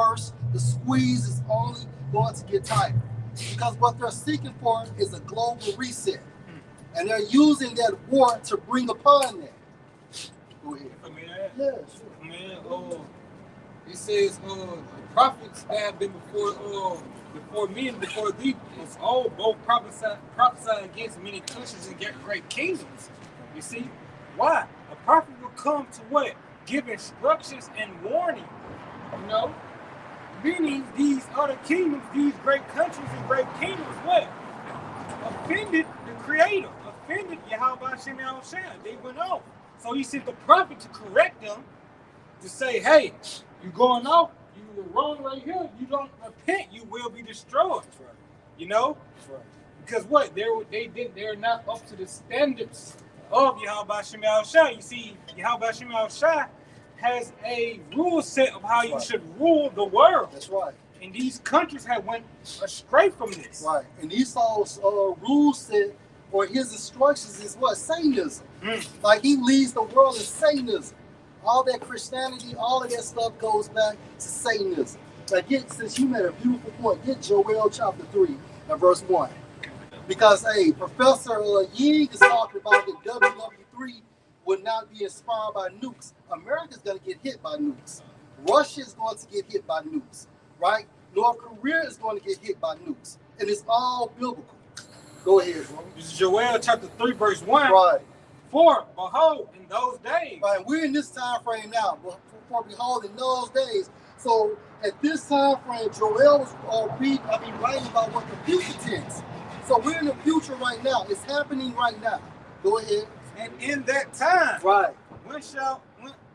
worse. The squeeze is only going to get tighter. Because what they're seeking for is a global reset. And they're using that war to bring upon that. Go ahead. I mean, yeah, sure. Man, it says the prophets that have been before me and before thee was all both prophesied against many countries and get great kingdoms. You see? Why? A prophet will come to what? Give instructions and warning. You know? Meaning these other kingdoms, these great countries and great kingdoms, what? Offended the Creator, offended Yahweh Hashem Yahushua. They went off. So he sent the prophet to correct them, to say, hey, you're going off, you were wrong right here, you don't repent, you will be destroyed. That's right. You know? That's right. Because what? They're not up to the standards of Yahweh Hashem Yahushua. You see, Yahweh Hashem Yahushua has a rule set of how you should rule the world. That's right. And these countries have went astray from this. Right. And Esau's rule set or his instructions is what? Satanism. Like he leads the world in Satanism. All that Christianity, all of that stuff goes back to Satanism. Like since you made a beautiful point, get Joel chapter 3 and verse 1. Because Professor Ying is talking about that WW3 would not be inspired by nukes. America's going to get hit by nukes. Russia is going to get hit by nukes, right? North Korea is going to get hit by nukes. And it's all biblical. Go ahead, bro. This is Joel chapter 3, verse 1. Right. For, behold, in those days. Right, we're in this time frame now. For behold, in those days. So at this time frame, Joel was writing about what the future tense. So we're in the future right now. It's happening right now. Go ahead. And in that time, right,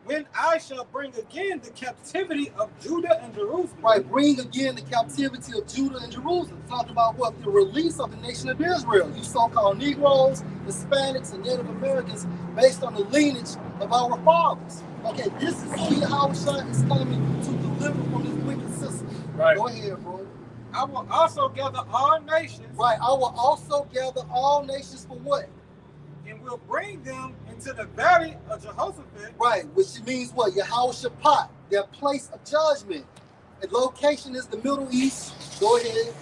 when I shall bring again the captivity of Judah and Jerusalem. Right, bring again the captivity of Judah and Jerusalem. Talk about what? The release of the nation of Israel. You so-called Negroes, Hispanics, and Native Americans based on the lineage of our fathers. Okay, this is who Yahushua is coming to deliver from this wicked system. Right. Go ahead, bro. I will also gather all nations. Right, I will also gather all nations for what? And will bring them into the valley of Jehoshaphat. Right, which means what? Yehoshaphat, their place of judgment. The location is the Middle East. Go ahead.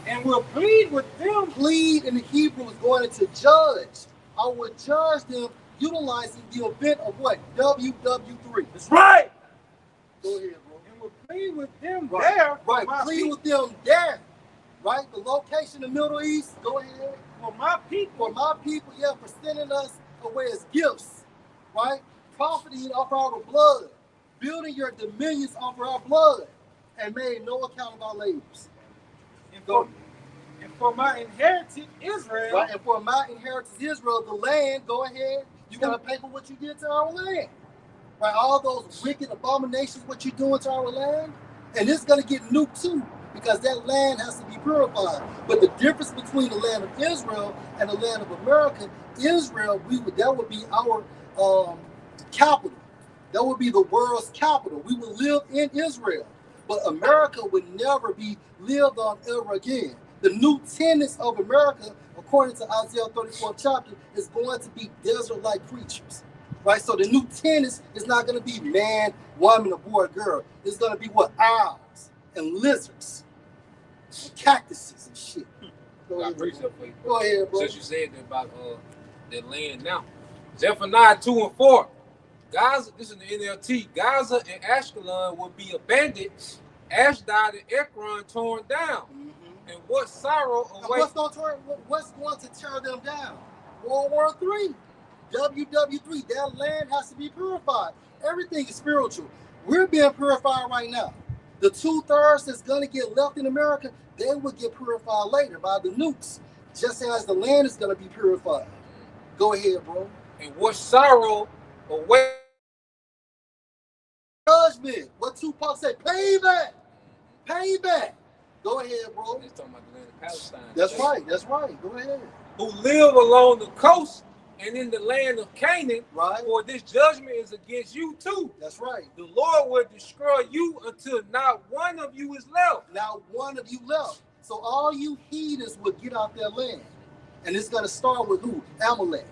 And will plead with them. Plead in the Hebrew is going to judge. I will judge them utilizing the event of what? WW3. That's right. Go ahead, bro. And will plead with them there. Right, plead with them there. Right, the location, the Middle East. Go ahead. For my people, yeah, for sending us away as gifts, right? Profiting off our blood, building your dominions off our blood, and made no account of our labors. And for my inheritance Israel, right? And for my inheritance Israel, the land. Go ahead. You got to pay for what you did to our land, right? All those wicked abominations, what you're doing to our land, and it's gonna get nuked too. Because that land has to be purified. But the difference between the land of Israel and the land of America, Israel, that would be our capital. That would be the world's capital. We would live in Israel. But America would never be lived on ever again. The new tenants of America, according to Isaiah 34th chapter, is going to be desert-like creatures. Right? So the new tenants is not going to be man, woman, or boy, girl. It's going to be what? Owls and lizards. And cactuses and shit. Go ahead, bro. Since you said that about that land now. Zephaniah 2 and 4. Gaza, this is the NLT. Gaza and Ashkelon will be abandoned. Ashdod and Ekron torn down. Mm-hmm. And what sorrow awaits. What's going to tear them down? World War III. WW3. That land has to be purified. Everything is spiritual. We're being purified right now. The 2/3 that's going to get left in America, they will get purified later by the nukes, just as the land is going to be purified. Go ahead, bro. And what sorrow awaits. Judgment. What Tupac said, payback. Payback. Go ahead, bro. He's talking about the land of Palestine. That's right. That's right. Go ahead. Who live along the coast and in the land of Canaan, right? For this judgment is against you too. That's right. The Lord will destroy you until not one of you is left. Not one of you left. So all you heathens will get out their land. And it's going to start with who? Amalek.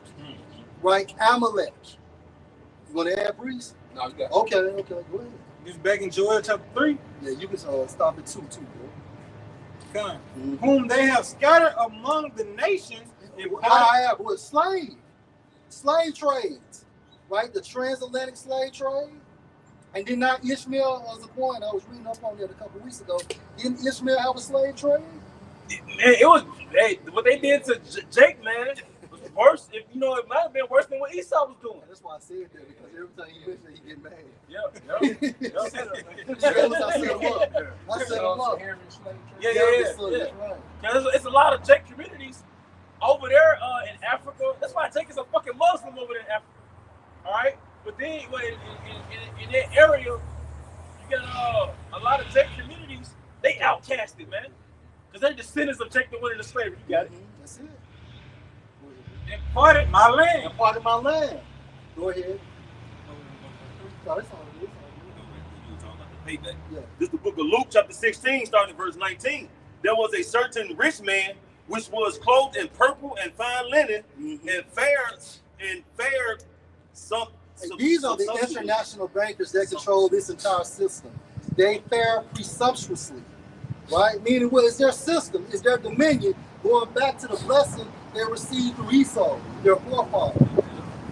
Right? Amalek. You want to add, Breeze? No, you got it. Okay, go ahead. This back in Joel chapter 3. Yeah, you can stop at 2 too, bro. Come. Whom they have scattered among the nations. I have with slave trades, right? The transatlantic slave trade. And did not Ishmael, as a point, I was reading up on that a couple weeks ago, didn't Ishmael have a slave trade? It was what they did to Jake, man, was worse. If you know, it might have been worse than what Esau was doing. That's why I said that, because every time he mentioned it, he get mad. Yep. I set him up. Yeah. It's a lot of Jake communities over there in Africa. That's why Jake is a fucking Muslim over there in Africa. All right, but then in that area, you got a lot of Jake communities. They outcasted, man, because they're descendants of Jake that went into slavery. You got it. That's it. Imparted my land. Imparted my land. Go ahead. No, that's all it is. Payback. Yeah. This is the book of Luke, chapter 16, starting at verse 19. There was a certain rich man which was clothed in purple and fine linen, and fared some. These are the international bankers that control this entire system. They fare presumptuously, right? Meaning, what is their system? Is their dominion going back to the blessing they received through Esau, their forefather,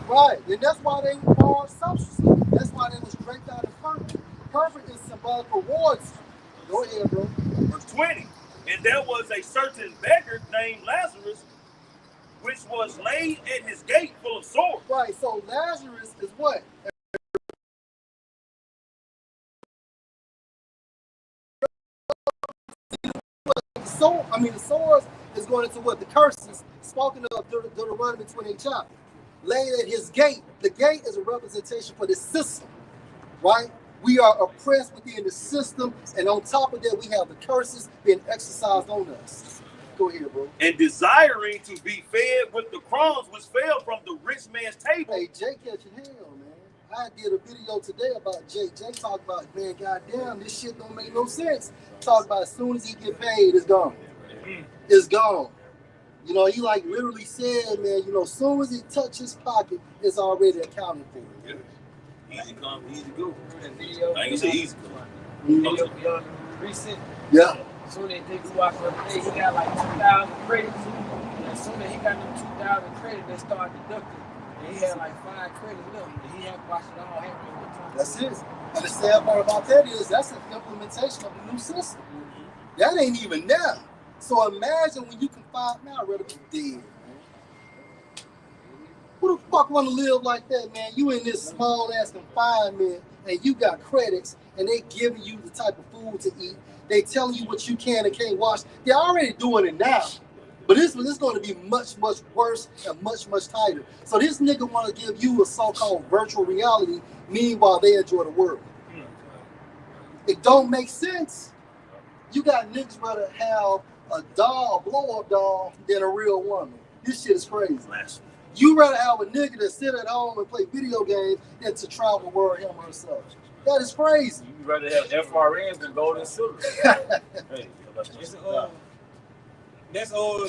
right? And that's why they are sumptuously. That's why they was draped out in purple. Purple is symbolic for rewards. Go ahead, bro. Verse 20. And there was a certain beggar named Lazarus, which was laid at his gate full of sores. Right, so Lazarus is what? The sores is going into what? The curses spoken of Deuteronomy 28 chapter. Laid at his gate. The gate is a representation for the system, right? We are oppressed within the system, and on top of that, we have the curses being exercised on us. Go ahead, bro. And desiring to be fed with the crumbs which fell from the rich man's table. Hey, Jay catching hell, man. I did a video today about Jay. Jay talked about, man, goddamn, this shit don't make no sense. Talk about as soon as he get paid, it's gone. It's gone. You know, he like literally said, man, you know, as soon as he touch his pocket, it's already accounted for. Yeah. Easy come, easy go. Video, I ain't gonna say easy. video beyond recent. Yeah. As soon as they watch the day, he got like 2,000 credits. And as soon as he got them 2,000 credits, they started deducting. And he had like 5 credits left. And he had to watch it all happen at one time. That's it. And the sad part about that is that's an implementation of the new system. That ain't even there. So imagine when you can find, man, I'd rather be dead, man. Who the fuck want to live like that, man? You in this small ass confinement and you got credits and they giving you the type of food to eat. They telling you what you can and can't watch. They're already doing it now. But this is going to be much, much worse and much, much tighter. So this nigga want to give you a so-called virtual reality, meanwhile they enjoy the world. It don't make sense. You got niggas rather have a doll, a blow-up doll, than a real woman. This shit is crazy. You rather have a nigga that sit at home and play video games than to travel the world him or herself. That is crazy. You'd rather have FRNs than gold and silver. Hey, that's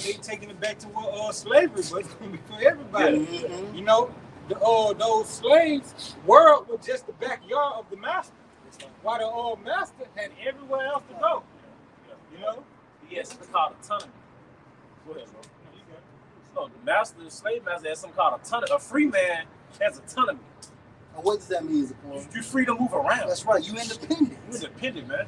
they taking it back to what slavery was going to be for everybody. Mm-hmm. You know, those slaves' world was just the backyard of the master, while the master had everywhere else to go. You know? Yes, it's called autonomy. Go ahead, bro. So the slave master has something called autonomy. A free man has autonomy. And what does that mean, Zapon? You're free to move around. That's right. You independent. You're independent, man.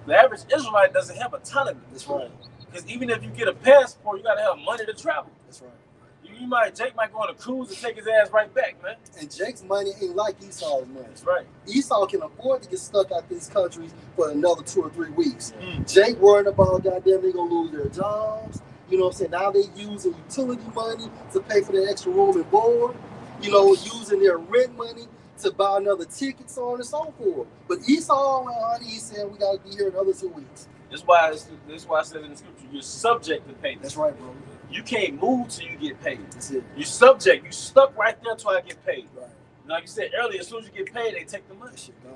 The average Israelite doesn't have autonomy. That's right. Because even if you get a passport, you got to have money to travel. That's right. Jake might go on a cruise and take his ass right back, man. And Jake's money ain't like Esau's money. That's right. Esau can afford to get stuck out these countries for another 2 or 3 weeks. Jake worried about, goddamn, they gonna lose their jobs. You know what I'm saying? Now they using utility money to pay for their extra room and board. You know, using their rent money to buy another ticket, so on and so forth. But Esau, honey, he said we gotta be here another 2 weeks. That's why I said in the scripture, you're subject to payment. That's right, bro. You can't move till you get paid. That's it. You're subject. You stuck right there till I get paid. Right. Like you said earlier, as soon as you get paid, they take the money. Shit gone.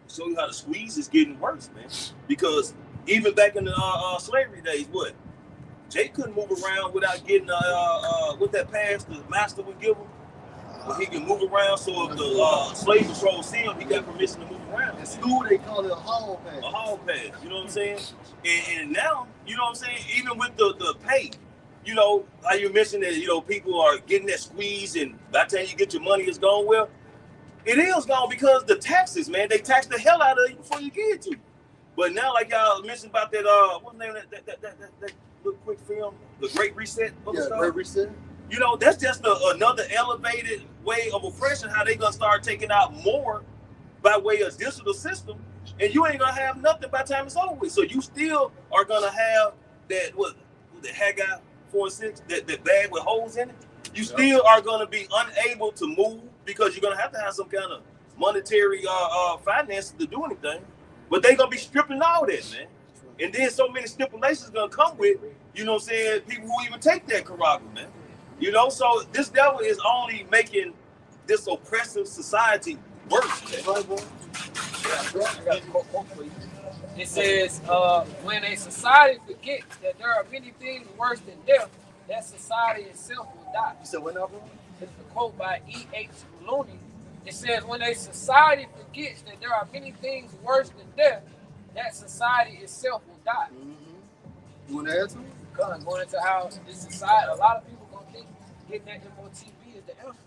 Show you how the squeeze is getting worse, man. Because even back in the slavery days, what? Jake couldn't move around without getting with that pass the master would give him. But he can move around, so if the slave patrol see him, he got permission to move around. In school, they call it a hall pass. A hall pass, you know what I'm saying? And now, you know what I'm saying, even with the pay, you know, like you mentioned that, you know, people are getting that squeeze, and by the time you get your money, it's gone. Well, it is gone because the taxes, man, they tax the hell out of you before you get it to. But now, like y'all mentioned about that, what's the name of that little quick film, The Great Reset? Great Reset. You know, that's just another elevated way of oppression, how they gonna start taking out more by way of digital system, and you ain't gonna have nothing by the time it's over with. So you still are gonna have that, the Haggai 4:6, that bag with holes in it. You still are gonna be unable to move because you're gonna have some kind of monetary finances to do anything. But they gonna be stripping all that, man. And then so many stipulations gonna come with, you know what I'm saying, people who even take that Karaga, man. You know, so this devil is only making this oppressive society worse. It says, when a society forgets that there are many things worse than death, that society itself will die. You said what now, bro? It's a quote by E.H. Looney. It says, when a society forgets that there are many things worse than death, that society itself will die. You want to add to it? Going into how this society, a lot of people gonna think getting that MOTB is the answer.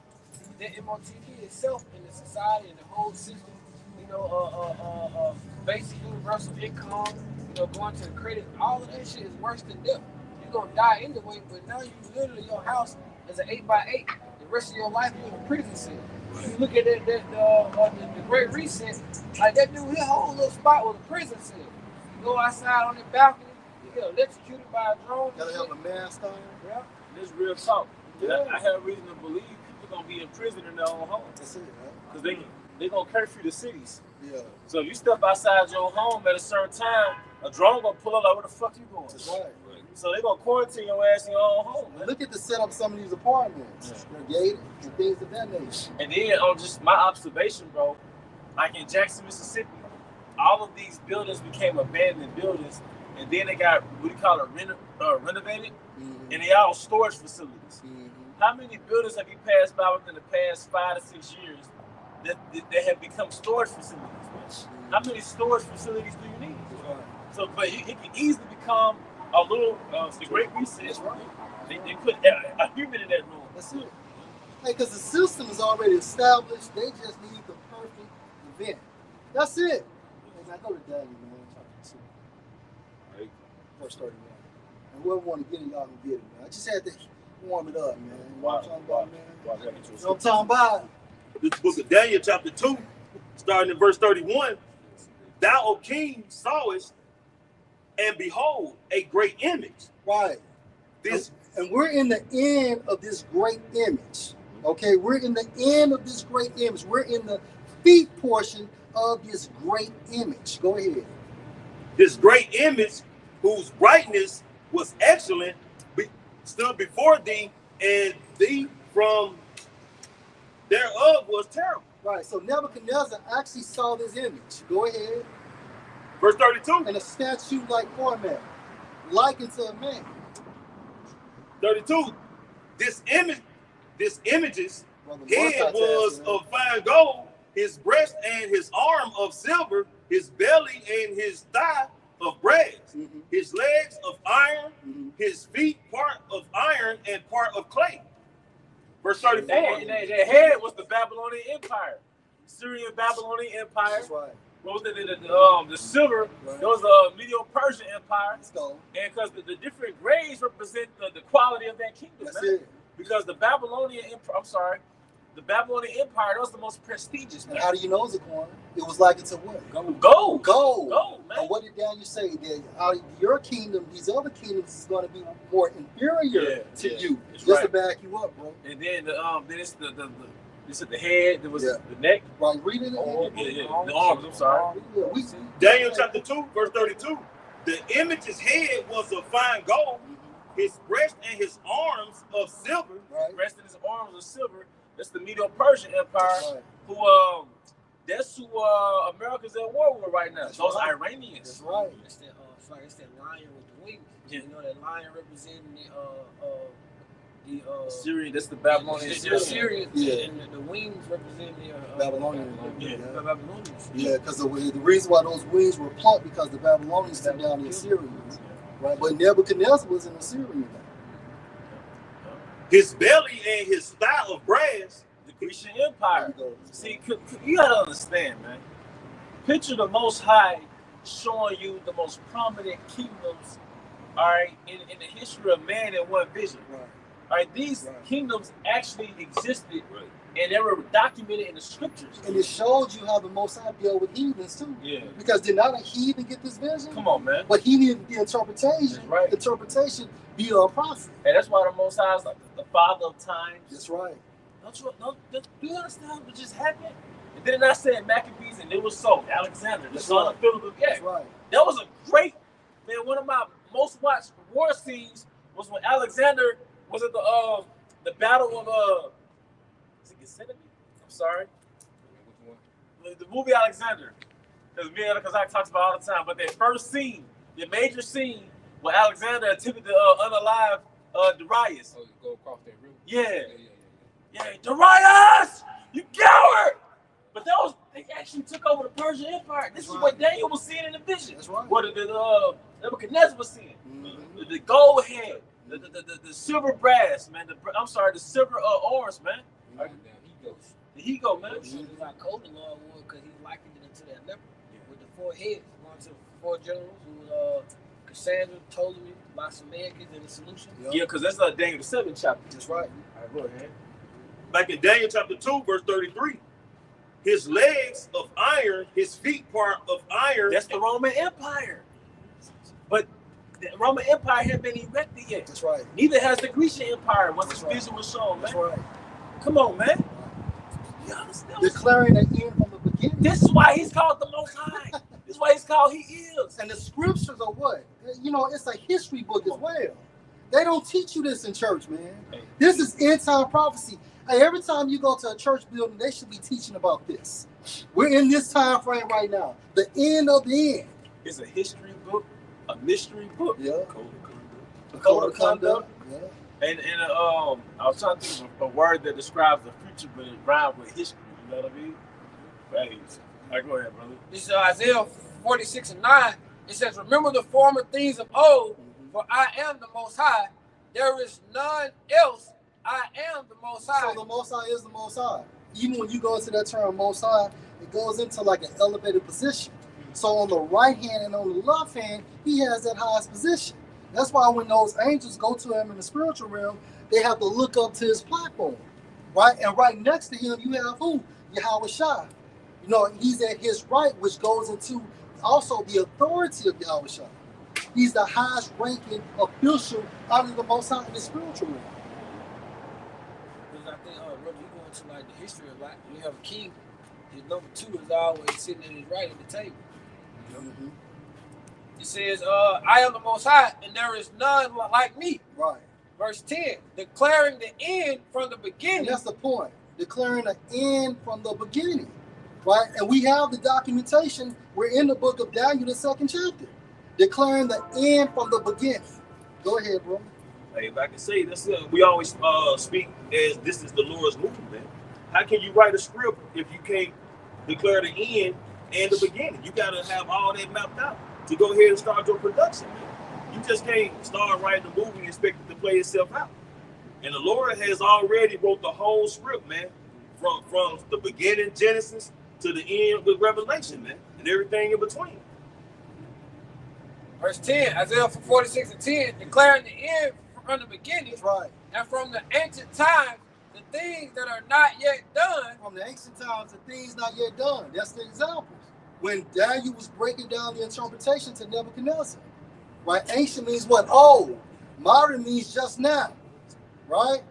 That MOTB itself in the society and the whole system, you know, basic universal income, you know, going to the credit, all of that shit is worse than death. You're gonna die anyway, but now you literally, your house is an 8x8. The rest of your life you're in a prison cell. You look at the Great Reset, like that dude, his whole little spot was a prison cell. You go outside on the balcony, you get electrocuted by a drone. Gotta have a mask on. Yeah, this real talk. Yeah. I have reason to believe people gonna be in prison in their own home. That's it, right? Because they gonna curfew the cities. Yeah. So if you step outside your home at a certain time, a drone gonna pull up like, where the fuck you going? That's right. So they gonna quarantine your ass in your own home, man. Look at the setup of some of these apartments. They're gated and things of that nature. And then on just my observation, bro, like in Jackson, Mississippi, all of these buildings became abandoned buildings, and then they got what do you call it, renovated, and they all storage facilities. How many buildings have you passed by within the past 5 to 6 years that have become storage facilities? How many storage facilities do you need? So, but it can easily become a little the Great Reset. They put a human in that room. That's it. Hey, because the system is already established. They just need the perfect event. That's it. Hey, I go to Daddy, man. Right. Verse 31. And whoever want to get it, y'all can get it, man. I just had to warm it up, man. You know what I'm talking about, man? You know what I'm talking about? This book of Daniel, chapter 2, starting in verse 31. Thou, O king, sawest, and behold, a great image. Right. And we're in the end of this great image. Okay, we're in the end of this great image. We're in the feet portion of this great image. Go ahead. This great image, whose brightness was excellent, stood before thee, and thee from thereof was terrible. Right. So Nebuchadnezzar actually saw this image. Go ahead. Verse 32. In a statue-like format, likened to a man. 32. This image's head was of fine gold, his breast and his arm of silver, his belly and his thigh of brass, his legs of iron, his feet part of iron and part of clay. Verse 34. Their head was the Babylonian Empire, Syrian Babylonian Empire. That's right. What was the silver? Right. There was the Medo-Persian Empire. Let's go. And because the different grades represent the quality of that kingdom. That's it. Because the Babylonian Empire, the Babylonian Empire, that was the most prestigious. And how do you know it's a coin? It was like it's a what? Gold. Gold, man. And what did Daniel say? That out of your kingdom, these other kingdoms is going to be more inferior to you. Just to back you up, bro. And then then it's the head, there was the neck. Right, read it. The arms, I'm sorry. Daniel chapter 2, verse 32. The image's head was of fine gold, his breast and his arms of silver. Right. Breast and his arms of silver. That's the Medo-Persian Empire, who that's who America's at war with right now. Those Iranians. That's right. It's that lion with the wings. You know that lion representing The Syria, that's the Babylonian Syria, Yeah. and the wings represent the Babylonian. Yeah. the Babylonians. Yeah, because the reason why those wings were plucked because the Babylonians took down the Assyrians, right? But Nebuchadnezzar was an Assyrian. His belly and his style of brass. The Grecian Empire. There you go. See, you gotta understand, man. Picture the Most High showing you the most prominent kingdoms, all right, in the history of man in one vision. Right. All right, these Right. kingdoms actually existed, Right. and they were documented in the scriptures. And it showed you how the Most High dealt with heathens too. Yeah. Because did not a heathen get this vision? Come on, man. But he needed the interpretation. Right. Interpretation be a prophet. And that's why the Most High is like the father of times. That's right. Do you understand what just happened? And then I said Maccabees, and it was so. Alexander, the That's son right. of Philip. Yeah. That's right. That was a great, man. One of my most watched war scenes was when Alexander was at the battle of is it Gethsemane? I'm sorry, the movie Alexander, because I talked about it all the time. But that first scene, the major scene, where Alexander attempted to unalive Darius. Oh, you go across that river. Yeah, Darius, you coward! But that was they actually took over the Persian Empire. This is what Daniel was seeing in the vision. That's right. What Nebuchadnezzar was seeing. Mhm. The gold head, the silver brass, man. The silver orange, man. Down he goes. There he go, man. So it's like cold the Lord was because he likened it to that leopard with the 4 heads, belonging to the 4 generals who was Cassandra, Ptolemy, Lysimachus, and the solution. Yep. Yeah, because that's Daniel the 7th chapter. That's right. All right, go ahead. Back in Daniel chapter 2, verse 33. His legs of iron, his feet part of iron. That's the Roman Empire. But the Roman Empire hadn't been erected yet. That's right. Neither has the Grecian Empire once That's the right. vision was shown, That's man. right. Come on, man. You understand? Declaring the end from the beginning. This is why he's called the Most High. This is why he's called He Is. And the scriptures are what? You know, it's a history book as well. They don't teach you this in church, man. This is end time prophecy. Hey, every time you go to a church building, they should be teaching about this. We're in this time frame right now. The end of the end. It's a history book, a mystery book. Yeah. The code of conduct. Yeah. And I was trying to think of a word that describes the future, but it rhymes with history. You know what I mean? Right. All right, go ahead, brother. This is Isaiah 46:9. It says, "Remember the former things of old, for I am the Most High. There is none else. I am the Most High." So the Most High is the Most High. Even when you go into that term Most High, it goes into like an elevated position. So on the right hand and on the left hand, he has that highest position. That's why when those angels go to him in the spiritual realm, they have to look up to his platform, right? And right next to him, you have who? Yahweh Shai. You know, he's at his right, which goes into also the authority of Yahweh Shai. He's the highest ranking official out of the Most High in the spiritual realm. Because I think, brother, you go into like the history of like you have a king. His number 2 is always sitting at his right at the table. Mm-hmm. It says, "I am the Most High, and there is none like me." Right. Verse 10, declaring the end from the And beginning. that's the point. Declaring the end from the beginning. Right? And we have the documentation. We're in the book of Daniel, the 2nd chapter. Declaring the end from the beginning. Go ahead, bro. Hey, if I can say this, we always speak as this is the Lord's movement. How can you write a script if you can't declare the end and the beginning? You got to have all that mapped out to go ahead and start your production, man. You just can't start writing a movie and expect it to play itself out. And the Lord has already wrote the whole script, man, from the beginning, Genesis, to the end with Revelation, man, and everything in between. Verse 10, Isaiah 46:10, declaring the end from the beginning, That's right. and from the ancient times, the things that are not yet done. From the ancient times, the things not yet done. That's the examples. When Daniel was breaking down the interpretation to Nebuchadnezzar. Right? Ancient means what? Old. Modern means just now. Right?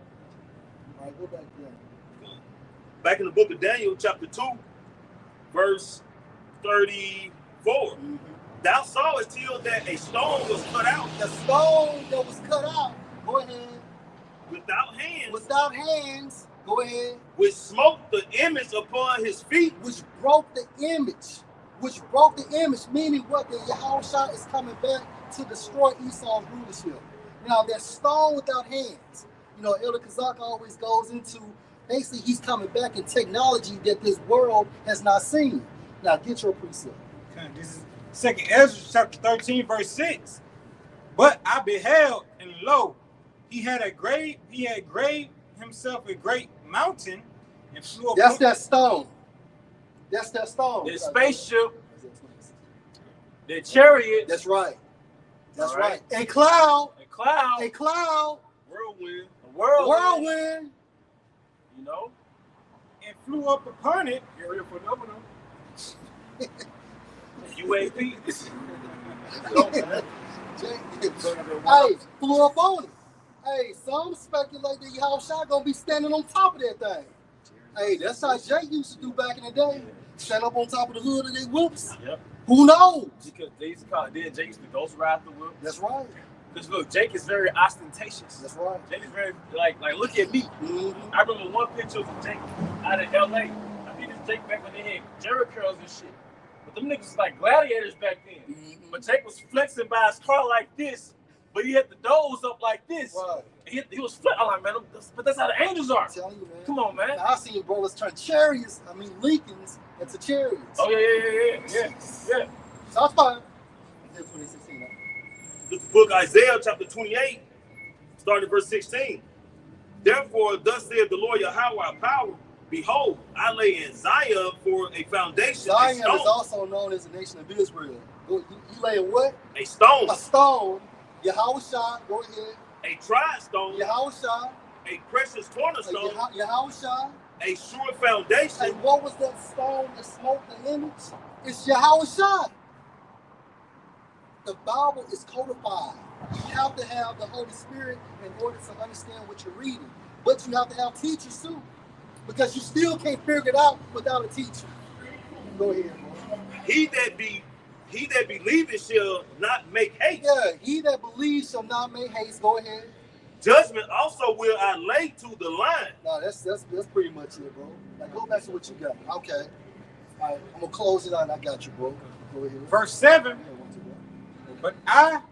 All right, go back there. Back in the book of Daniel, chapter 2, verse 34. Mm-hmm. Thou sawest till that a stone was cut out The stone that was cut out, go ahead, without hands, without hands, go ahead, which smote the image upon his feet, which broke the image, meaning what? That Yahushua is coming back to destroy Esau's rulership. Now, that stone without hands, You know, Elder Kazak always goes into basically he's coming back in technology that this world has not seen. Now get your precept. Okay, this is 2nd Ezra chapter 13, verse 6. But I beheld, and lo, he had graved himself a great mountain and flew That's upon. that stone. That's that stone. The spaceship, the chariot. That's right. That's All right. right. And cloud. A cloud. A cloud. Whirlwind. A whirlwind. Whirlwind. You know? And flew up upon it. Area phenomenon. UAP. Hey, flew up on it. Hey, some speculate that Yahushua gonna be standing on top of that thing. Hey, that's how Jay used to do back in the day. Stand up on top of the hood of their whips. Yep. Who knows? Because they used to call it, then Jake used to ghost ride the whip. That's right. Because look, Jake is very ostentatious. That's right. Jake is very, like look at me. Mm-hmm. I remember one picture of Jake out of LA. I mean, it's Jake back when they had Jerry curls and shit. But them niggas was like gladiators back then. Mm-hmm. But Jake was flexing by his car like this, but he had the doors up like this. Right. He was flexing. I'm like, man, but that's how the angels are. I'm telling you, man. Come on, man. Now, I seen brothers turn chariots, Lincolns, into chariots. Oh, yeah. So that's fine. Here's 2016. This book, Isaiah chapter 28, starting at verse 16. Therefore, thus saith the Lord Yahweh of power, behold, I lay in Zion for a foundation, Zion a stone. is also known as the nation of Israel. You lay in what? A stone, A stone. Yahushua, go ahead. a tried stone, Yahushua. a precious cornerstone, Yahushua. a sure foundation. And what was that stone that smote the image? It's Yahushua. The Bible is codified. You have to have the Holy Spirit in order to understand what you're reading. But you have to have teachers too. Because you still can't figure it out without a teacher. Go ahead, bro. He that believeth shall not make haste. Yeah, he that believes shall not make haste. Go ahead. Judgment also will I lay to the line. No, that's pretty much it, bro. Like, go back to what you got. Okay. All right, I'm gonna close it out. And I got you, bro. Go ahead. Verse 7. Yeah, 1, 2, 1.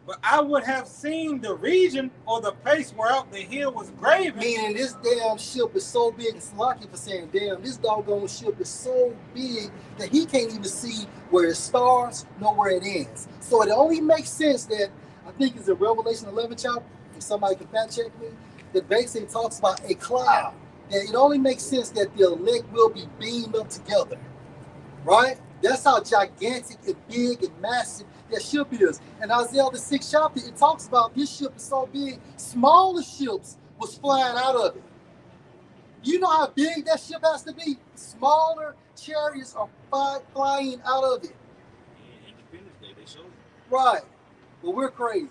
But I would have seen the region or the place whereof the hill was graven. Meaning this damn ship is so big, it's lucky for saying, damn, this doggone ship is so big that he can't even see where it starts nor where it ends. So it only makes sense that, I think it's in Revelation 11 chapter, if somebody can fact check me, that basically talks about a cloud. That it only makes sense that the elect will be beamed up together, right? That's how gigantic and big and massive that ship is. And Isaiah the 6th chapter, it talks about this ship is so big, smaller ships was flying out of it. You know how big that ship has to be? Smaller chariots are flying out of it. Yeah, Independence Day, they showed it. Right. Well, we're crazy.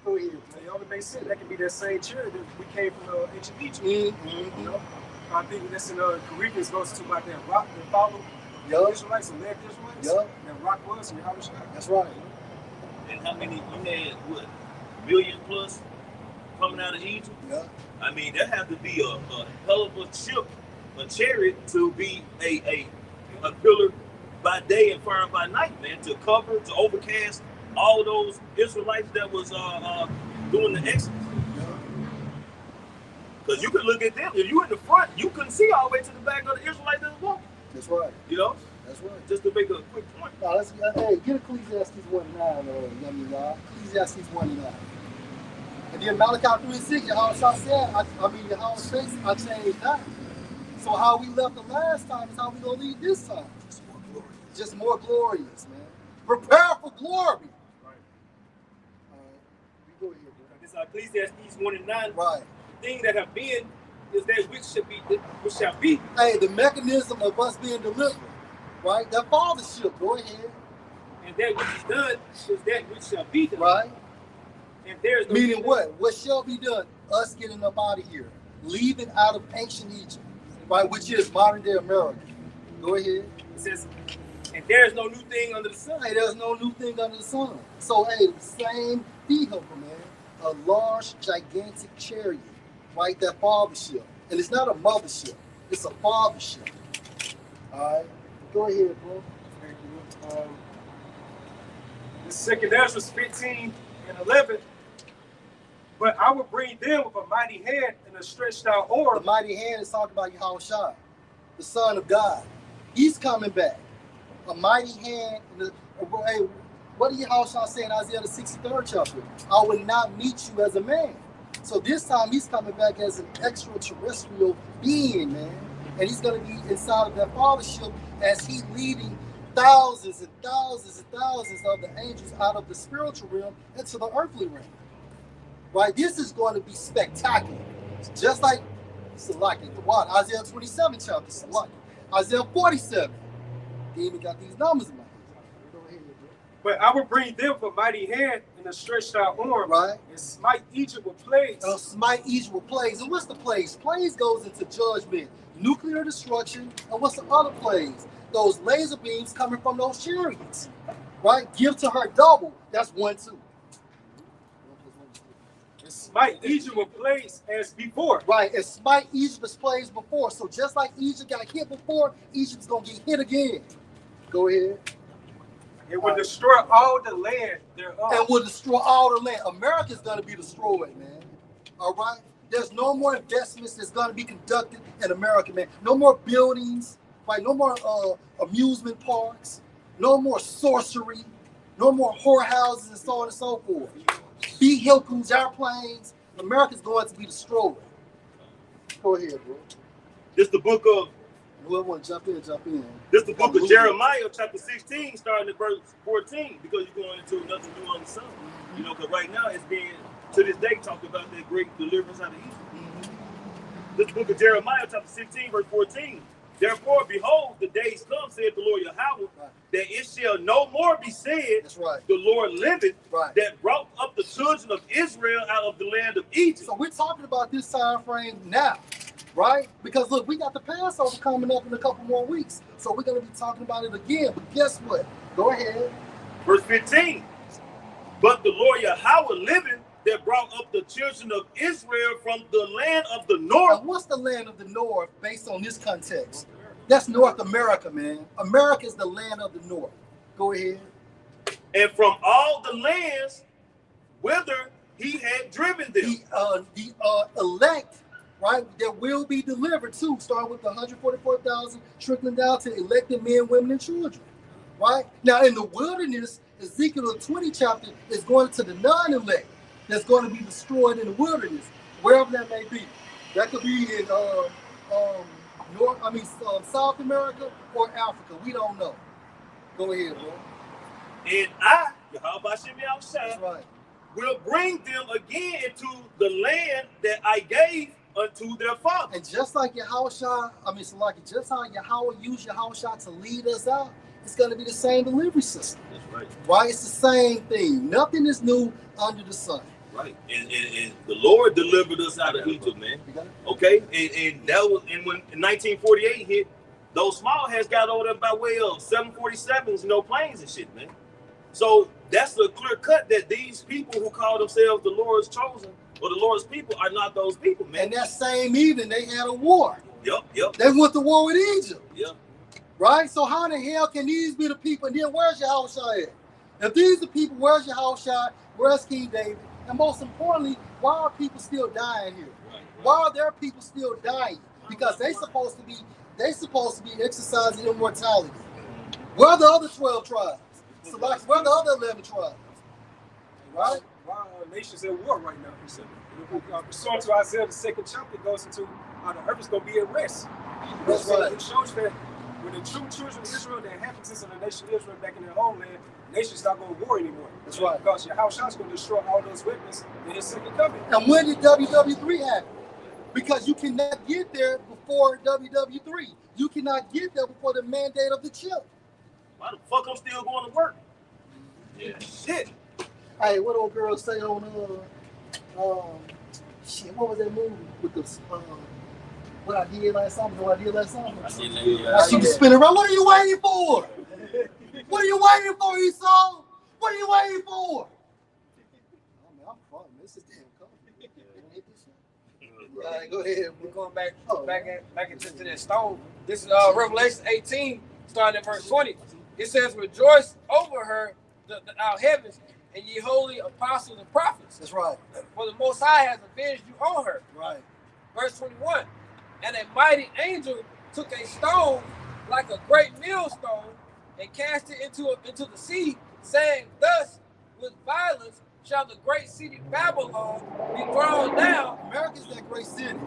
Go ahead. It only makes sense. That could be that same chariot that we came from ancient Egypt. Mm-hmm. You know, I think that's in Corinthians goes to about that rock that followed the Yup. Israelites and led the Israelites. Yup. That rock was and Yahushua. That's right. And how many, you had, what, million plus coming out of Egypt? Yeah. I mean, that had to be a hell of a ship, a chariot, to be a pillar by day and fire by night, man, to cover, to overcast all those Israelites that was doing the exodus. Because you could look at them, if you in the front, you couldn't see all the way to the back of the Israelites that was walking. That's right. You know? That's right. Just to make a quick point. No, let's hey, get Ecclesiastes 1:9, young y'all. Ecclesiastes 1:9. And then Malachi 3:6, Yahushua said, Yahushua says, I changed not. So how we left the last time is how we gonna leave this time. Just more glorious, man. Prepare for glory. Right. You go ahead, This Ecclesiastes 1:9. bro. Right. The thing that have been is that which shall be. Hey, the mechanism of us being delivered, right? That fathership, go ahead. And that which is done is that which shall be done. Right? And there's no Meaning what? What shall be done? Us getting up out of here. Leaving out of ancient Egypt, right? Which is modern day America. Go ahead. It says, and there is no new thing under the sun. Hey, there's no new thing under the sun. So, hey, the same vehicle, man. A large, gigantic chariot, right? That fathership. And it's not a mothership. It's a fathership. All right? Go ahead, bro. Thank you. The 2nd Ezra 15 and 11. But I will bring them with a mighty hand and a stretched out The arm. mighty hand is talking about Yahushua, the Son of God. He's coming back. A mighty hand. Hey, what did Yahushua say in Isaiah the 63rd chapter? I will not meet you as a man. So this time he's coming back as an extraterrestrial being, man. And he's going to be inside of that fathership as he leading thousands and thousands and thousands of the angels out of the spiritual realm into the earthly realm. Right? This is going to be spectacular. Just like what? Isaiah 27 chapter, Salaki. Isaiah 47. They even got these numbers in my head. Go ahead, bro. But I will bring them with a mighty hand and a stretched out arm. Right. And smite Egypt with plagues. Smite Egypt with plagues. And what's the plagues? Plagues goes into judgment, nuclear destruction, and what's the other plagues? Those laser beams coming from those chariots. Right? Give to her double. That's 1, 2. And smite Egypt with plagues as before. Right, and smite Egypt as plagues before. So just like Egypt got hit before, Egypt's gonna get hit again. Go ahead. It will destroy all the land thereof. And will destroy all the land. America's gonna be destroyed, man. All right? There's no more investments that's gonna be conducted in America, man. No more buildings, right? No more amusement parks, no more sorcery, no more whorehouses and so on and so forth. Vehicles, airplanes, America's going to be destroyed. Go ahead, bro. This the book of Whoever want to jump in. This the book of Jeremiah, chapter 16, starting at verse 14, because you're going into nothing new on the sun. You know, because right now it's being, to this day, talked about that great deliverance out of Egypt. This book of Jeremiah, chapter 16, verse 14. Therefore, behold, the days come, saith the Lord Yahweh, that it shall no more be said, That's right. the Lord liveth, Right. that brought up the children of Israel out of the land of Egypt. So we're talking about this time frame now, right? Because look, we got the Passover coming up in a couple more weeks. So we're going to be talking about it again. But guess what? Go ahead. Verse 15. But the Lord Yahweh liveth, that brought up the children of Israel from the land of the north. And what's the land of the north based on this context? That's North America, man. America is the land of the north. Go ahead. And from all the lands whither he had driven them. The elect, right, that will be delivered too, starting with the 144,000, trickling down to elected men, women, and children. Right? Now in the wilderness, Ezekiel 20 chapter is going to the non-elect that's going to be destroyed in the wilderness, wherever that may be. That could be in South America or Africa. We don't know. Go ahead, bro. And I, Yahweh Shemi outside, That's right. will bring them again into the land that I gave unto their fathers. And just like Yahushua, just how Yahweh used Yahushua to lead us out, it's going to be the same delivery system. That's right. Right? It's the same thing. Nothing is new under the sun. Right. And the Lord delivered us out of Egypt, man. Okay? And that was, and when 1948 hit, those small heads got over there by way of 747s, planes and shit, man. So that's a clear cut that these people who call themselves the Lord's chosen or the Lord's people are not those people, man. And that same evening, they had a war. Yep. They went to war with Egypt. Yep. Right? So how the hell can these be the people? And then where's Yahushua at? If these are the people, where's Yahushua? Where's King David? And most importantly, why are people still dying here? Right. Why are their people still dying? Because they supposed to be exercising immortality. Where are the other 12 tribes? So like, where are the other 11 tribes? Right? Why are nations at war right now? Pursuant to Isaiah, the 2nd chapter goes into how the earth is going to be at rest. That's right. It shows that when the true children of Israel, the inhabitants of the nation of Israel back in their homeland, nations not going to war anymore. That's right. Because Yahushua is going to destroy all those weapons in his second coming. And when did WW3 happen? Because you cannot get there before WW3. You cannot get there before the mandate of the chip. Why the fuck I'm still going to work? Yeah. Shit. Hey, what old girl say on shit? What was that movie with the what I did last summer? She was spinning around. What are you waiting for? What are you waiting for, Esau? What are you waiting for? Oh, man, I'm fun. This is damn cold. All right, go ahead. We're going back into that stone. This is Revelation 18, starting at verse 20. It says, rejoice over her, our heavens, and ye holy apostles and prophets. That's right. For the Most High has avenged you on her. Right. Verse 21. And a mighty angel took a stone like a great millstone and cast it into the sea, saying, thus with violence shall the great city Babylon be thrown down. America's that great city,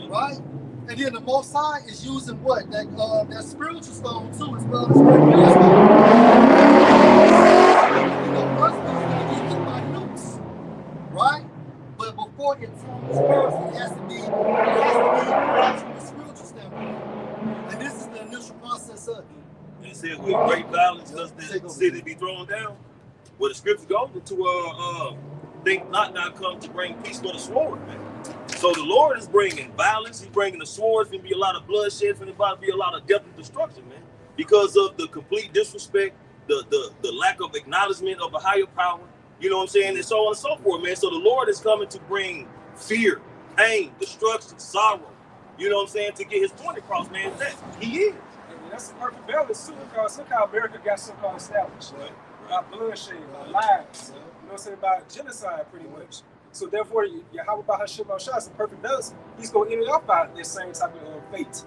right? And then the Most High is using what? That spiritual stone too, as well as great millstone. You know, Earth's gonna get hit by nukes, right? But before it turns first, it has to be from the spiritual standpoint. And this is the initial process of it. It said with great violence does the city be thrown down. Well, the scripture goes to think not come to bring peace but a sword, man. So the Lord is bringing violence. He's bringing the sword. It's going to be a lot of bloodshed. It's going to be a lot of death and destruction, man, because of the complete disrespect, the lack of acknowledgement of a higher power. You know what I'm saying? And so on and so forth, man. So the Lord is coming to bring fear, pain, destruction, sorrow. You know what I'm saying? To get his point across, man. That he is. And that's a perfect balance too, because look how America got so-called established. Right? By bloodshed, by lies. You know what I'm saying? By genocide, pretty much. So therefore, Yahweh Bahashim Shah is a perfect balance. He's going to end it up by this same type of fate.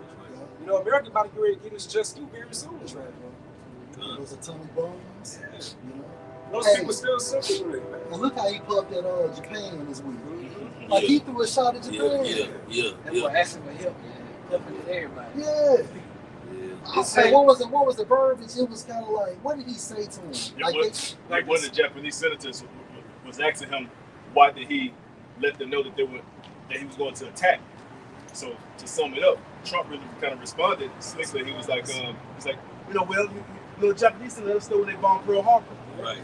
You know, America about to get ready to get his just due very soon. That's right, bro. Those atomic bombs. Yeah. You know? Those people still suffering with it, man. And look how he put up that Japan this week. Like he threw a shot at Japan. Yeah. That's what asking for help, man. Helping everybody. Yeah. Hey, what was the verbiage? It was kind of like, what did he say to him? Like one of the Japanese senators was asking him, why did he let them know that he was going to attack? So to sum it up, Trump really kind of responded slickly. He was like, the Japanese said let us know when they bombed Pearl Harbor. Right.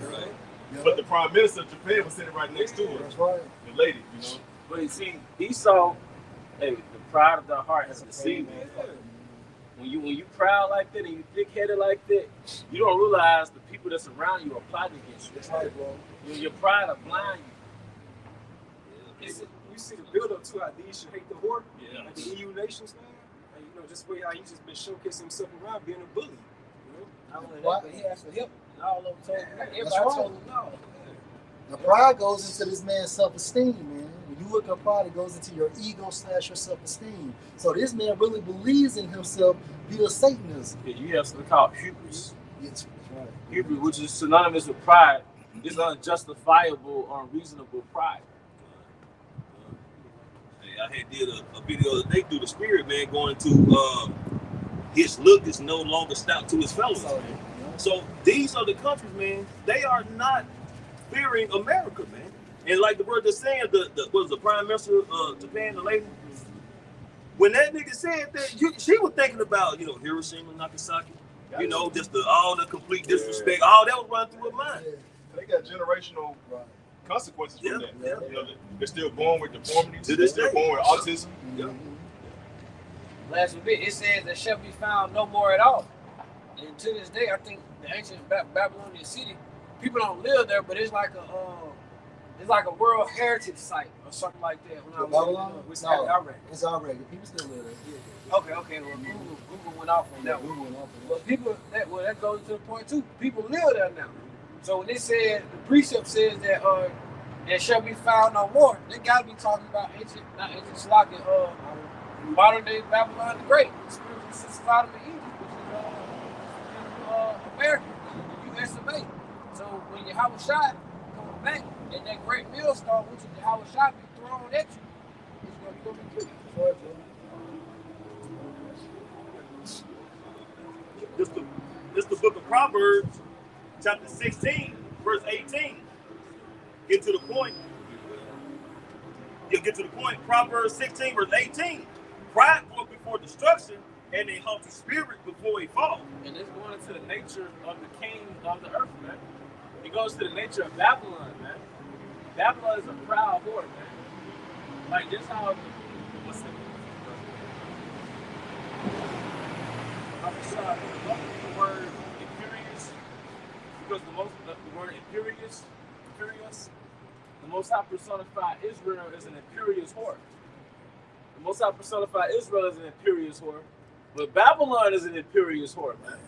But the Prime Minister of Japan was sitting right next to him. That's right. The lady, you know. But you see, Esau, the pride of the heart has deceived me. When you proud like that and you thick-headed like that, you don't realize the people that's around you are plotting against you. That's right, bro. Your pride will blind you. You see the build-up to how these should hate the whore, like the EU nations, man. And you know, just the way how he's just been showcasing himself around being a bully. You know? Not only that, but he asked for help. And all of them told him, everybody right. told him no. The pride goes into this man's self-esteem, man. When you look at pride, it goes into your ego / your self-esteem. So this man really believes in himself via Satanism. Yeah, you have something called hubris. That's right. Hubris, which is synonymous with pride, is unjustifiable or unreasonable pride. I had did a video the other day through the spirit, man, going to his look is no longer stout to his fellows, man. So these are the countries, man. They are not fearing America, man. And like the word just saying, the Prime Minister of Japan, the lady, when that nigga said that, she was thinking about, Hiroshima, Nagasaki, just all the complete disrespect, all that was running through her mind. They got generational consequences from that. Yeah. You know, they're still born with deformities. They're still born with autism. Yeah. Last bit, it says there shall be found no more at all. And to this day, I think the ancient Babylonian city, people don't live there, but it's like a World Heritage Site or something like that. When Babylon? It's No, outright. it's already. People still live there. Okay. Well, Google went off on that one. But people, that goes to the point too. People live there now. So when they said the precept says that there shall be found no more, they gotta be talking about not ancient Slavic, modern day Babylon the Great, the spiritual system out of Egypt, which is America, the US of A. So when Yahweh Shai comes back and that great millstone, which is Yahweh Shai, be thrown at you, it's gonna be good. This the book of Proverbs, chapter 16, verse 18. Get to the point. You'll get to the point. Proverbs 16, verse 18. Pride goeth before destruction, and a haughty spirit before a fall. And it's going into the nature of the king of the earth, man. It goes to the nature of Babylon, man. Babylon is a proud whore, man. Like this how what's the word imperious, because the word imperious, the Most High personified Israel as an imperious whore. The Most High personified Israel as an imperious whore, but Babylon is an imperious whore, man.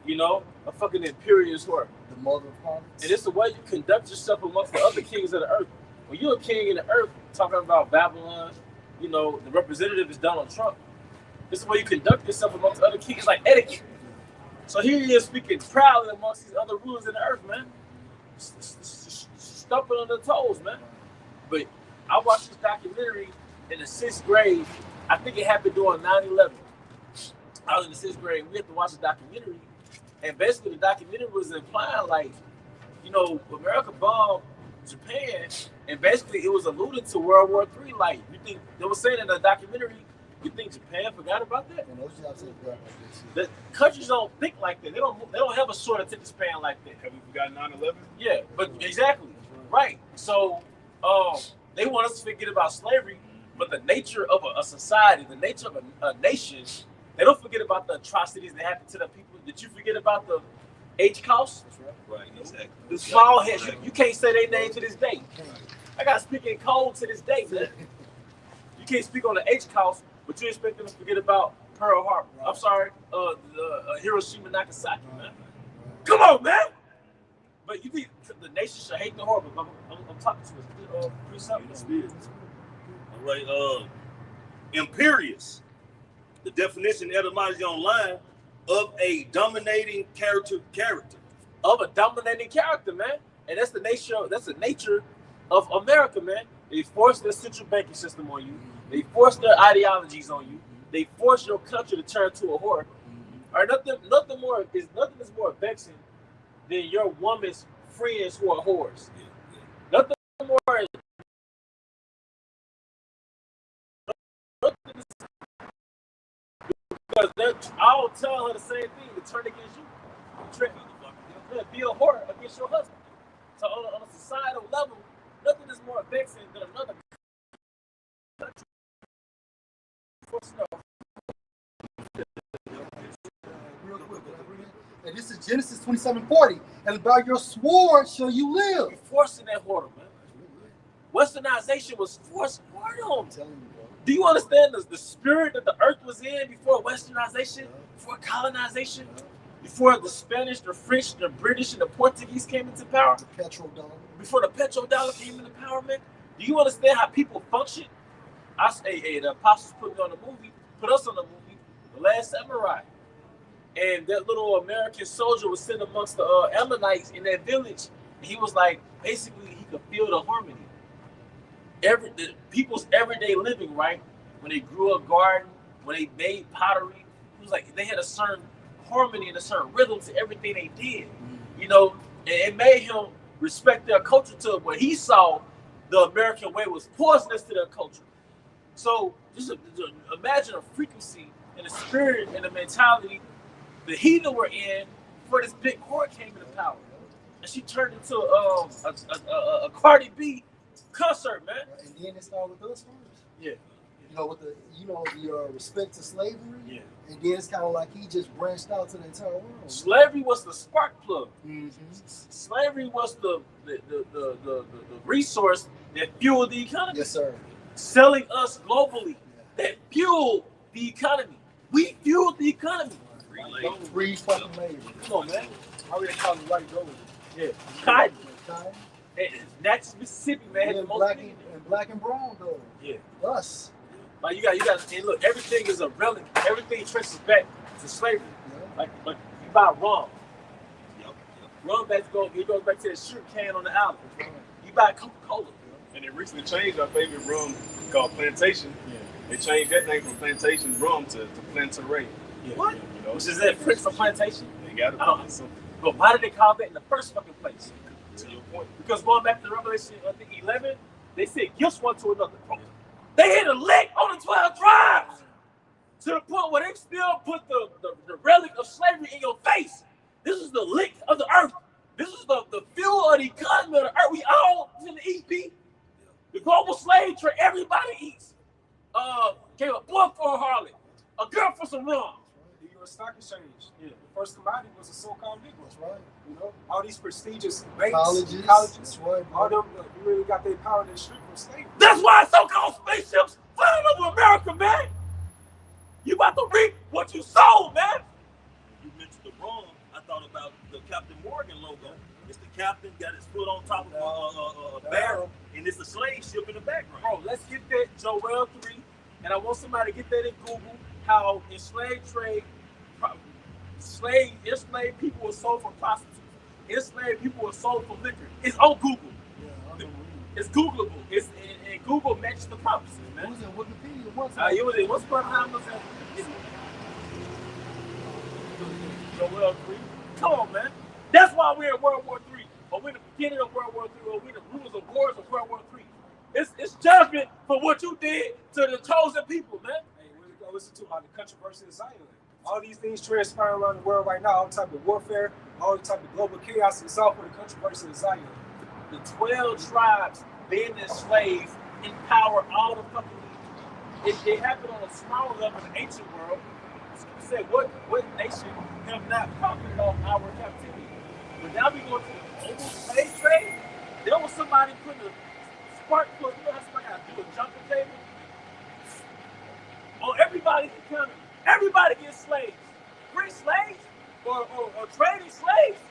You know, a fucking imperious whore. The mother of harlots. And it's the way you conduct yourself amongst the other kings of the earth. When you're a king in the earth, talking about Babylon, you know, the representative is Donald Trump. This is the way you conduct yourself amongst other kings, like etiquette. So here he is speaking proudly amongst these other rulers in the earth, man. Stumping on their toes, man. But I watched this documentary in the 6th grade. I think it happened during 9/11. I was in the 6th grade. We had to watch the documentary. And basically the documentary was implying like, you know, America bombed Japan, and basically it was alluding to World War III. Like, you think they were saying in the documentary, you think Japan forgot about that? The countries don't think like that. They don't have a short attention span like that. Have we forgotten 9/11? Yeah, but exactly right. So they want us to forget about slavery, but the nature of a society, the nature of a nation, they don't forget about the atrocities that happened to the people. Did you forget about the H-Couse? Right, exactly. The small heads, you can't say their name to this day. I got to speak in code to this day, man. You can't speak on the H-Couse, but you expect them to forget about Pearl Harbor. I'm sorry, Hiroshima, Nagasaki, man. Come on, man. But you think the nation should hate the horrible? I'm talking to us. All right, imperious. The definition etymology online of a dominating character. Of a dominating character, man. And that's the nature of America, man. They force their central banking system on you. They force their ideologies on you. They force your country to turn to a whore. Or nothing is more vexing than your woman's friends who are whores. Nothing more. Because they're all telling her the same thing to turn against you. Be a whore against your husband. So on a societal level, nothing is more vexing than another country. Real quick, and this is Genesis 27:40. And by your sword shall you live. You're forcing that whoredom, man. Westernization was forced whoredom. I'm telling you, bro. Do you understand the spirit that the earth was in before westernization, before colonization, before the Spanish, the French, the British, and the Portuguese came into power? The petrodollar. Before the petrodollar came into power, man? Do you understand how people function? The apostles put us on the movie, The Last Samurai. And that little American soldier was sitting amongst the Ammonites in that village. And he was like, basically, he could feel the harmony. The people's everyday living, right? When they grew a garden, when they made pottery, it was like they had a certain harmony and a certain rhythm to everything they did. You know, and it made him respect their culture to where he saw the American way was poisonous to their culture. So just imagine a frequency and a spirit and a mentality the heathen were in before this big whore came into power. And she turned into a Cardi B concert, man. Right. And then it started with us first. Yeah. You know, with the respect to slavery. Yeah. And then it's kind of like he just branched out to the entire world. Slavery was the spark plug. Mm-hmm. Slavery was the resource that fueled the economy. Yes, sir. Selling us globally, that fueled the economy. We fueled the economy. Free fucking labor. Come on, man. How we call it white gold? Yeah. Cotton. Cotton. That's Mississippi, man. Yeah, The most black and brown though. Yeah. Us. Like you got. And look, everything is a relic. Everything traces back to slavery. Yeah. Like you buy rum. Rum it goes back to that sugar can on the island. You buy Coca-Cola. And they recently changed our favorite rum called Plantation. Yeah. They changed that name from Plantation Rum to Plantaray. Yeah. What? You know, Which is that French for plantation? they got it. I don't know. So, But why did they call that in the first fucking place? to your point, Because going back to Revelation, I think 11, they said gifts one to another. They hit a lick on the 12 tribes to the point where they still put the relic of slavery in your face. This is the lick of the earth. This is the fuel of the economy of the earth. We all in the EP. The global slave trade, everybody eats. Gave a boy for a harlot, a girl for some rum. The U.S. Stock Exchange. Yeah. The first commodity was a so-called Negro. That's right. You know, all these prestigious banks, Colleges. colleges, That's right, all bro. them really got their power and their strength from slavery. That's why so-called spaceships flying over America, man. You about to reap what you sow, man. You mentioned the rum. I thought about the Captain Morgan logo. It's the captain got his foot on top of a barrel, and it's a slave ship in the background. Bro, let's get that Joel 3, and I want somebody to get that in Google. How enslaved people were sold for prostitutes. Enslaved people were sold for liquor. It's on Google. Yeah, it's Googleable. It's and Google matches the prophecies, man. It was in Wikipedia once. It was in what's part of time was that? Joel 3. Come on, man. That's why we're in World War III, or we're in the beginning of World War III, or we're the rumors of wars of World War III. It's judgment for what you did to the chosen people, man. Hey, we're gonna listen to the controversy of Zion. All these things transpiring around the world right now, all type of warfare, all type of global chaos, it's all for the controversy of Zion. The 12 tribes being enslaved empower all the fucking people. It happened on a smaller level in the ancient world. We said, what nation have not profited off our captivity? But now we go to the global slave trade. There was somebody putting a spark plug. You know how somebody got to do a jumping table? Oh, everybody's economy. Everybody gets slaves. Free slaves or trading slaves.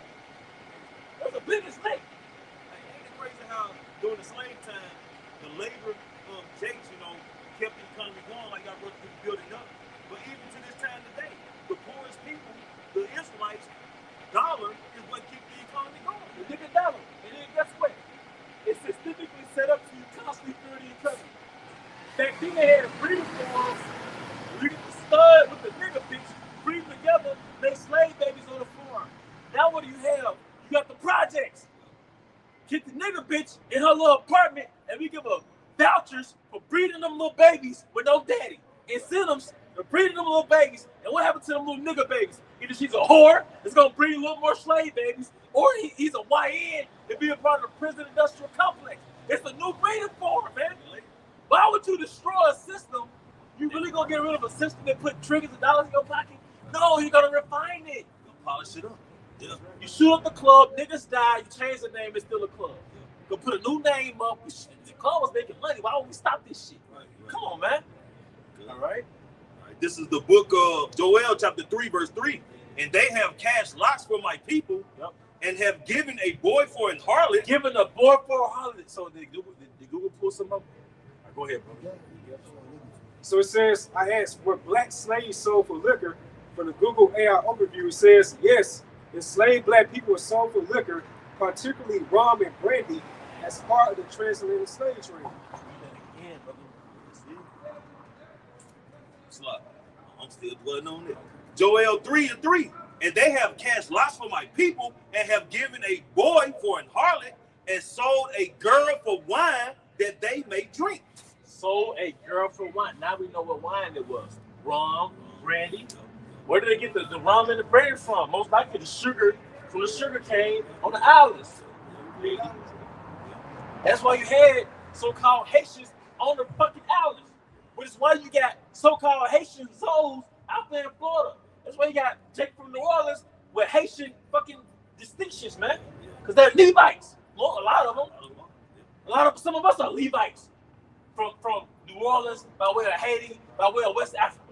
That's the biggest link. Ain't it crazy how during the slave time, the labor of Jakes, kept the economy going like y'all brothers keep building up. But even to this time today, the poorest people, the Israelites, dollar is what keeps the economy going. The nigga dollar. And then guess what? It's systemically set up to you constantly through the economy. Back then they had a breeding farms. You get the stud with the nigga bitch breed together, they slave babies on the farm. Now what do you have? You got the projects. Get the nigga bitch in her little apartment, and we give her vouchers for breeding them little babies with no daddy. Incentives for breeding them little babies. And what happened to them little nigga babies? Either she's a whore, it's gonna breed a little more slave babies, or he's a YN to be a part of the prison industrial complex. It's a new breeding form, man. Why would you destroy a system? You really gonna get rid of a system that put trillions of dollars in your pocket? No, you're gonna refine it. Polish it up. Yeah. You shoot up the club, niggas die, you change the name, it's still a club. You put a new name up, the club was making money. Why would we stop this shit? Right. Come on, man. Good. All right. This is the book of Joel, chapter 3, verse 3. And they have cast lots for my people, and have given a boy for an harlot. Given a boy for a harlot. So did Google pull some up? Right, go ahead, bro. So it says, I asked, were black slaves sold for liquor? From the Google AI overview, it says, yes, enslaved black people were sold for liquor, particularly rum and brandy, as part of the transatlantic slave trade. I'm still dwelling on it. Joel 3:3. And they have cast lots for my people, and have given a boy for an harlot, and sold a girl for wine that they may drink. Sold a girl for wine. Now we know what wine it was. Rum, brandy. Where did they get the rum and the brandy from? Most likely the sugar from the sugar cane on the islands. That's why you had so-called Haitians on the fucking islands. Which is why you got so-called Haitian souls out there in Florida. That's why you got Jake from New Orleans with Haitian fucking distinctions, man. Because they're Levites. Well, a lot of them. Some of us are Levites. From New Orleans, by way of Haiti, by way of West Africa,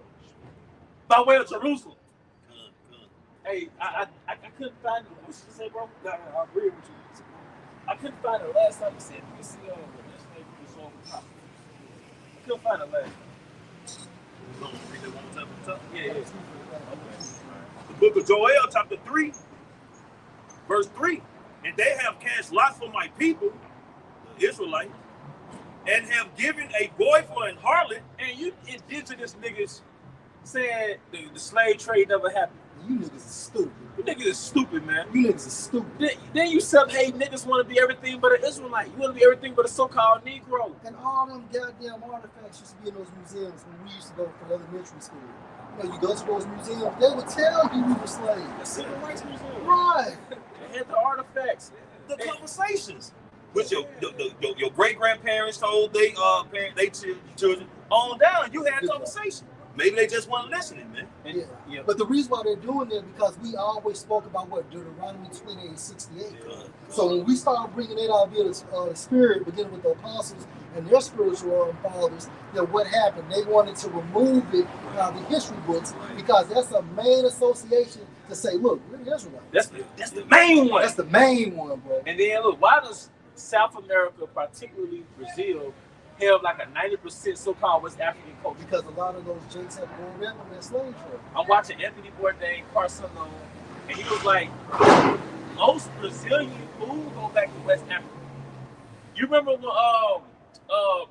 by way of Jerusalem. Hey, I couldn't find it. What you say, bro? No, I agree with you. I couldn't find it last time you said you can see this name was on the top. I couldn't find it last time. Yeah. The book of Joel, chapter 3, verse 3. And they have cast lots for my people, the Israelites, and have given a boy for an harlot. And you indigenous niggas said the slave trade never happened. You niggas is stupid. You niggas is stupid, man. You niggas is stupid. Then you self-hate niggas want to be everything but an Israelite. You want to be everything but a so-called Negro. And all them goddamn artifacts used to be in those museums when we used to go for elementary school. You go to those museums, they would tell you we were slaves. The Civil Rights Museum. Right. They had the artifacts. The conversations which your great grandparents told they children on down. You had a conversation. Maybe they just weren't listening, man. Yeah. But the reason why they're doing that because we always spoke about what Deuteronomy 28:68. So when we start bringing it out via the spirit, beginning with the apostles and their spiritual fathers, what happened? They wanted to remove it out of the history books because that's a main association to say, look, we're the Israelites. That's the main one. That's the main one, bro. And then look, why does South America, particularly Brazil, have like a 90% so-called West African culture? Because a lot of those jakes have grown up in that slave trade. I'm watching Anthony Bourdain, Carson, and he was like, most Brazilian food go back to West Africa. You remember when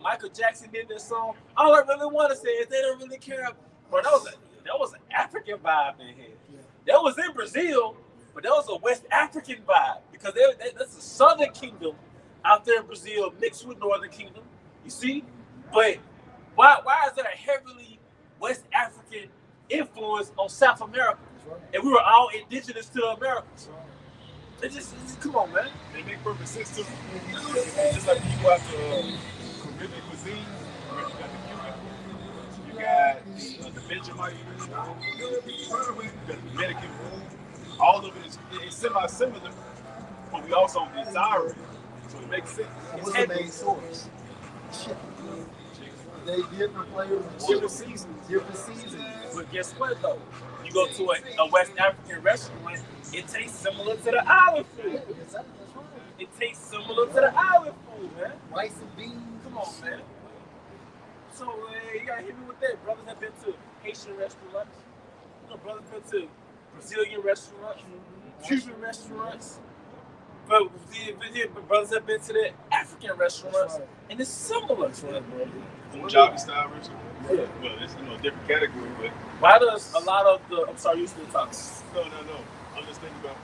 Michael Jackson did this song? All I really want to say is they don't really care. Bro, that was an African vibe in here. Yeah. That was in Brazil, but that was a West African vibe because that's a Southern Kingdom out there in Brazil mixed with Northern Kingdom. You see, but why is there a heavily West African influence on South America? Right. And we were all indigenous to America. It's just come on, man. They make perfect sense too. Just like when you go out to Caribbean cuisine, where you got the Cuban food, you got the Vegemite food, you got the Dominican food. All of it is semi-similar, but we also desire it. So it makes sense. What's the main source? Chicken. They different flavors of chicken. Different seasons. But guess what though? You go to a West African restaurant, it tastes similar to the island food. Yeah, that's right. It tastes similar to the island food, man. Rice and beans. Come on, man. So you gotta hit me with that. Brothers have been to Haitian restaurants. You know, brothers been to Brazilian restaurants, Cuban restaurants. But brothers have been to the African restaurants, right. and it's similar. That's right, bro. Punjabi style restaurant. Yeah. Well, it's different category, but Why does a lot of the you still talking? no. I'm just thinking about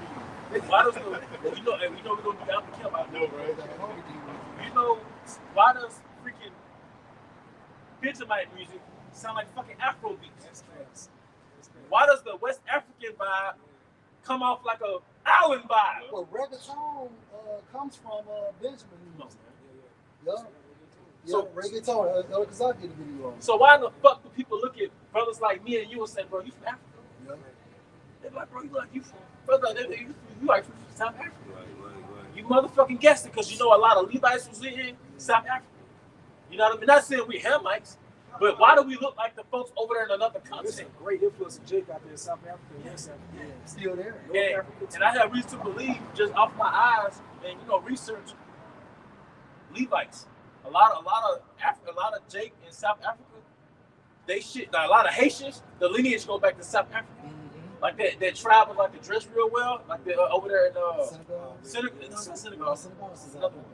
food. Why does we know we're gonna be out the camp out No, there, right? You know why does freaking Vegemite music sound like fucking Afro beats? Why does the West African vibe come off like a island vibe? Well, reggaeton comes from Benjamin. Yeah. So- Reggaeton. Kazaki did the video on. So why the fuck do people look at brothers like me and you and say, bro, you from Africa? Yeah. They're like, bro, you like you from brother, you like from South Africa. You motherfucking guessed it because you know a lot of Levites was in South Africa. You know what I mean? Not saying we Hamites, but why do we look like the folks over there in another There's continent? a great influence of Jake out there in South Africa. Yes, Yeah, still there. And I have reason to believe, just off my eyes and research, Levites. A lot of Jake in South Africa. A lot of Haitians. The lineage go back to South Africa. Mm-hmm. Like that tribe was like to dress real well. Like they over there in Senegal. Senegal. Senegal is another one.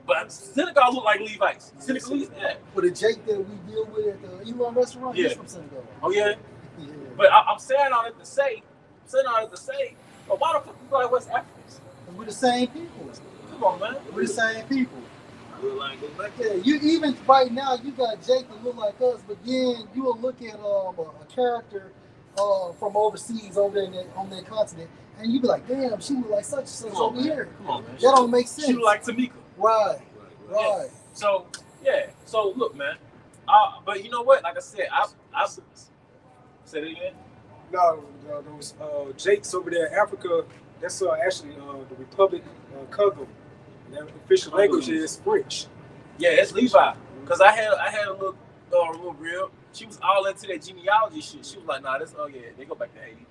But Senegal look like Levites. Senegalese, yeah. With the Jake that we deal with at the Elon restaurant, Yeah. he's from Senegal. Oh yeah. Yeah. But I'm saying all that to say, but why the fuck you like West Africans? We're the same people. Come on, man. We're the same people. Line goes back. Yeah, you even right now you got Jake that look like us, but then you will look at a character from overseas over there on that continent, and you be like, damn, she look like such and such over here. Come on, man. That don't make sense. She look like Tamika. Right. Yeah. So look, man. But you know what? Like I said, I say it again. No, those Jakes over there in Africa, that's actually the Republic Congo. Their official language is French. Yeah, it's Levi. Cause I had a little real. She was all into that genealogy shit. She was like, nah, they go back to Haiti.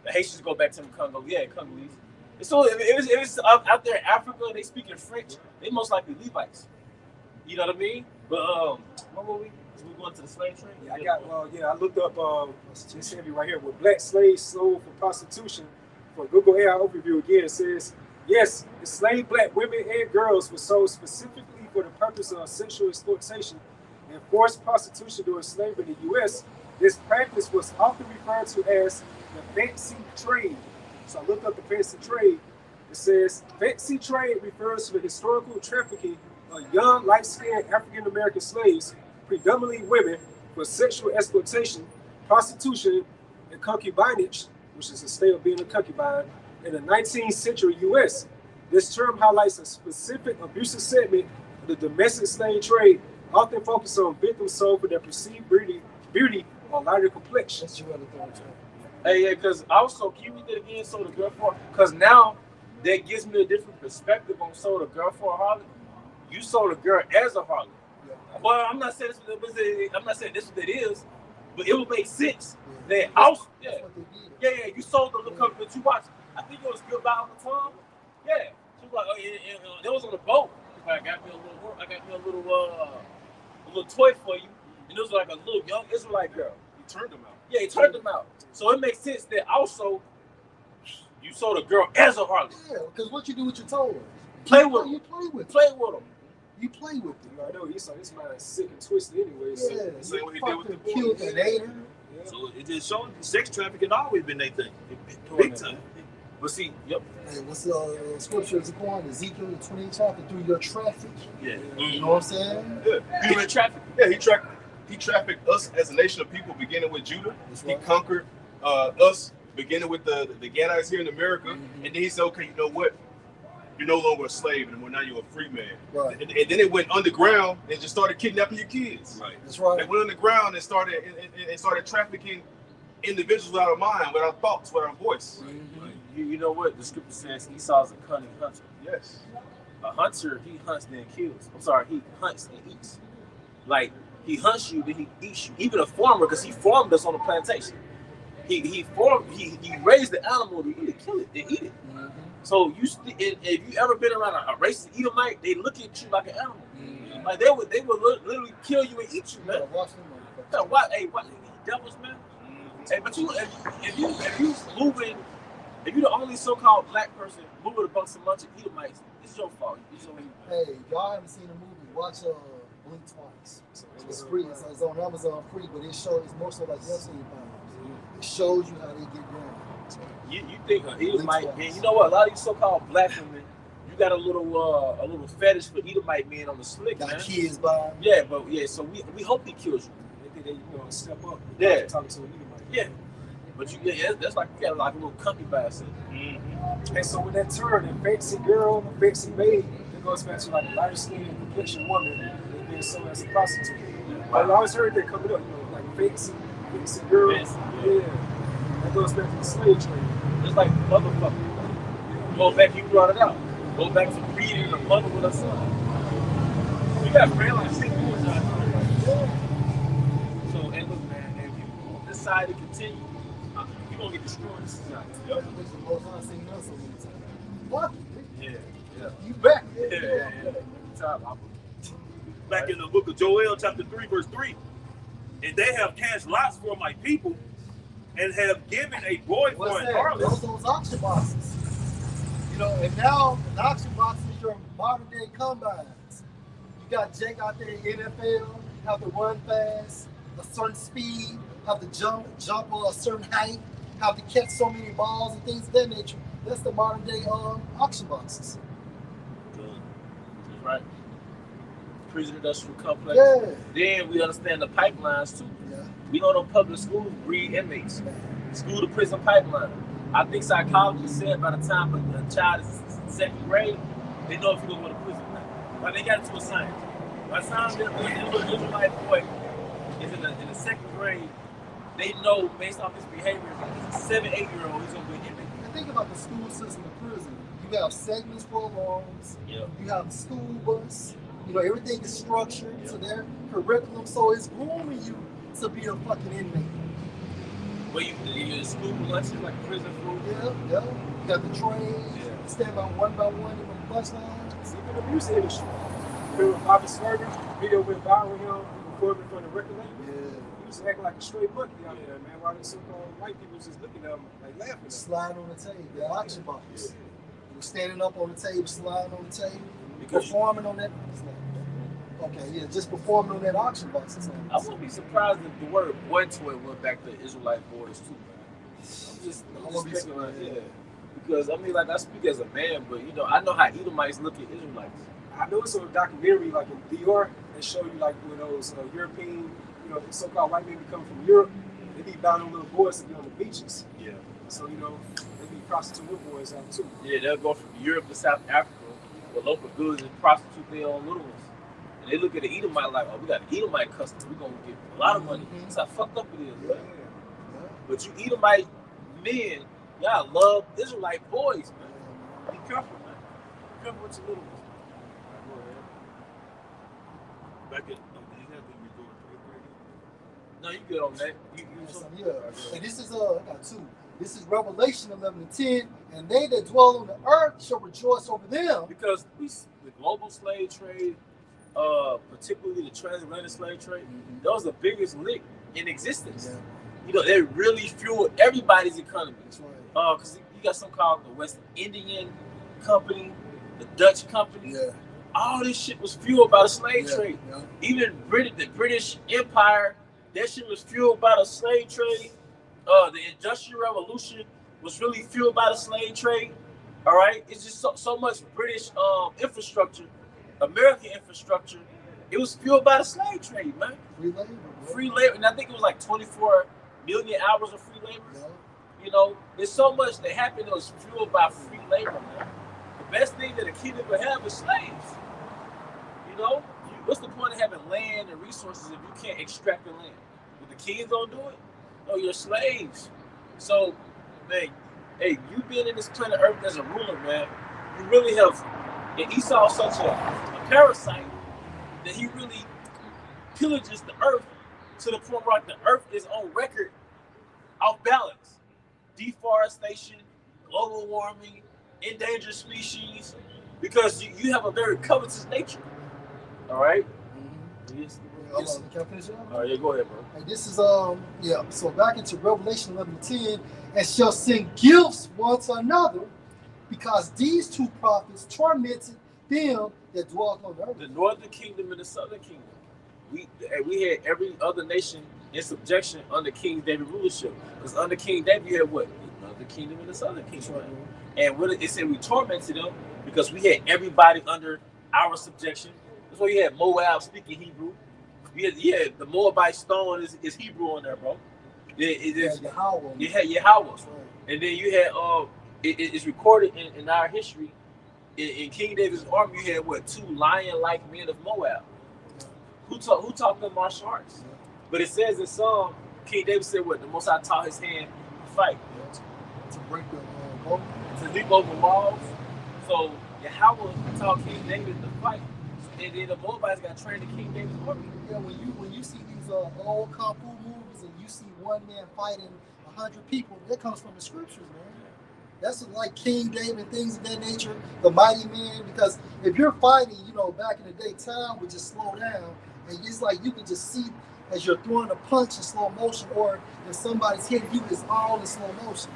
The Haitians go back to the Congo. Yeah, Congolese. So if it was out there in Africa, they speaking French. They most likely Levites. You know what I mean? But what were we? We going to the slave trade? Yeah, I looked up. It's heavy right here. With black slaves sold for prostitution. For Google AI overview again, it says. Yes, enslaved black women and girls were sold specifically for the purpose of sexual exploitation and forced prostitution during slavery in the U.S. This practice was often referred to as the fancy trade. So I looked up the fancy trade. It says fancy trade refers to the historical trafficking of young, light-skinned African-American slaves, predominantly women, for sexual exploitation, prostitution, and concubinage, which is a state of being a concubine, in the 19th century U.S. This term highlights a specific abusive segment of the domestic slave trade, often focused on victims sold for their perceived beauty or lighter complexion. That's your other thing. Hey, yeah, because also, can you read that again? Sold a girl for, because now that gives me a different perspective on sold a girl for a harlot. You sold a girl as a harlot. Yeah. Well, I'm not saying this is what it is, But it would make sense Yeah. that also, That's what they did. yeah, you sold the little company that you watched. I think it was Goodbye on the Tom. Yeah, she was like, oh, it was on the boat. Like, I got me a little toy for you, and it was like a little young Israelite girl. He turned them out. Yeah, he turned them out. So it makes sense that also you sold a girl as a harlot. Yeah, because what you do with your toys? Play with them. You play with Play with them. You play with them. You already know Esau, this man is sick and twisted anyway. Yeah, So Same way he did with the fucking killed boys. and ate her. yeah. So it just shows sex trafficking always been their thing. Doing Big that. time. But see, yep. Hey, what's the scripture is going? Ezekiel the 20th chapter, through your traffic. Yeah. You know what I'm saying? Yeah. You in traffic. Yeah, he trafficked us as a nation of people, beginning with Judah. That's He right. conquered us, beginning with the Gadites here in America. Mhm. And then he said, okay, you know what? You're no longer a slave anymore. Now you're a free man. Right. And then it went underground and just started kidnapping your kids. Right. That's They right. went underground and started trafficking individuals without a mind, without thoughts, without voice. You know what? The scripture says Esau's a cunning hunter. Yes. A hunter, he hunts then kills. I'm sorry, he hunts and eats. Like, he hunts you, then he eats you. Even a farmer, because he farmed us on the plantation. He raised the animal to either kill it and eat it. Mhm. So if you ever been around a racist Edomite, they look at you like an animal. Mhm. Like they would literally kill you and eat you, You man. gotta watch them motherfuckers. What devils, man? Hey, but if you're the only so-called black person moving amongst a bunch of Edomites, it's your fault. It's your Hey, y'all haven't seen the movie? Watch Blink Twice. It's free. It's on Amazon free, but it's more so like Destiny Powers. It shows you how they get down. You think an Edomite, and you know what? A lot of these so-called black women, you got a little fetish for Edomite men on the slick, Got man. kids by. Yeah, but yeah, so we hope he kills you. They think they step up. Yeah. Talking to an Edomite. Yeah, but that's like you got like a little concubine. And so with that term, the fancy girl, the fancy maid, it goes back to like a lighter skinned complexion woman that's being sold as a prostitute. I always heard that coming up, like fancy girl. Fancy, Yeah. That goes back to the slave trade. It's like motherfucker. Go back, you brought it out. Go back to breeding a mother with a son. We got real like 6 years out here. So, and look, man, if you decide to continue, you're gonna get destroyed in society. Which the most I seen us all the time. What? Yeah. You back? Yeah. Top, Back in the book of Joel, chapter 3, verse 3. And they have cast lots for my people and have given a boy for What's an that? harlot. Those auction boxes. You know, and now the auction box is your modern day combines. You got Jake out there in NFL, have to run fast, a certain speed, have to jump a certain height, have to catch so many balls and things of that nature. That's the modern day auction boxes. That's right. Prison industrial complex. Yeah. Then we understand the pipelines too. Yeah. We know them public schools breed inmates. School to prison pipeline. I think psychologists said by the time a child is in second grade, they know if you're going to prison. Like they got into a science. By the time the little Israelite boy is in the second grade, they know based off his behavior, if he's a 7, 8-year-old, he's going to be an inmate. And think about the school system in prison. You have segments for alarms. Yeah. You have the school bus. You know, everything is structured to their curriculum, so it's grooming you to be a fucking inmate. Where you school lunches like prison food. Yeah. You got the trains. Yeah. You stand by one in the bus lines. Even the music industry. Remember Bobby Smurder, video with viral him, recording from the record label? Yeah. He was acting like a straight monkey out there, man. While these so-called white people was just looking at him, like laughing at him. Sliding on the table. The auction box. You were standing up on the table, sliding on the table, Because performing on that. Okay, yeah, just performing on that auction box. I wouldn't be surprised if the word boy toy went back to Israelite boys too, man. I'm just be speculating, yeah. Because I mean, like I speak as a man, but you know, I know how Edomites look at Israelites. I know it's a documentary like in Dior that show you like when those European, so-called white men come from Europe, they be bound on little boys to be on the beaches. Yeah. So, they be prostitute boys out too. Yeah, they'll go from Europe to South Africa with local goods and prostitute their own little ones. And they look at the Edomite like, oh, we got an Edomite customer, we're gonna get a lot of money. That's how fucked up it is, man. But you Edomite men, y'all love Israelite boys, man. Be careful, man. Be careful with your little ones. Back in, No, you good on that. Yeah. And this is I got two. This is Revelation 11:10, and they that dwell on the earth shall rejoice over them. Because the global slave trade, particularly the transatlantic slave trade, that was the biggest lick in existence. Yeah. You know, they really fueled everybody's economy. That's right. Because you got something called the West Indian Company, the Dutch Company. Yeah. All this shit was fueled by the slave Yeah. trade. Yeah. Even the British Empire, that shit was fueled by the slave trade. The Industrial Revolution was really fueled by the slave trade. All right, it's just so much British infrastructure, American infrastructure. It was fueled by the slave trade, man. Free labor. Bro. Free labor, and I think it was like 24 million hours of free labor. Yeah. You know, there's so much that happened that was fueled by free labor, man. The best thing that a kingdom would have is slaves. You know, what's the point of having land and resources if you can't extract the land? If the kings don't do it, no, you're slaves. So, man, hey, you being in this planet Earth as a ruler, man, you really have. And Esau is such a parasite that he really pillages the earth to the point where the earth is on record off balance. Deforestation, global warming, endangered species, because you have a very covetous nature. All right? Mm-hmm. Yes. Can I finish it up? All right, yeah, go ahead, bro. And this is so back into Revelation 11:10, and shall send gifts one to another, because these two prophets tormented them that dwelt on the earth. The northern kingdom and the southern kingdom. We had every other nation in subjection under King David rulership. Because under King David, you had what? The northern kingdom and the southern kingdom. Right. And what it said, we tormented them because we had everybody under our subjection. That's why you had Moab speaking Hebrew. You had the Moabite stone is Hebrew on there, bro. Yahweh. You had Yahweh. Right. And then you had it's recorded in our history. In King David's army, you had what, 2 lion-like men of Moab. Who taught them martial arts? Yeah. But it says in Psalm, King David said, what, the Most High taught his hand to fight. Yeah. To break the boat. To leap over walls. So Yahweh taught King David to fight. And then the Moabites got trained in King David's army. Yeah, when you see these old kung fu movies and you see one man fighting 100 people, that comes from the scriptures, man. That's like King David and things of that nature, the mighty man. Because if you're fighting, back in the day, time would just slow down, and it's like you could just see as you're throwing a punch in slow motion, or if somebody's hitting you, it's all in slow motion.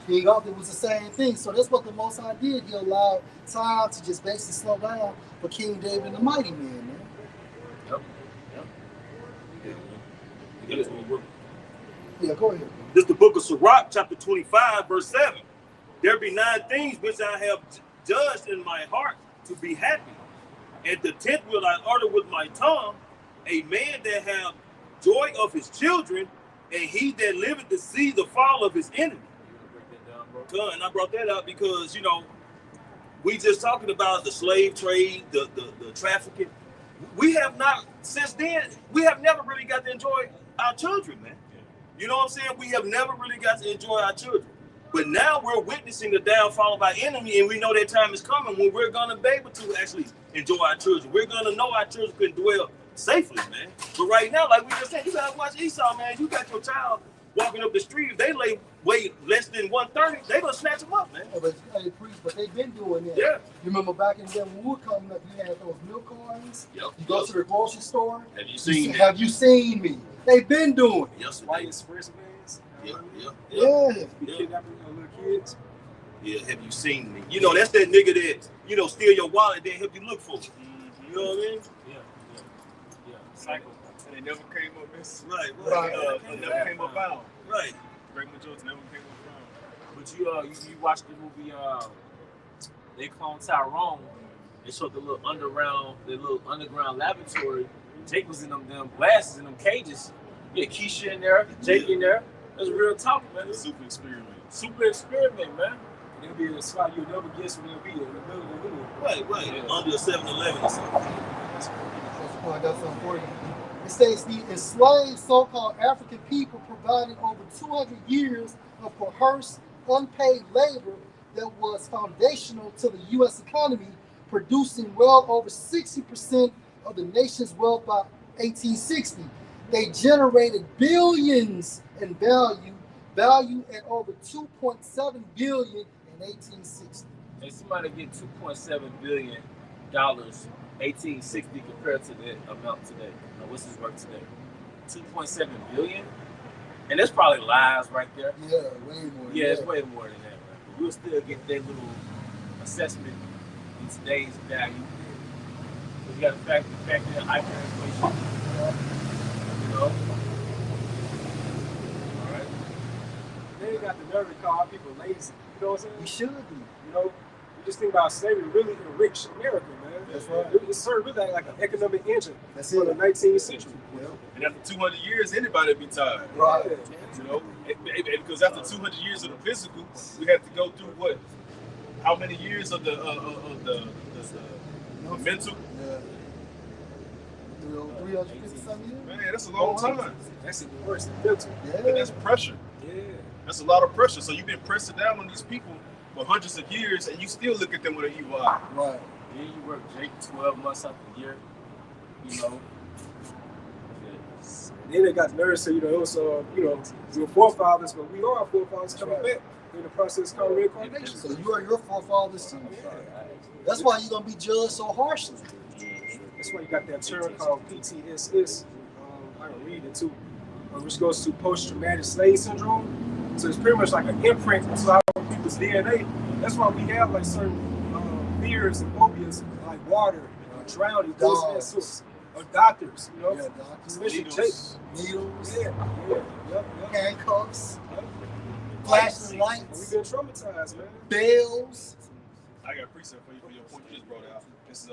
King Arthur was the same thing. So that's what the Most High did. He allowed time to just basically slow down for King David and the mighty man, man. Yep. Yeah, go ahead. This is the book of Sirach, chapter 25, verse 7. There be 9 things which I have judged in my heart to be happy. And the 10th will I utter with my tongue, a man that have joy of his children, and he that liveth to see the fall of his enemy. And I brought that up because, we just talking about the slave trade, the trafficking. We have not, since then, we have never really got to enjoy our children, man. You know what I'm saying? We have never really got to enjoy our children. But now we're witnessing the downfall of our enemy, and we know that time is coming when we're going to be able to actually enjoy our children. We're going to know our children can dwell safely, man. But right now, like we just said, you got to watch Esau, man. You got your child walking up the street. If they weigh less than 130, they going to snatch them up, man. Yeah, but they've been doing that. Yeah. You remember back in the day when we were coming up, you had those milk cartons. Yep. You go to the grocery store. Have you seen me? Have you seen me? They've been doing it. Yesterday. White express vans. Yeah. Be kidnapping little kids. Yeah, have you seen me? That's that nigga that, steal your wallet, then help you look for it. You know what I mean? Yeah. Cycle. And they never came up missing. Right. Never came up found. Right. Great majority never came up found. But you watched the movie, they cloned Tyrone. They showed the little underground laboratory. Jake was in them glasses, in them cages. Yeah, Keisha in there, Jake in there. That's real talk, man. Super experiment. Super experiment, man. And it'll be a spot you'll never guess when it'll be in the middle of the middle. Right. Yeah. Under a 7-Eleven or something. I got something for you. It states the enslaved so-called African people provided over 200 years of coerced, unpaid labor that was foundational to the U.S. economy, producing well over 60% of the nation's wealth by 1860. They generated billions in value at over 2.7 billion in 1860. And somebody get $2.7 billion 1860 compared to that amount today. Now, what's his worth today? 2.7 billion, and that's probably lies right there. Yeah, way more. Yeah, it's way more than that. Right? But we'll still get that little assessment in today's value. So you got to factor in hyperinflation. You know. All right. They ain't got the nerve to call people lazy. You know what I'm saying? We should be. You know, you just think about slavery really enriched America, man. That's right. It served really like an economic engine That's for it. the 19th century. Yeah. And after 200 years, anybody be tired. Right. You know, because after 200 years of the physical, we had to go through what? How many years of the mental? Yeah. 350 some years? Man, that's a long time. That's even worse than mental. And that's pressure. Yeah. That's a lot of pressure. So you've been pressing down on these people for hundreds of years, and you still look at them with an evil eye. Right. Then you work Jake 12 months out the year. You know. Then they got the nerve to say, it was, your forefathers, but we are our forefathers coming back in the process called reincarnation. So you are your forefathers too. That's why you're gonna be judged so harshly. That's why you got that term called PTSS. I can read it too, which goes to post-traumatic slave syndrome. So it's pretty much like an imprint to our people's DNA. That's why we have like certain fears and phobias, like water, drowning, those of that sort. Or doctors, Yeah, doctors. especially Needles. Yep. Handcuffs. We've Flashing lights. been traumatized, man. Bells. I got a precept for you for your point you just brought out. This is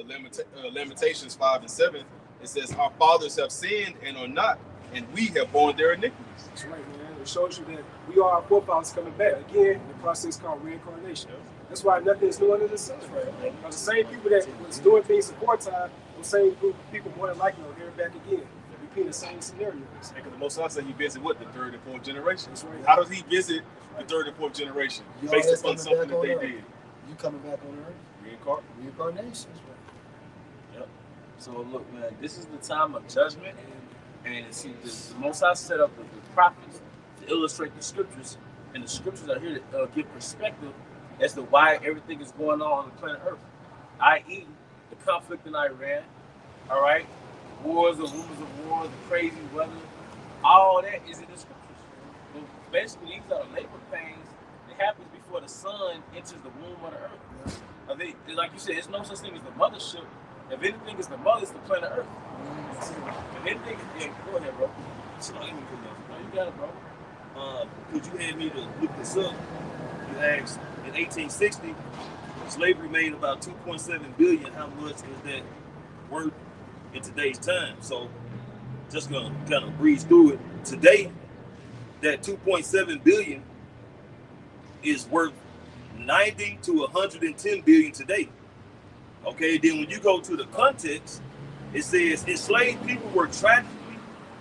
Lamentations 5 and 7. It says, "Our fathers have sinned and are not, and we have borne their iniquities." That's right, man. It shows you that we are our forefathers coming back again in the process called reincarnation. That's why nothing is new under the sun. The same people that was doing things before time, the same group of people more than likely are here back again, repeating the same scenarios. Because the Most High said he visit what? The third and fourth generation. That's right. How does he visit the third and fourth generation? You Based always upon coming something back that on they Earth. did. You coming back on Earth? Reincarnation. Yep. So look, man, this is the time of judgment, and see, the Most High set up the prophets to illustrate the scriptures, and the scriptures are here to give perspective as to why everything is going on the planet Earth, i.e., the conflict in Iran, all right, wars and rumors of war, the crazy weather, all that is in the scriptures. So basically, these are the labor pains that happens before the sun enters the womb of the earth. I think, like you said, it's no such thing as the mothership. If anything is the mother, it's the planet Earth. If anything, go ahead, bro. So let me put that. No, you got it, bro. Could you have me to look this up? You asked in 1860, slavery made about 2.7 billion. How much is that worth in today's time? So just gonna kind of breeze through it. Today, that 2.7 billion is worth 90 to 110 billion today. Okay, then when you go to the context, it says enslaved people were tragically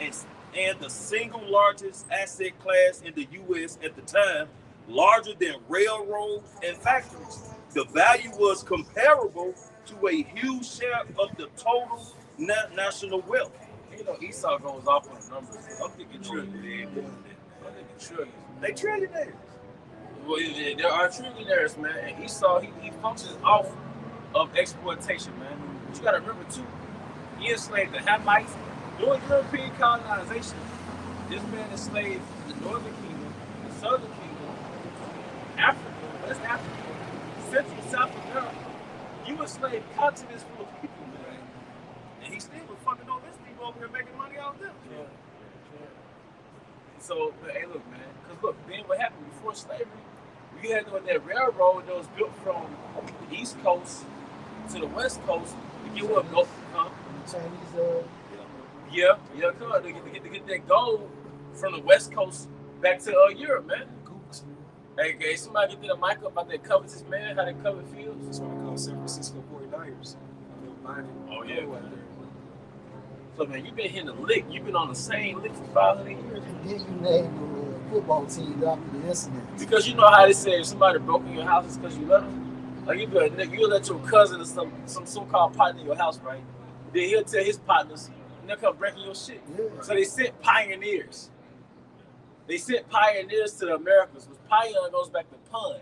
and the single largest asset class in the U.S. at the time, larger than railroads and factories. The value was comparable to a huge share of the total national wealth. You know, Esau goes off on the numbers. I'm thinking trillions. They trillionaires. Well, there are trillionaires, man. And Esau, he functions off of exploitation, man. But you got to remember, too, he enslaved the Hamites. During European colonization, this man enslaved the Northern Kingdom, the Southern Kingdom, Africa, West Africa, Central South America. You enslaved continents full of people, man. And he still was fucking all these people over here making money out of them. Yeah. So, but, hey, look, man. Because, look, then what happened before slavery, we had that railroad that was built from the East Coast to the West Coast to get what gold, huh? Chinese, Yeah, to get that gold from the West Coast back to Europe, man. Hey, somebody get that mic up about that covetous man, how they covet fields. That's what I call San Francisco 49ers. Oh, yeah. So, man, you've been hitting the lick. You've been on the same lick for 500 years. Then you name the football team after the incident. Because you know how they say if somebody broke in your house, it's because you let them. Like you let your cousin or some so-called partner in your house, right? Then he'll tell his partners, and they'll come breaking your shit. Yeah. So they sent pioneers. They sent pioneers to the Americas. Which pioneer goes back to pawn.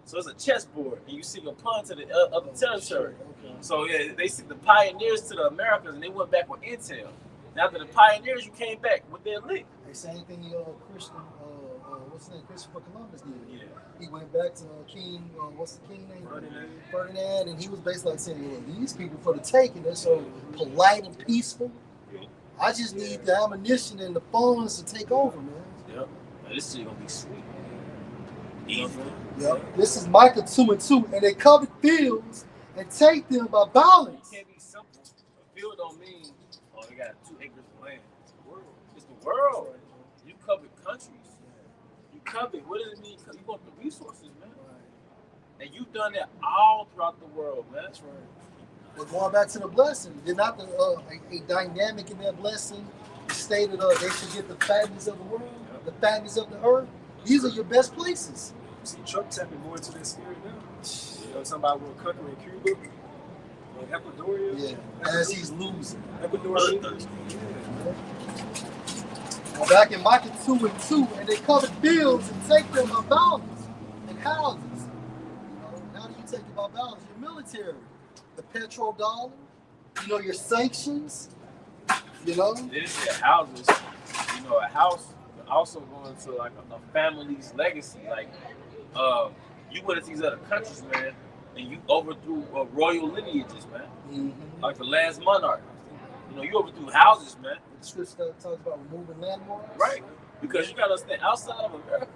So it's a chessboard, and you sing a pawn to the other territory. Okay. So yeah, they sent the pioneers to the Americas, and they went back with intel. And after the pioneers, you came back with their lick. Hey, same thing. Christian, what's his name? Christopher Columbus did. Yeah. He went back to King. What's the king name? Ferdinand, and he was basically like saying, "Well, these people for the taking. They're so polite and peaceful. I just need the ammunition and the funds to take over, man." Yep. Now, this shit gonna be sweet. Easy. Yep. This is Micah 2:2, and they covered fields and take them by violence. It can't be simple. A field don't mean, oh, they got 2 acres of land. It's the world. It's the world. You covered countries. You covered, what does it mean? You want the resources, man. And you've done that all throughout the world, man. That's right. But going back to the blessing, did not a dynamic in that blessing stated they should get the fatness of the world, the fatness of the earth? These are your best places. See, Trump tapping more into that spirit now. You know, somebody will conquer in Cuba, Ecuadorian. Yeah, as he's losing. Ecuadorian. Well, back in Micah 2:2, and they covered fields and take them by violence and houses. You know, how do you take it by violence? Your military, the petrodollar, you know, your sanctions, you know. They just said houses. You know, a house also going to like a family's legacy. Like, you went into these other countries, man, and you overthrew royal lineages, man. Mm-hmm. Like the last monarch. You know, you overthrew houses, man. The scripture talks about removing landmarks. Right. Because you gotta understand, outside of America,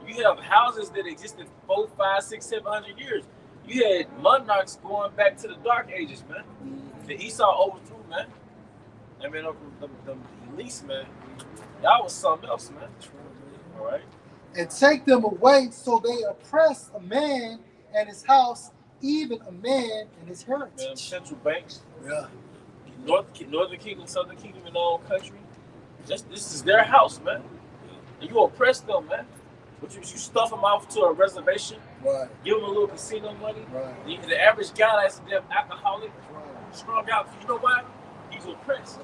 you have houses that existed 4, 5, 6, 700 years. You had monarchs going back to the Dark Ages, man. Mm-hmm. The Esau overthrew, man. I mean, the elites, man. Y'all was something else, man. All right. And take them away, so they oppress a man and his house, even a man and his heritage. Man, central banks. Yeah. Northern Kingdom, Southern Kingdom in their own country. This is their house, man. And you oppress them, man. But you stuff them off to a reservation, Right. give them a little casino money. Right. The average guy that's a damn alcoholic, Right. strung out. You know why? He's oppressed.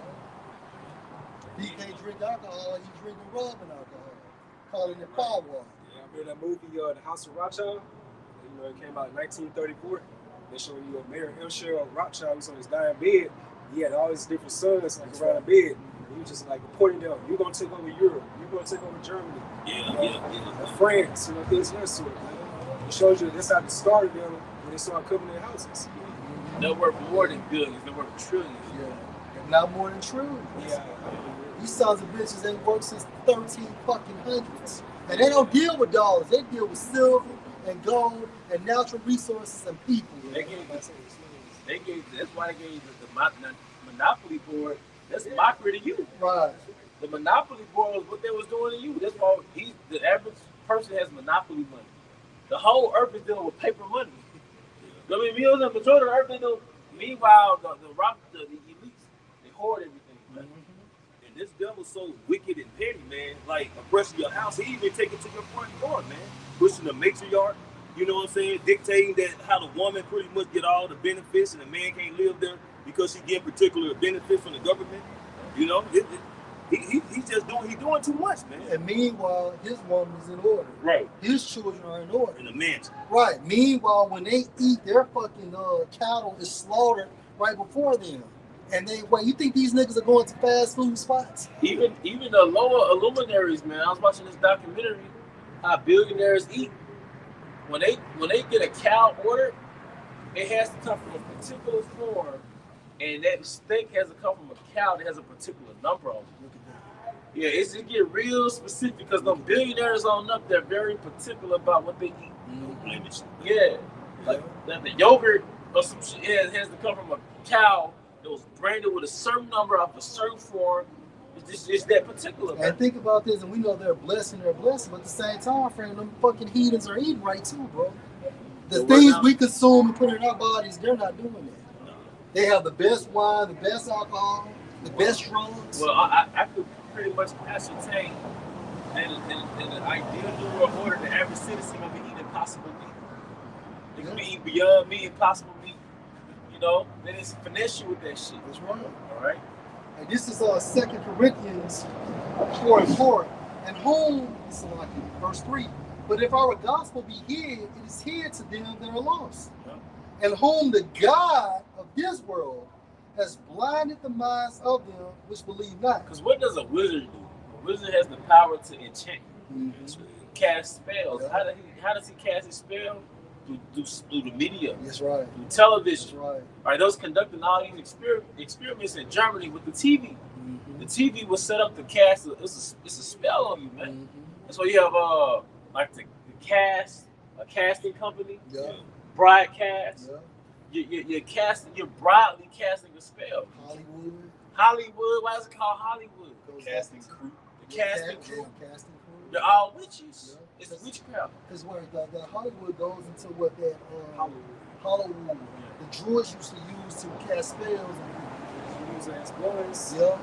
He can't drink alcohol, he's drinking rubbing alcohol, calling it power water. Yeah, I remember that movie, The House of Rothschild. You know, it came out in 1934. They showed you Mayor M. Rothschild was on his dying bed. He had all his different sons like around the bed. And he was just like reporting them. You're gonna take over Europe. You're gonna take over Germany. France, you know, things of that sort. It shows you that's how they started them when they started coming in houses. They're worth more than billions. They're worth trillions. Yeah. And not more than true. Yeah. These sons of bitches ain't worked since 13 fucking hundreds. And they don't deal with dollars. They deal with silver and gold and natural resources and people. That's why they gave the monopoly board. That's mockery to you. Right. The monopoly board was what they was doing to you. That's why the average person has monopoly money. The whole earth is dealing with paper money. I mean, millions of the majority of the earth they do. Meanwhile, the elites, they hoard everything. Man. And this devil's so wicked and petty, man. Like oppressing your house, he even take it to your front door, man. Pushing the matriarch, you know what I'm saying? Dictating that how the woman pretty much get all the benefits and the man can't live there because he get particular benefits from the government. You know, he's just doing too much, man. And meanwhile, his woman's in order. Right. His children are in order. In a mansion. Right. Meanwhile, when they eat, their fucking cattle is slaughtered right before them. And you think these niggas are going to fast food spots? Even the lower luminaries, man. I was watching this documentary, how billionaires eat. When they get a cow ordered, it has to come from a particular form, and that steak has to come from a cow that has a particular number on it. Yeah, it get real specific because them billionaires on up, they're very particular about what they eat. Yeah, like the yogurt or some shit, it has to come from a cow that was branded with a certain number of a certain form. It's that particular. Man. And think about this, and we know they're blessing, but at the same time frame, them fucking heathens are eating right too, bro. The things we consume and put in our bodies, they're not doing that. They have the best wine, the best alcohol, the best drugs. Well, I could pretty much ascertain that in the ideal New World order, the average citizen will be eating impossible meat. They could be eating beyond meat, impossible meat. You know, they just finesse you with that shit. That's right. All right. And this is 2 Corinthians 4:4. And whom, this is like verse 3. But if our gospel be hid, it is hid to them that are lost. And whom the God of this world has blinded the minds of them which believe not. Because what does a wizard do? A wizard has the power to enchant, cast spells. Yeah. How does he cast his spell? Through the media, That's right. through television. That's right. Right, those conducting all these experiments in Germany with the TV. The TV was set up to cast. It's a spell on you, man. That's why you have like the cast, a casting company, broadcast. You're casting. You're broadly casting a spell. Hollywood. Why is it called Hollywood? Casting crew. The casting crew. Casting crew. They're all witches. It's witchcraft. Because where the Hollywood goes into what that Hollywood. The Druids used to use to cast spells. Use as bloods. Yeah.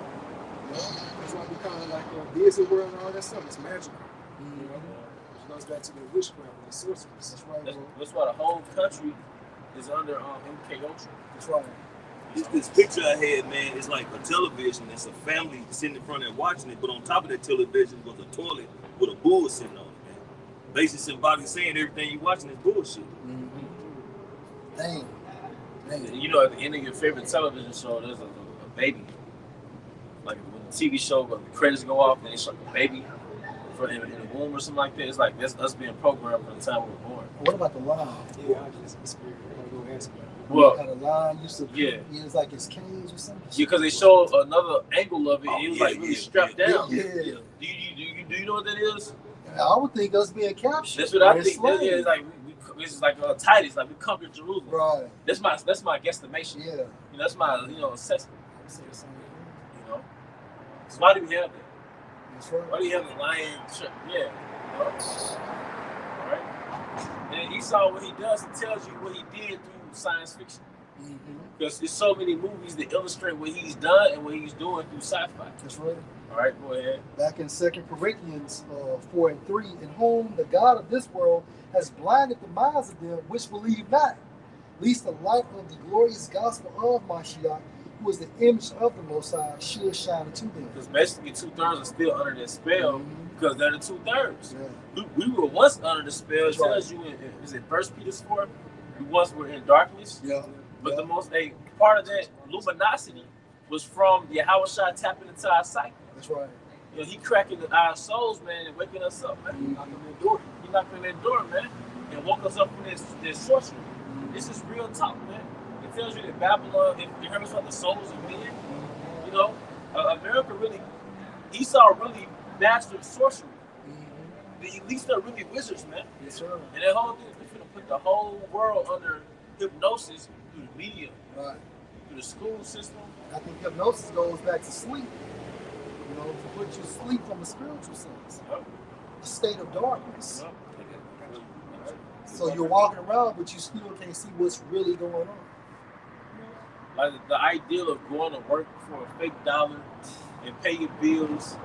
That's why we kind of like Disney World and all that stuff. It's magical. You know? It goes back to the witchcraft and the sorceries. That's right, bro. That's why the whole country is under MK Ultra. That's right. This picture I had, man, it's like a television. It's a family sitting in front of it watching it, but on top of that television was a toilet with a bull sitting on it, man. Basically symbolically saying everything you watching is bullshit. Dang. You know, at the end of your favorite television show, there's a baby. Like when the TV show, when the credits go off, and they show a baby in the womb or something like that. It's like that's us being programmed from the time we were born. What about the line? Yeah, I just experience. I'm gonna ask you. Well, How the line used to yeah. It's like his cage or something. Because they showed another angle of it. And it was like really strapped down. Yeah. Do you know what that is? I would think us being captured. That's what I think. It's like it's like Titus, like we conquered Jerusalem. Right. That's my guesstimation. Yeah. You know, that's my assessment. You know. So why do we have that? That's right. Why do you have the lion? Yeah. You know? All right. And Esau, what he does, he tells you what he did through science fiction. Because there's so many movies that illustrate what he's done and what he's doing through sci-fi. That's right. All right, go ahead. Back in 2 Corinthians 4:3, in whom the God of this world has blinded the minds of them which believe not, lest the light of the glorious gospel of Mashiach, who is the image of the Most High, should shine into them. Because basically 2/3 are still under that spell because they're the 2/3. Yeah. We were once under the spell. It tells you is it 1 Peter 4? We once were in darkness. Yeah. But the most part of that luminosity was from Yahushua tapping into our psyche. That's right. You know, he cracking our souls, man, and waking us up, man. He knocking on that door. He knocking on that door, man, and woke us up from this sorcery. This is real talk, man. It tells you that Babylon, it hurts about the souls of men. You know, America really, Esau really mastered sorcery. The elites are really wizards, man. Yes, sir. And that whole thing is going to put the whole world under hypnosis through the media, Right. through the school system. I think hypnosis goes back to sleep. You know, to put you sleep from a spiritual sense. A state of darkness. So you're walking around, but you still can't see what's really going on. Like the ideal of going to work for a fake dollar and pay your bills,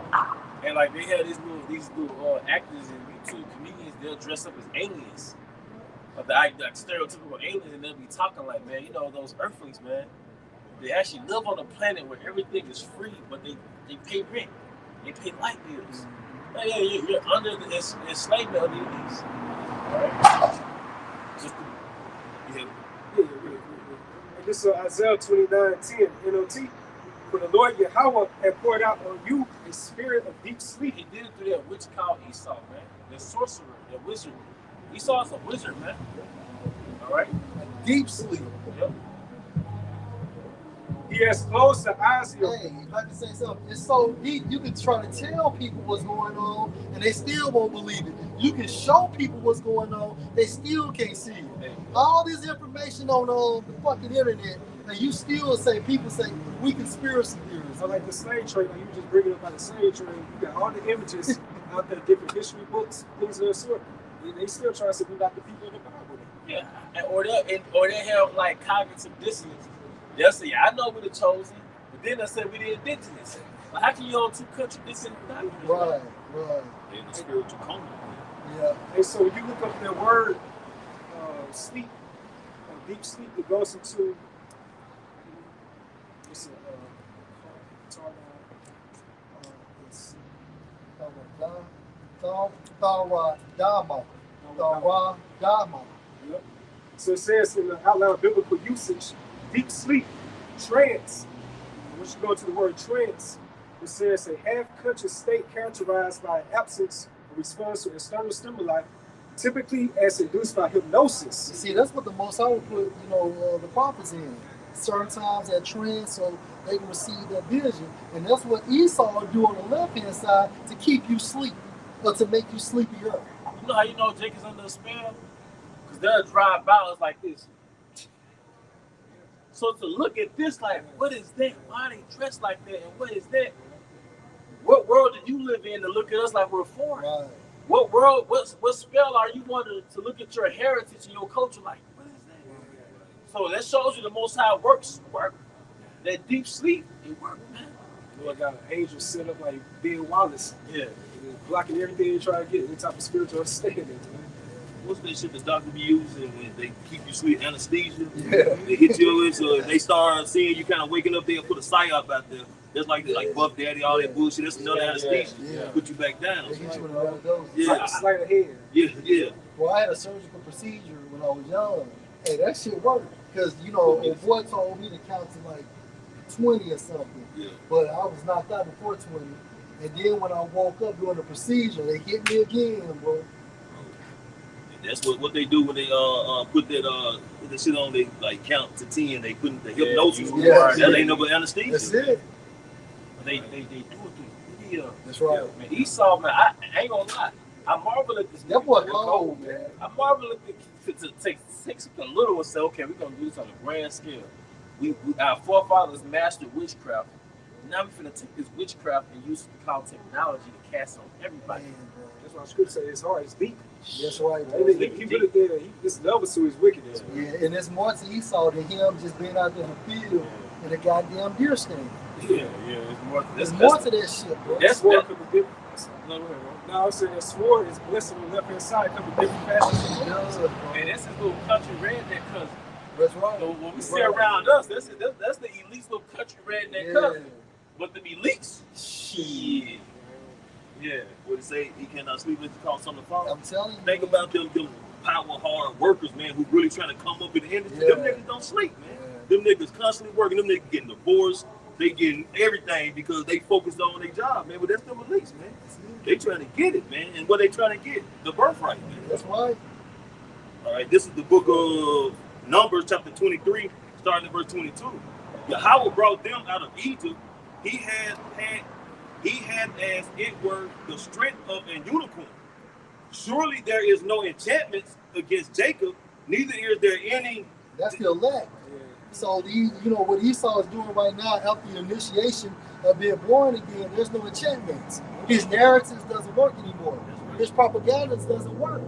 and like they have these little actors and YouTube comedians, they'll dress up as aliens, like stereotypical aliens, and they'll be talking like, man, you know those Earthlings, man, they actually live on a planet where everything is free, but they pay rent, they pay light bills. Man, yeah, you're under the enslavement of these. All right. This is Isaiah 29:10, NOT. For the Lord Yahweh had poured out on you a spirit of deep sleep. He did it through that witch called Esau, man. The sorcerer, the wizard. Esau's a wizard, man. All right? A deep sleep. Yep. He has closed the eyes of your Hey, if I can say something, it's so deep, you can try to tell people what's going on, and they still won't believe it. You can show people what's going on, they still can't see it. Hey. All this information on the fucking internet, and you still say, people say, we conspiracy theorists. I like the slave trade, like you just bring it up about the slave trade. You got all the images out there, different history books, things of that sort. They still try to say we got the people in the Bible. Yeah. Or they have like cognitive dissonance. They'll say, I know we're the chosen, but then they'll say we're the indigenous. But how can you hold two contradicting doctrines? Right. In the spiritual coma. Yeah. And so you look up that word, sleep, deep sleep, it goes into, Sorry. Let's see. Tharadama. Yep. So it says in the outline of biblical usage, deep sleep, trance. Once you go to the word trance, it says a half-conscious state characterized by absence of response to external stimuli, typically as induced by hypnosis. You see, that's what the Most High would put, the prophets in. Certain times at trance so they can receive that vision. And that's what Esau do on the left-hand side to keep you asleep or to make you sleepier. You know how you know Jacob's under a spell? Because they'll drive by us like this. So to look at this, like, what is that? Why are they dressed like that? And what is that? What world did you live in to look at us like we're foreign? Right. What world, what spell are you wanting to look at your heritage and your culture like? What is that? So that shows you the Most High work. That deep sleep, it works, man. You got an angel set up like Ben Wallace. Yeah. Blocking everything you try to get, any type of spiritual understanding. What's that shit the doctor be using when they keep you sleep? Anesthesia? Yeah. They hit you with, so if they start seeing you kind of waking up, they'll put a psyop out there. That's like Buff Daddy, all that bullshit. That's another anesthesia. Yeah. Put you back down. They hit you with another dose. Yeah. Sleight of hand. Yeah. Well, I had a surgical procedure when I was young. Hey, that shit worked. Because, a boy told me to count to like 20 or something. Yeah. But I was knocked out before 20. And then when I woke up doing the procedure, they hit me again, bro. That's what they do when they put that shit on. They like count to 10. They put the hypnosis. Yeah. That ain't no anesthesia. That's it. They do it through video. That's right. Man, Esau, man, I ain't gonna lie. I marvel at this. That boy cold, man. I marvel at to take something little and say, okay, we're gonna do this on a grand scale. We our forefathers mastered witchcraft. Now we're gonna take this witchcraft and use the cloud technology to cast on everybody. Man, bro. That's why scripture says it's hard, it's deep. That's right, bro. He put it there. This level to his wickedness. Yeah, and it's more to Esau than him just being out there in the field in a goddamn deer stand. Yeah, it's more. There's more to that shit, bro. That's Sword what. could be different. No, I'm saying that sword is blessed on the left hand side, could be different fashions. And that's his little country redneck cousin. That's right. So when we see around us, that's the elite little country redneck cousin. But the elites, shit. Yeah. What it say? He cannot sleep unless you call something false. I'm telling you. Think about them power hard workers, man, who really trying to come up in the industry. Yeah. Them niggas don't sleep, man. Them niggas constantly working. Them niggas getting divorced. They getting everything because they focused on their job, man. But that's them elites, man. They trying to get it, man. And what they trying to get? The birthright, man. That's right. All right, this is the book of Numbers, chapter 23, starting at verse 22. Yahweh brought them out of Egypt. He had as it were the strength of an unicorn. Surely there is no enchantments against Jacob, neither is there any. That's the elect. So what Esau is doing right now after the initiation of being born again, there's no enchantments. His narratives doesn't work anymore. His propaganda doesn't work.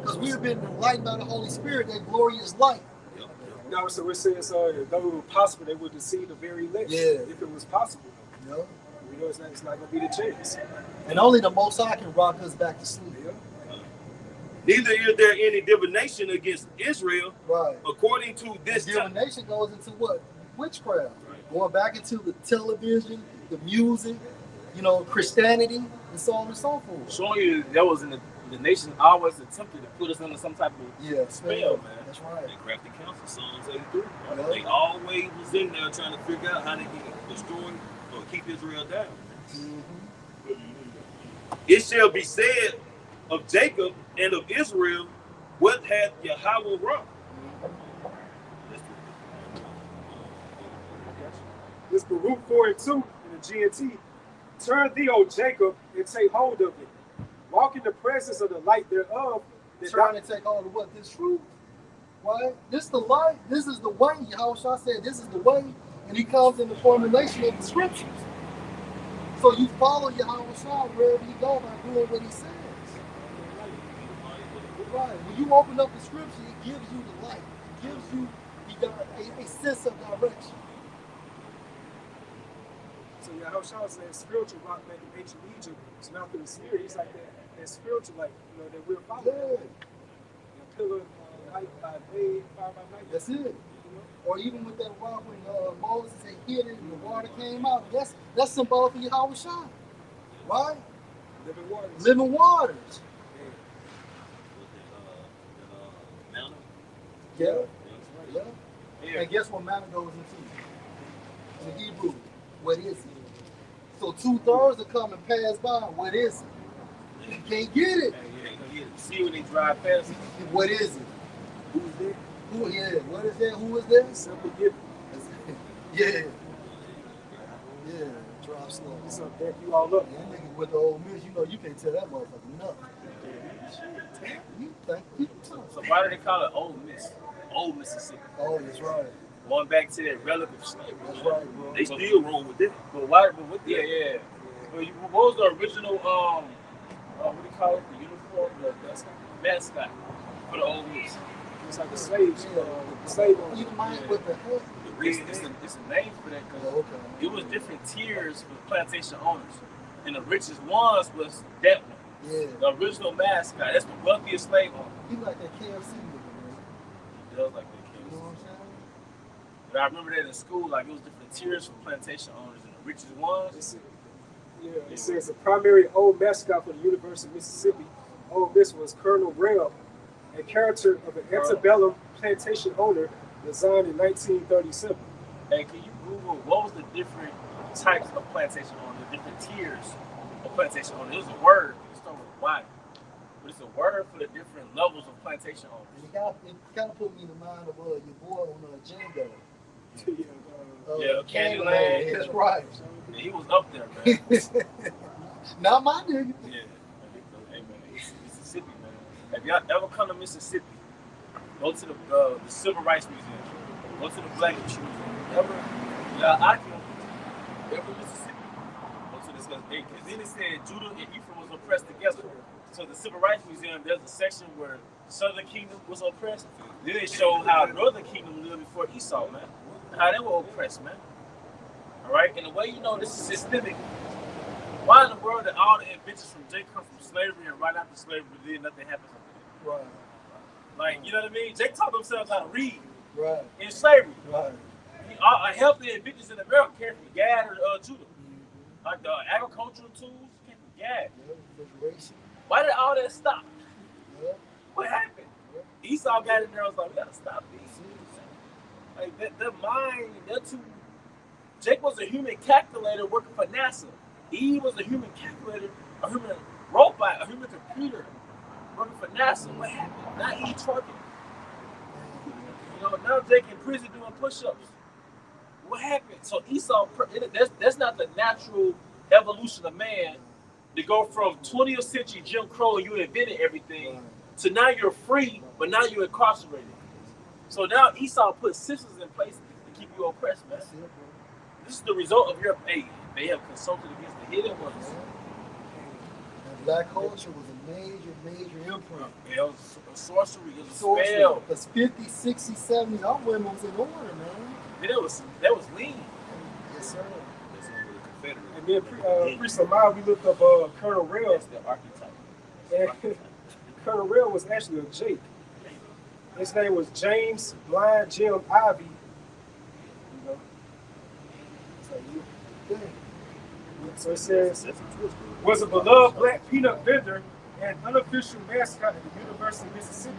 Because we have been enlightened by the Holy Spirit, that glorious light. No, so it says though it was possible they would deceive the very elect. Yeah. If it was possible. Yeah. We know it's not gonna be the chance. And only the Most High can rock us back to sleep. Yeah. Neither is there any divination against Israel, Right. according to this time. Divination goes into what? Witchcraft. Going back into the television, the music, Christianity, and so on and so forth. Showing you that was in the nation always attempted to put us under some type of spell, man. That's right. They crafty council, Psalms 83. Yeah. They always was in there trying to figure out how they can destroy or keep Israel down. Mm-hmm. It shall be said of Jacob and of Israel, what hath Yahweh wrought? This Baruch 4:2 in the GNT. Turn thee, O Jacob, and take hold of it. Walk in the presence of the light thereof. Trying to take hold of what? This truth. Right? This is the light. This is the way. Yahushua said this is the way. And he comes in the formulation of the scriptures. So you follow Yahushua wherever you go by doing what he says. Right. When you open up the scripture, it gives you the light. It gives you a sense of direction. So Yahushua said spiritual rock back in ancient Egypt. It's not through the spirit. He's like that spiritual light, that we're following. Yeah. A pillar light by day, fire by night. That's it. Or even with that rock when Moses said, hit it and the water came out. That's symbolic for Yahweh Shai, right? Living waters. Living waters. Mountain. Yeah. That's Yeah. right. Yeah. And guess what manna goes into? In Hebrew, what is it? So 2/3 will come and pass by. What is it? You can't get it. Yeah. See when they drive past. What is it? Who's there? Who? Yeah. What is that? Who is that? Simple gift. Yeah. Yeah. Drive slow. It's up there. You all up. Yeah, that nigga with the old miss, you know you can't tell that motherfucker nothing. You think you tough. So why do they call it Old Miss? Old Mississippi. Oh, that's right. Going back to that relative slavery. That's right, bro. They still roll with it. But why? But what? Yeah. But what was the original? What do you call it? The uniform, the mascot for the Old Miss. It's like the slaves. The slave owners. You mind what the hell? It's a name for that because Oh, okay. it was different tiers for plantation owners, and the richest ones was that one. Yeah. The original mascot. That's the wealthiest slave owner. He like that KFC nigga, man. It does like that You case. know what I'm saying? But I remember that in school, like it was different tiers for plantation owners, and the richest ones. It says the primary old mascot for the University of Mississippi, Ole Miss, was Colonel Rail, a character of an antebellum plantation owner designed in 1937. Hey, can you Google what was the different types of plantation owners, the different tiers of plantation owners? It was a word. It started with Y, but it's a word for the different levels of plantation owners. It kind of put me in the mind of your boy on Django. Yeah, Candyland. That's right. Yeah, he was up there, man. Not my nigga. Yeah. Hey, man, it's Mississippi, man. If y'all ever come to Mississippi, go to the Civil Rights Museum, go to the Black History Museum. I can ever Mississippi. Go to this because then it said Judah and Ephraim was oppressed together. So the Civil Rights Museum, there's a section where the Southern Kingdom was oppressed. Then it showed how Northern Kingdom lived before Esau, man. How they were oppressed, man. All right, and the way you know this is systemic. Why in the world did all the inventions from Jake come from slavery and right after slavery, then nothing happens after that? Right. Like, you know what I mean? Jake taught themselves how to read Right. in slavery. Right. A healthy inventions in America came from Gad or Judah. Like the agricultural tools came from Gad. Yeah, refrigeration. Why did all that stop? Yeah. What happened? Esau got in there and was like, we gotta stop these. Like their mind, they're too. Jake was a human calculator working for NASA. Eve was a human calculator, a human robot, a human computer working for NASA. What happened? Now Eve trucking. You know, now Jake in prison doing push-ups. What happened? So Esau, that's not the natural evolution of man to go from 20th century Jim Crow, you invented everything, to now you're free, but now you're incarcerated. So now Esau put systems in place to keep you oppressed, man. This is the result of your pain. They have consulted against the hidden ones. And black culture was a major imprint. It was sorcery, it was a spell. Because 50s, 60s, 70s, our women was in order, man. Yeah, that was lean. Yes, sir. And then recently we looked up Colonel Rail. That's the archetype. And Colonel Rail was actually a Jake. His name was James Blind Jim Ivy. You know. So it says, was a beloved black peanut vendor and unofficial mascot at the University of Mississippi.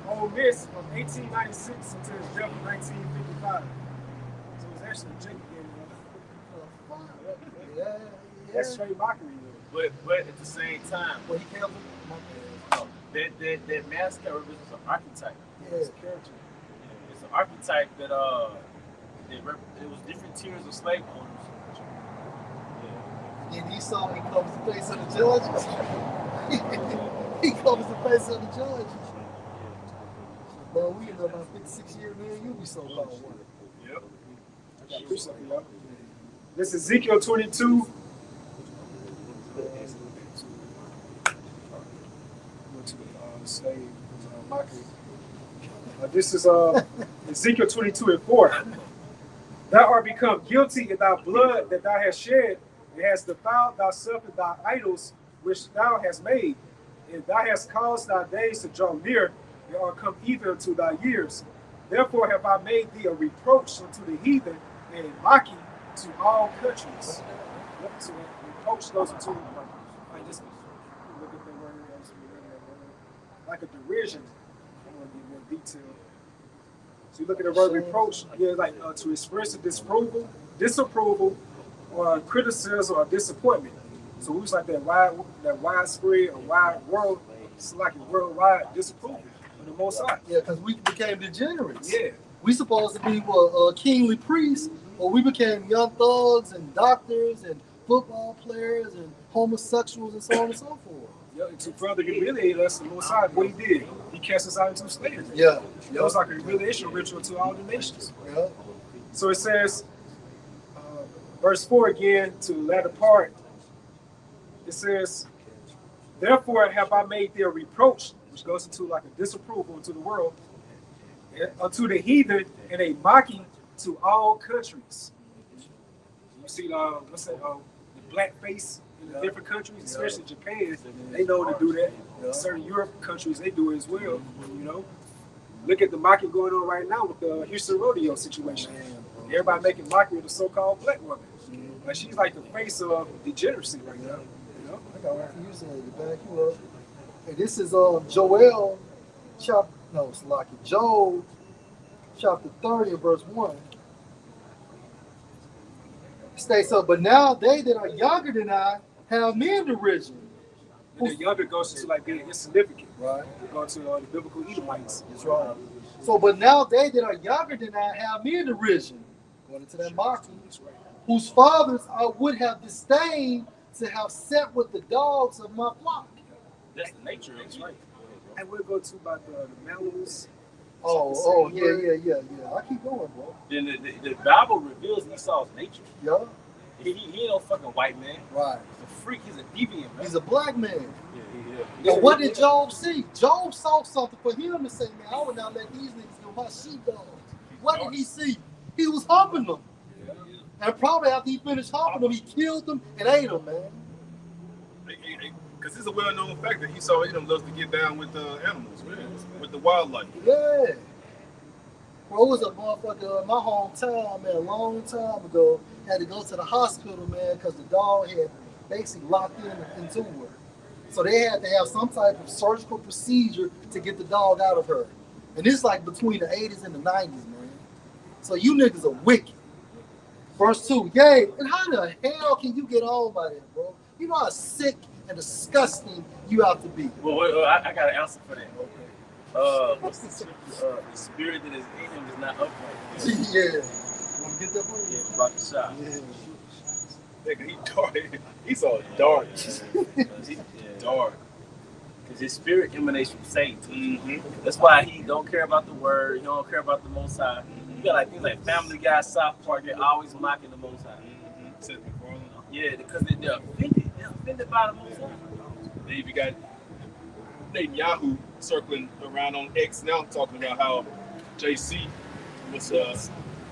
Ole Miss from 1896 until his death in 1955. So it was actually a Jake game. Yeah. That's straight mockery. But at the same time, Well, he canceled that mascot represents an archetype. Yeah. It's a character. It's an archetype that it was different tiers of slave owners. And Esau, he covers the face of the judges. He covers the face of the judges. But we in about 56 years, man, you'll be so called one. Yep. I got proof of y'all. This is Ezekiel 22. This is Ezekiel 22:4. Thou art become guilty in thy blood that thou hast shed, and hast defiled thyself and thy idols which thou hast made, and thou hast caused thy days to draw near, and are come even to thy years. Therefore have I made thee a reproach unto the heathen, and mocking to all countries. Yep, so the reproach goes into like this. Look at the word like a derision. I'm gonna give more detail. So you look at the word reproach, yeah, like to express a disapproval, or criticism or disappointment. So it was like that widespread or worldwide disapproval of the Most High. Yeah, because we became degenerates. Yeah. We supposed to be kingly priests, or we became young thugs and doctors and football players and homosexuals and so on and so forth. Yeah, and to further humiliate us, the Most High, what he did, he cast us out into slavery. Yeah. It was like a humiliation ritual to all the nations. Yeah. So it says, verse 4 again, to the latter part, it says, therefore have I made their reproach, which goes into like a disapproval to the world, unto the heathen, and a mocking to all countries. You see, what's that? The blackface in the different countries, especially Japan, they know to do that. Certain Europe countries, they do it as well. You know, look at the mocking going on right now with the Houston rodeo situation. Everybody making mockery of the so-called black woman. Like she's like the face of degeneracy right now. You know, I got one for you, saying to back you up. And this is Joel chapter. No, it's like Job chapter 30 and verse 1. It states up, but now they that are younger than I have me in derision. and the younger goes to like being insignificant. Right. They go to the biblical Edomites. That's right. So, but now they that are younger than I have me in derision. Going into that mockery. Whose fathers I would have disdained to have set with the dogs of my flock. That's the nature of it. Right. And we'll go to about the Malus. Yeah. I keep going, bro. Then the Bible reveals Esau's nature. Yeah. He ain't no fucking white man. Right. He's a freak. He's a deviant, man. He's a black man. Yeah. And what did Job see? Job saw something for him to say, man, I would not let these niggas go my sheepdogs. What did he see? He was humping them. And probably after he finished humping them, he killed them and ate them, man. Because it's a well-known fact that Esau loves to get down with animals, man, with the wildlife. Yeah. Bro, it was a motherfucker in my hometown, man, a long time ago. Had to go to the hospital, man, because the dog had basically locked into her. So they had to have some type of surgical procedure to get the dog out of her. And it's like between the 80s and the 90s, man. So you niggas are wicked. Verse 2, yay, and how the hell can you get on by that, bro? You know how sick and disgusting you have to be. Well, I got an answer for that. Okay. What's the scripture? The spirit that is in him is not upright. Yeah. Want to get that one? Yeah, block the shot. Yeah. Nigga, he dark. He's all dark. Dark. Because his spirit emanates from Satan. Mm-hmm. That's why he don't care about the word. He don't care about the Most High. You got like things like Family Guy, South Park. They're always mocking the Most High. Yeah, because they're offended. They're offended by the Most High. Then you got Netanyahu circling around on X now, talking about how JC was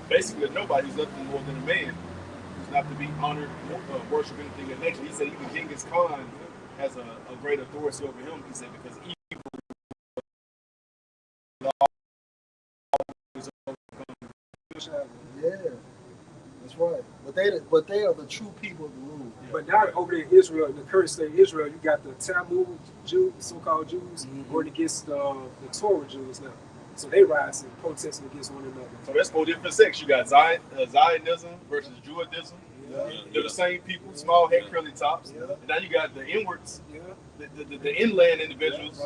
basically a nobody who's nothing more than a man, who's not to be honored, worship anything of nature. He said even Genghis Khan has a great authority over him. He said because evil is Yeah, that's right. But they are the true people of the rule. But now over there in Israel, in the current state of Israel, you got the Talmud Jews, the so-called Jews, going against the Torah Jews now. So they rise and protesting against one another. So that's 4 different sects. You got Zionism versus Judaism. Yeah. They're the same people, small head, curly tops. Yeah. And now you got the inwards, the inland individuals,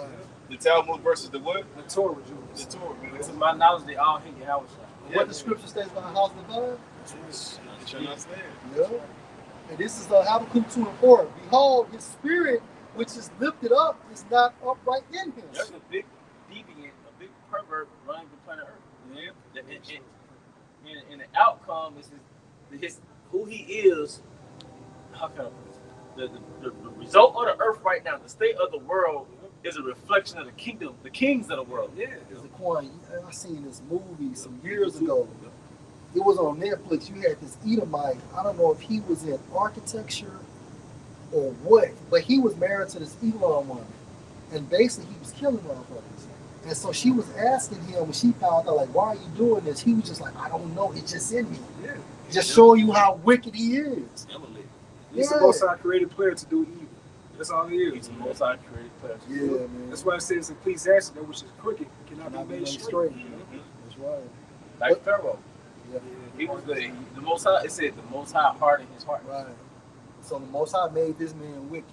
the Talmud versus the what? The Torah Jews. The Torah, man. To my knowledge, they all hate Yahweh. What the scripture states about house divine? It shall not stand. Yeah. And this is Habakkuk 2 and 4. Behold, his spirit, which is lifted up, is not upright in him. There's a big deviant, a big pervert running the planet Earth. Yeah. And the outcome is his who he is. How can I put this? The result of the earth right now, the state of the world, is a reflection of the kingdom, the kings of the world. Yeah. I seen this movie some years ago. It was on Netflix. You had this Edomite. I don't know if he was in architecture or what, but he was married to this Elam woman. And basically he was killing motherfuckers. And so she was asking him when she found out, like, why are you doing this? He was just like, I don't know. It's just in me. Yeah. Just showing you how wicked he is. He's the most high created player to do evil. That's all he is. He's the most high created player. Yeah, man. That's why it says in Ecclesiastes that which is crooked cannot be made straight. That's right. Like Pharaoh. Yeah. He was the most high. It said the most high heart in his heart. Right. So the Most High made this man wicked.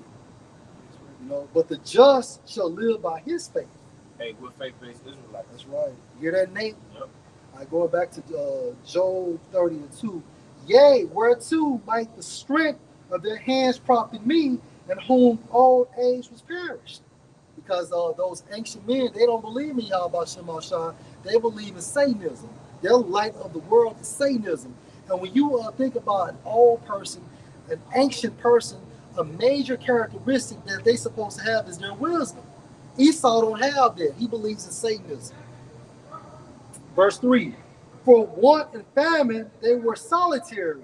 You know, but the just shall live by his faith. Hey, we're faith-based Israelites. That's right. You hear that, Nate? Yep. I go back to Job 30:2. Yea, whereto might the strength of their hands profit me, and whom old age was perished. Because those ancient men, they don't believe in Yahweh Shema Shah. They believe in Satanism. Their light of the world is Satanism. And when you think about an old person, an ancient person, a major characteristic that they supposed to have is their wisdom. Esau don't have that. He believes in Satanism. Verse 3. For want and famine they were solitary,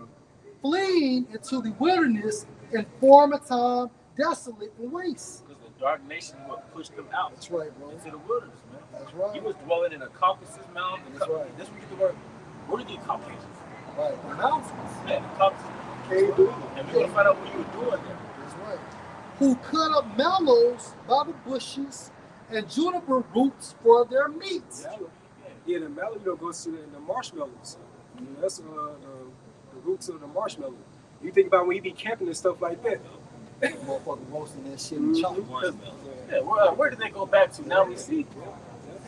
fleeing into the wilderness in former time, desolate and waste. Because the dark nation what pushed them out. That's right, bro. Into the wilderness, man. That's right. He was dwelling in a Caucasus mountain. That's right. That's where you get the word. Where did you get Caucasus? Right. The mountains. Man, the Caucasus. Cave dwelling. And we're going to find out what you were doing there. That's right. Who cut up mallows by the bushes and juniper roots for their meats. Yeah, the mallow goes to the marshmallows. That's the roots of the marshmallow. You think about when he be camping and stuff like that. Motherfucker roasting that shit and chopping. Yeah, where did they go back to? Now we see.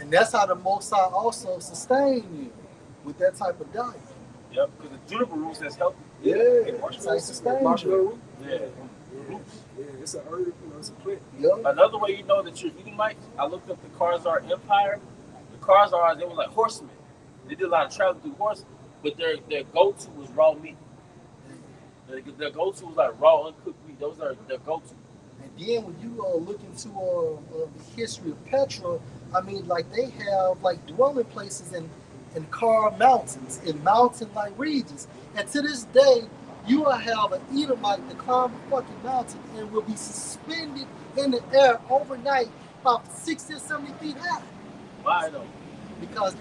And that's how the Most High also sustained you with that type of diet. Yep, because the juniper roots that's healthy. Yeah, that's how he sustained Marshmallow you. root. Yeah. Yeah, it's a herb, it's a plant. Yep. Another way you know that you're Edomites, I looked up the Khazar Empire. The Khazars, they were like horsemen. They did a lot of traveling through horses, but their go-to was raw meat. Their go-to was like raw, uncooked meat. Those are their go-to. And then when you look into the history of Petra, I mean, like they have like dwelling places in carved mountains, in mountain-like regions. And to this day, you will have an Edomite to climb a fucking mountain and will be suspended in the air overnight about 60 or 70 feet high. Why though? Because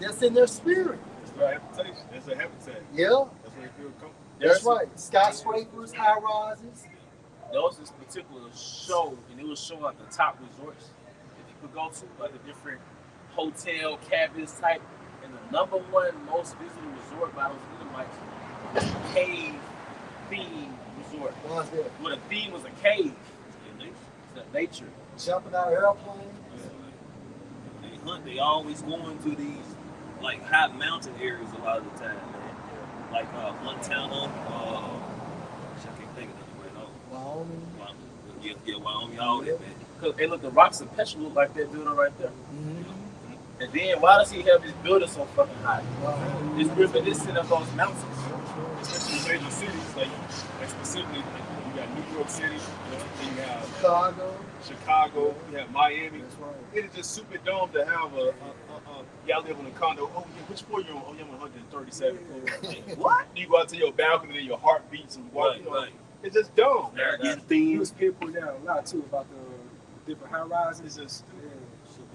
that's in their spirit. It's their habitation. That's their habitat. Yeah. That's where they feel comfortable. That's right. Skyscrapers, high rises. There was this particular show, and it was showing like the top resorts that you could go to, like the different hotel, cabins type. And the number one most visited resort by those Edomites was the cave theme resort. What's that? Where the theme was a cave. It's nature. Jumping out of airplanes. They hunt. They always going to these like high mountain areas a lot of the time, man. Like Montana. I can't think of it anywhere. Wyoming. Yeah, Wyoming. All that, man. Because they look, the rocks of Petra look like that building right there. Mm-hmm. And then why does he have this building so fucking high? Wow. It's reminiscent of those mountains. Especially major cities, like specifically, you got New York City, then you have Chicago, you have Miami. That's right. It is just super dumb to have y'all live in a condo. Oh, yeah, which floor you on? Oh, you're on 137 floor. What? You go out to your balcony and your heart beats and walk. Right. It's just dumb. They're getting He was things. pinpointing out a lot too about the different high rises. It's just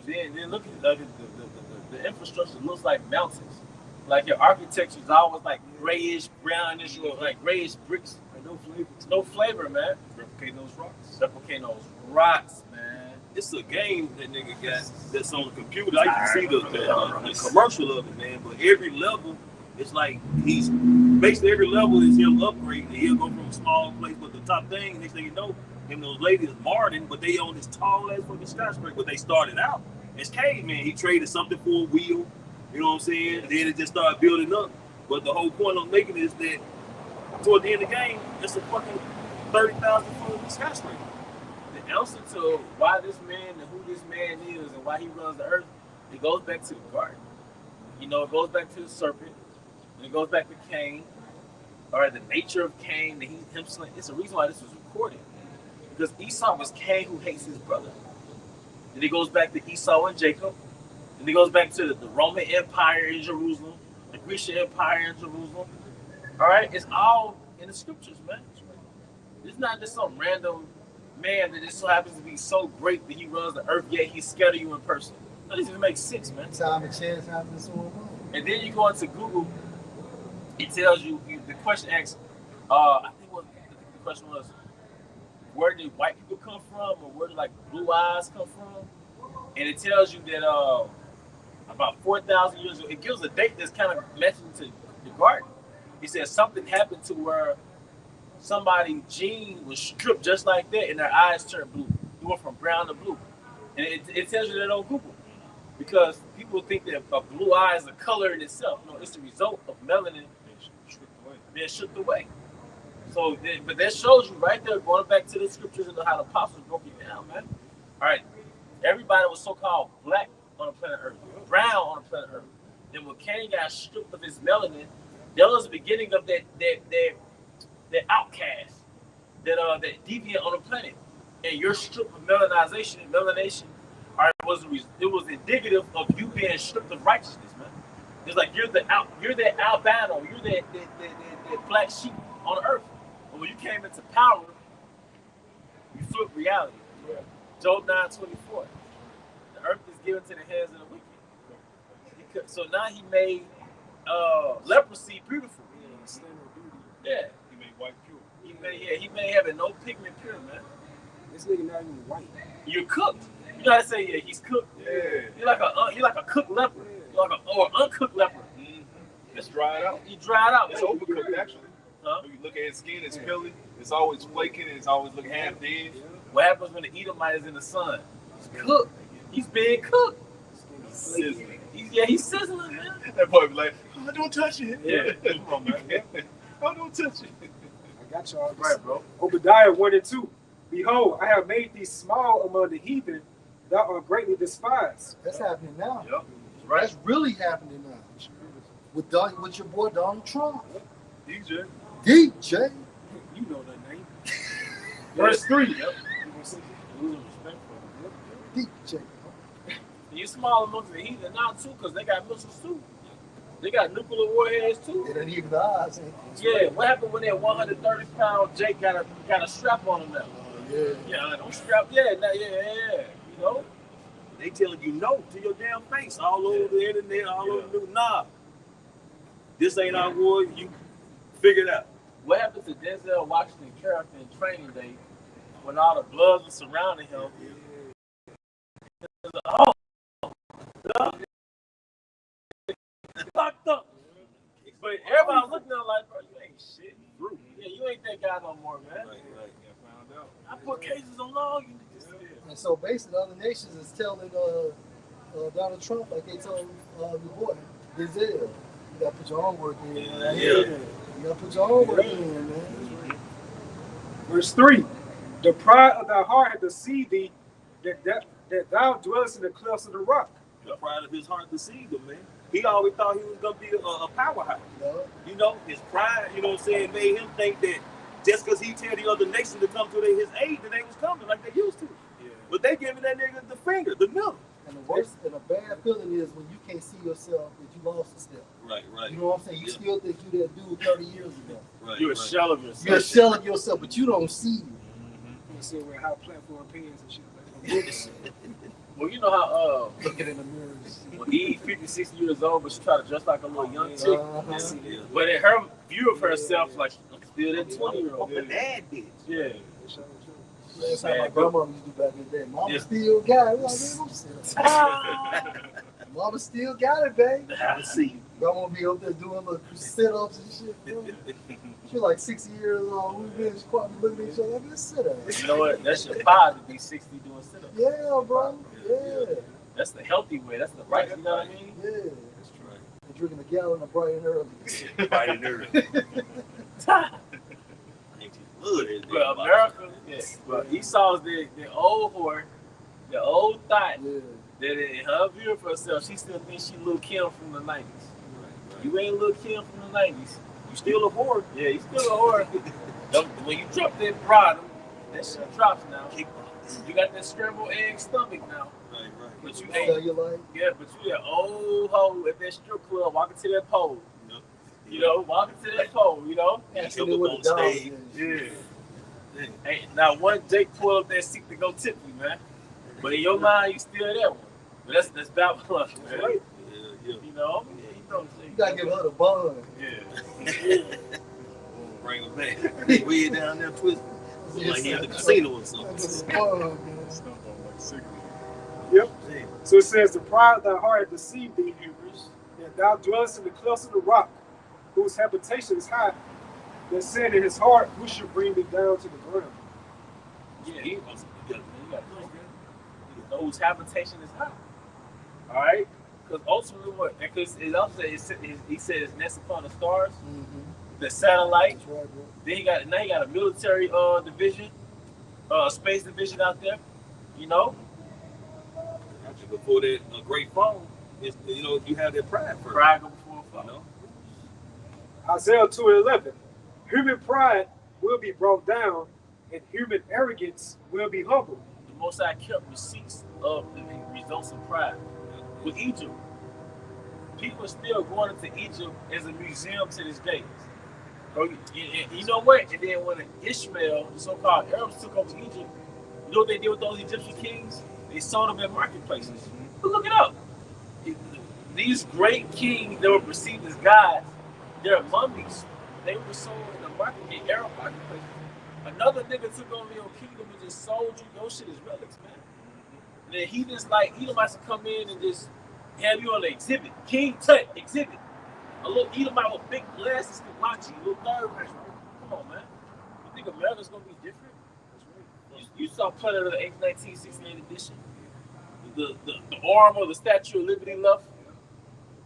Then look at the infrastructure looks like mountains. Like your architecture is always like grayish, brownish, or like grayish bricks. No flavor. No flavor, man. replicating those rocks. Replicating those rocks, man. It's a game that nigga got that's on the computer. I can see the commercial of it, man. But every level, it's like he's basically every level is him upgrading. He'll go from a small place, but the top thing, next thing you know, him and those ladies Martin, but they on this tall ass fucking skyscraper. But they started out as caveman. He traded something for a wheel, you know what I'm saying? And then it just started building up. But the whole point I'm making is that toward the end of the game, it's a fucking 30,000 foot skyscraper. The answer to why this man and who this man is and why he runs the earth, it goes back to the garden. You know, it goes back to the serpent. And it goes back to Cain. All right, the nature of Cain, him slaying. It's the reason why this was recorded. Because Esau was Cain who hates his brother. Then it goes back to Esau and Jacob. Then it goes back to the Roman Empire in Jerusalem, the Grecian Empire in Jerusalem. All right, it's all in the scriptures, man. It's not just some random man that just so happens to be so great that he runs the earth, yet he's scared of you in person. This just makes sense, man. Time and chance happens to one. And then you go into Google, it tells you the question asks, I think the question was, where did white people come from, or where did like blue eyes come from? And it tells you that about 4,000 years ago, it gives a date that's kind of mentioned to the garden. It says something happened to where somebody's gene was stripped just like that, and their eyes turned blue. It went from brown to blue, and it tells you that on Google. Because people think that a blue eye is a color in itself. No, it's the result of melanin being stripped away. So, but that shows you right there, going back to the scriptures and how the apostles broke it down, man. All right, everybody was so-called black on the planet Earth, brown on the planet Earth. Then when Cain got stripped of his melanin, that was the beginning of that outcast, that deviant on the planet. And your strip of melanation. All right, it was indicative of you being stripped of righteousness, man. It's like you're that albino, you're that black sheep on earth. But when you came into power, you flipped reality. Yeah. Job 9:24. The earth is given to the hands of the wicked. So now he made leprosy beautiful. Yeah. He made white pure. He made having no pigment pure, man. This nigga not even white. You're cooked. You gotta say, yeah, he's cooked. Yeah. You're like a cooked leper. You're like or uncooked leper. Mm-hmm. It's dried out. He dried out. It's overcooked actually. Huh? When you look at his skin, it's peely. It's always flaking. And it's always looking half dead. What happens when the Edomite is in the sun? He's cooked. He's being cooked. He's sizzling. He's sizzling, man. That boy be like, oh, don't touch it. Yeah. Come on, man. Oh, don't touch it. I got y'all. Right, bro. Obadiah 1:2. Behold, I have made thee small among the heathen. Thou art greatly despised. That's happening now. Yep. Right. That's really happening now. With your boy Donald Trump. DJ. You know that name. Verse 3. Yep. DJ. You small amongst the heathen now too, because they got missiles too. They got nuclear warheads too. They don't even the odds. Yeah. What happened when that 130-pound Jake got a strap on him now? Yeah, don't strap. Yeah. You know, They telling you no to your damn face all over the internet, all over the news. Nah, this ain't our war. You figure it out. what happened to Denzel Washington character in Training Day when all the bloods were surrounding him? Oh, locked up. But everybody was looking at him like, bro, you ain't shit. Yeah, you ain't that guy no more, man. Right. Found out. I put cases on all you niggas. And so basically, other nations is telling Donald Trump, like they told the boy, Denzel, you gotta put your own work in, man. You gotta put your own work in, man. Verse 3. The pride of thy heart hath deceived thee, that thou dwellest in the clefts of the rock. The pride of his heart deceived him, man. He always thought he was gonna be a powerhouse. You know, his pride, you know what I'm saying, made him think that just because he tell the other nation to come to his aid, that they was coming like they used to. Yeah. But they giving that nigga the finger, the middle. And the worst and a bad feeling is when you can't see yourself that you lost a step. Right. You know what I'm saying? You still think you that dude 30 years ago. Right. You're a shell of yourself. You're a shell of yourself, but you don't see you. You see where how platform opinions and shit. Well, you know how Looking in the mirrors. when Eve 50, 60 years old, but she try to dress like a little young chick. But in her view of herself, like I'm still that 20-year-old. The dad bitch. Yeah. That's how my grandma used to do back in the day. Mama still got it. Like, man, I'm still. Mama still got it, babe. Let's see. Grandma be up there doing little sit-ups and shit. Bro. She like 60 years old. We've been quietly looking at each other like, let's sit up. You know what? That's your father to be 60 doing sit-ups. Yeah, bro. Yeah. That's the healthy way. That's the right. You know what I mean? Yeah. That's right. And drinking a gallon of bright and early. Bright and early. But America, but Esau's the old whore, the old thought that in her view of herself, she still thinks she Lil' Kim from the 90s. Right. You ain't Lil' Kim from the 90s. You still a whore. Yeah, you still a whore. When you drop that bottom, that shit drops now. You got that scrambled egg stomach now. Right. But you ain't. Yeah, but you that old hoe at that strip club walking to that pole. You know, walking to that pole, you know? On stage. Yeah. Hey, now one Jake pull up that seat to go tip you, man. But in your mind, you still that one. That's Babylon, man. Right. Yeah. You know, You gotta give her the bun. Yeah. Bring him back. Way down there twisted. Like he at the casino or something. Yep. So it says, the pride of thy heart hath deceived thee, that thou dwellest in the clefts of the rock, whose habitation is high, that said in his heart, who should bring me down to the ground? Yeah, he was. You got to know whose habitation is high. All right, because ultimately, because it also he said it's next upon the stars, the satellite. That's right, bro. Then he got a military division, space division out there. You know. Actually, before that great phone, you have that pride first. Pride go before a fall. You know? Isaiah 2:11. Human pride will be brought down, and human arrogance will be humbled. The Most High kept receipts of the results of pride. With Egypt, people are still going into Egypt as a museum to this day. You know what? And then when Ishmael, the so-called Arabs, took over Egypt, you know what they did with those Egyptian kings? They sold them at marketplaces. But look it up. These great kings that were perceived as gods, their mummies, they were sold in the market, in Arab marketplaces. Another nigga took over your kingdom and just sold you your shit as relics, man. And then he just Edomites to come in and just have you on the exhibit. King Tut exhibit. A little Edomite with big glasses can watch you, a little third person. Come on, man. You think America's gonna be different? You saw Planet of the Apes 1968 edition. The arm of the Statue of Liberty left.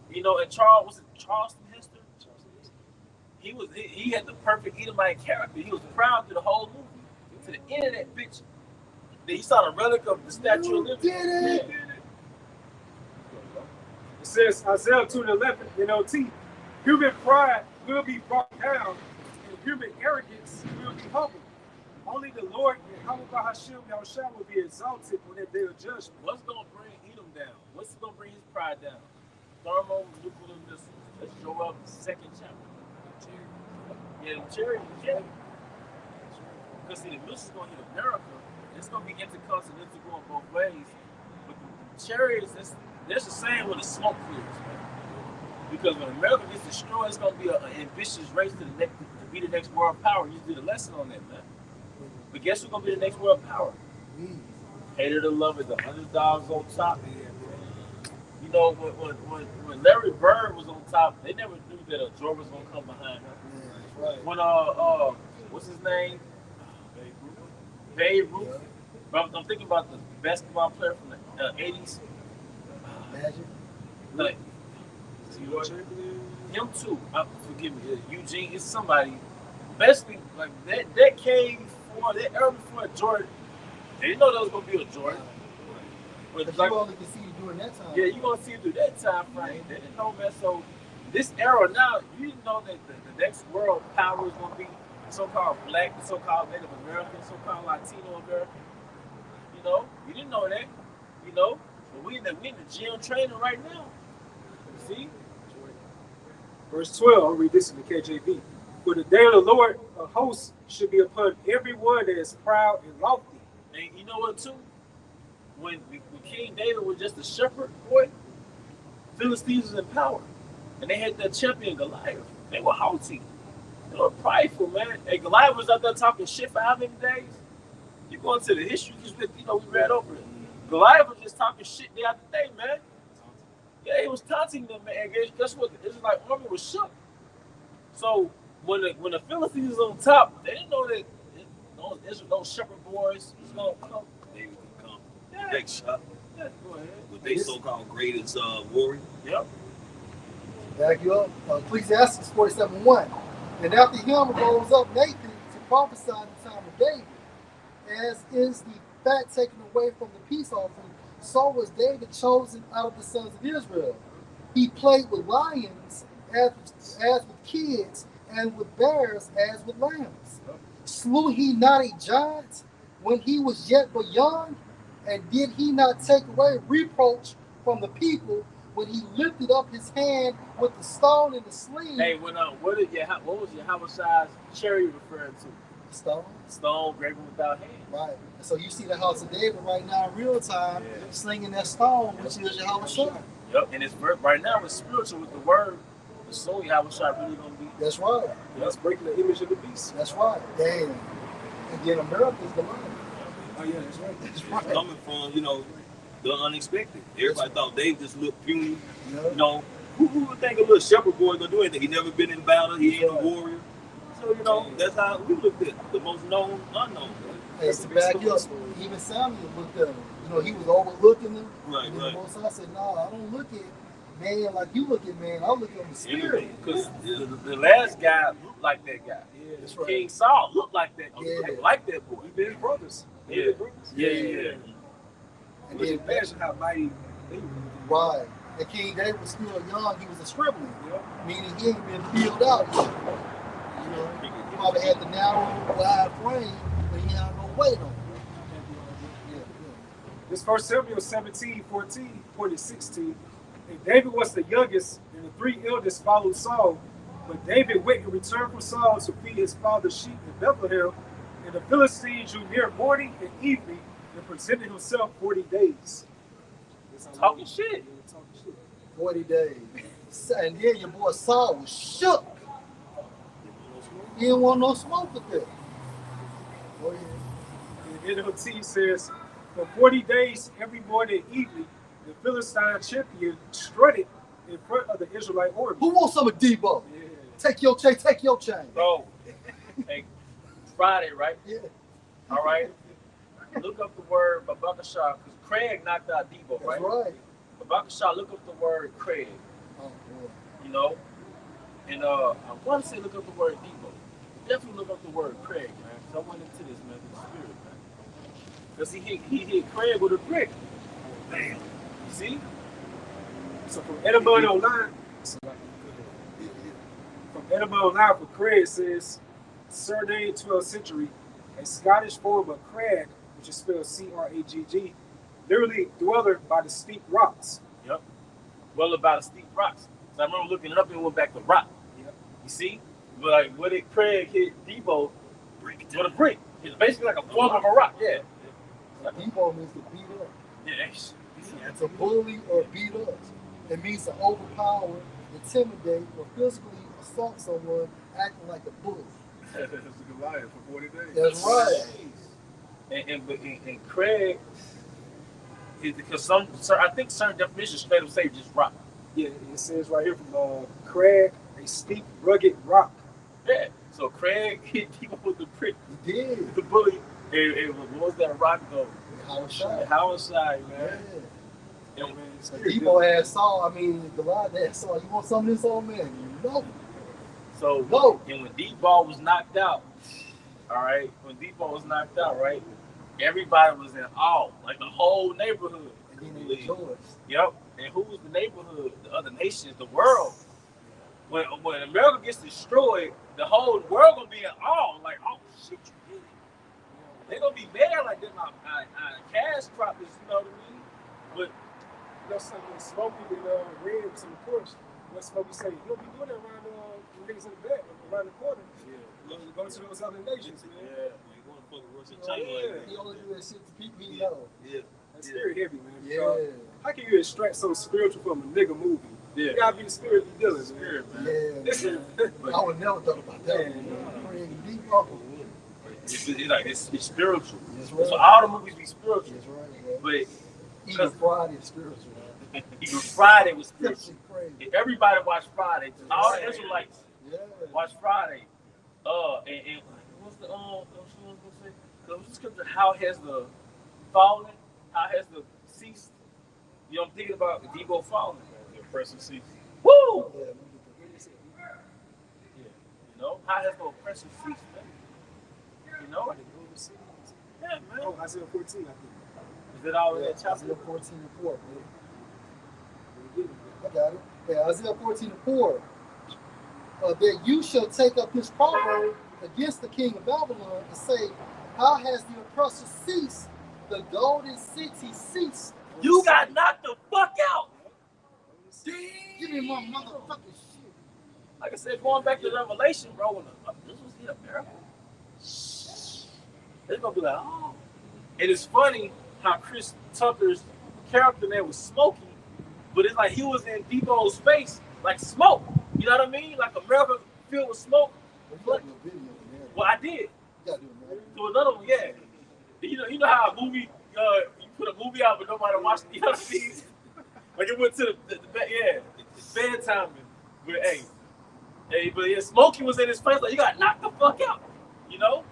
You know, and Charleston Hester? He had the perfect Edomite character. He was proud through the whole movie. To the end of that picture. Then you saw the relic of the Statue of Liberty. Did it? It says, Isaiah 2:11, NLT, human pride will be brought down, and human arrogance will be humbled. Only the Lord, Yahweh Hashem Yahushua, will be exalted on that day of judgment. What's going to bring Edom down? What's going to bring his pride down? Thermonuclear missiles. Let's show up the second chapter. Yeah, the chariots. Yeah. Because see, the missiles going to hit America. It's going to be intercontinental going both ways. But the chariots, there's a saying when the smoke clears, man. Because when America gets destroyed, it's going to be an ambitious race to be the next world power. You did a lesson on that, man. But guess who's going to be the next world power? Hated or love it, the underdogs on top. You know, when Larry Bird was on top, they never knew that a Jordan was going to come behind him. Right. When what's his name? Babe Ruth. But I'm thinking about the basketball player from the 80s. Magic. Like him too. Forgive me, Eugene. It's somebody. Basically, like that decade before, that era before Jordan. They didn't know there was gonna be a Jordan. But you only can see you during that time. Yeah, you gonna see it through that time frame. They didn't know, man. So this era now, you didn't know that the next world power is gonna be so-called black, so-called Native American, so-called Latino American. You know, you didn't know that. You know, but we in the gym training right now. See? Verse 12, I'll read this in the KJV. For the day of the Lord, a host should be upon everyone that is proud and lofty. And you know what, too? When King David was just a shepherd boy, Philistines was in power. And they had their champion Goliath. They were haughty. They were prideful, man. And Goliath was out there talking shit for how many days? You go into the history, we read over it. Goliath was just talking shit day after day, man. Yeah, he was taunting them, man. And guess what? The Israelite army was shook. So when the Philistines was on top, they didn't know that those shepherd boys was gonna come. They would come. Yeah. Next shot. Yeah, go ahead. With they so-called greatest warrior. Yep. Back you up. Ecclesiastes 47:1. And after him rose up Nathan to prophesy in the time of David, as is the fat taken away from the peace offering, so was David chosen out of the sons of Israel. He played with lions as with kids, and with bears as with lambs. Slew he not a giant when he was yet but young? And did he not take away reproach from the people when he lifted up his hand with the stone and the sling? Hey, what was Yahweh's chariot referring to? Stone graven without hand. Right. And so you see the house of David right now in real time, slinging that stone, which is Yahweh Shai. Yep, and it's right now it's spiritual with the word. The soul Yahweh Shai really gonna be. That's right. That's breaking the image of the beast. That's right. Damn. And then America is the line. Oh yeah, that's right. That's right. Coming from, the unexpected. Everybody thought Dave just looked puny. Yeah. Who would think a little shepherd boy gonna do anything? He never been in battle. He ain't a warrior. So, that's how we looked at the most known unknown. Hey, to back up, even Samuel looked at him. He was overlooking him. Right, and right. Most I said, no, I don't look at man like you look at man. I look at the spirit. Because the last guy looked like that guy. Yeah, That's right. King Saul looked like that. Yeah. Like that boy. we been brothers. Yeah. They brothers. Yeah. And But then, imagine how mighty they were. right. And King David was still young. He was a stripling, Yeah. meaning he ain't been filled out yet. He probably had the narrow, wide frame, but he had no weight on him. Yeah. This 1 Samuel 17:14, 16. And David was the youngest, and the 3 eldest followed Saul. But David went and returned from Saul to feed his father's sheep in Bethlehem. And the Philistine drew near morning and evening and presented himself 40 days. That's how Talking long- shit. Yeah, talking shit. 40 days. And then your boy Saul was shook. He didn't want no smoke with that. Go ahead. And the NLT says, for 40 days, every morning and evening, the Philistine champion strutted in front of the Israelite army. Who wants some of Debo? Yeah. Take your chain, take your chain. Bro, hey, Friday, right? Yeah. All right. Look up the word Babakashah, because Craig knocked out Debo, That's right? right. Babakashah, look up the word Craig, Oh, boy. you know? And I want to say look up the word Debo. Definitely look up the word Craig, man. Because I went into this, man, with the spirit, man. Because he hit Craig with a brick. Damn. You see? So from Edinburgh Online, for Craig says, surname 12th century, a Scottish form of crag, which is spelled C-R-A-G-G, literally dweller by the steep rocks. Yep. Well, about a steep rocks. So I remember looking it up and it went back to rock. Yep. You see? But like, what did Craig hit Debo with a brick? It's basically like a form of a rock, yeah. Debo means to beat up. Yeah. To bully or beat up. It means to overpower, intimidate, or physically assault someone acting like a bully. That's a Goliath for 40 days. That's right. And Craig, because I think certain definitions straight up say just rock. Yeah, it says right here from crag, a steep, rugged rock. Yeah. So Craig hit people with the brick, He did. the bully. And what was that rock though? Howard Shai. Howard Shai, Yeah. man. Yeah, man, So Debo had Saul, Goliath had Saul. You want some of this old man? No. So No. and when D-Ball was knocked out, all right, right, everybody was in awe, like the whole neighborhood. And then they rejoiced. Yep. And who was the neighborhood? The other nations, the world. When America gets destroyed, the whole world gonna be in awe. Like, oh shit, you did it. They're gonna be mad like this. Our cash crop is, you know what I mean? But you know something, Smokey and Red was in the course. What Smokey say, you don't be doing that around the niggas in the back, around the corner. Yeah. Go to those other nations, man. Yeah. You want to fucking Russian China like that. He only do that shit to people he know. Yeah. That's very heavy, man. Yeah. How can you extract something spiritual from a nigga movie? yeah, You gotta be the spirit you dealing with. spirit, man. Yeah. Listen, I would never thought about that. Yeah. Praying Debo. It's spiritual. That's So right. all the movies be spiritual. That's right, man. But Even Friday is spiritual. even Friday was That's spiritual. crazy. If everybody watched Friday, all the Israelites Yeah. watch Friday. And what's the what she was gonna say? Because this comes to how has the fallen, how has the ceased? You know, I'm thinking about Debo falling. The oppressor ceased. Woo! Yeah. You know, how has the oppression ceased, man? You know? Yeah, man. Oh, Isaiah 14, I think. Is it all in Yeah, that chapter? Isaiah 14 and 4, man. I got it. Yeah, Isaiah 14 and 4. That you shall take up this proverb against the king of Babylon and say, how has the oppressor ceased? The golden city ceased. You got knocked the fuck out. Give me my motherfucking shit. Like I said, going back to Revelation, bro, when this was in America. They're gonna be like, oh. And it's funny how Chris Tucker's character name was Smokey, but it's like he was in Debo's face like smoke. You know what I mean? Like America filled with smoke. Well, you gotta do a video, man. Well, I did. You gotta do it, man. So another one, yeah. You know how a movie, you put a movie out but nobody watched it. You know what I mean? Like it went to the bedtime. But but yeah, Smokey was in his face like you got knocked the fuck out. You know?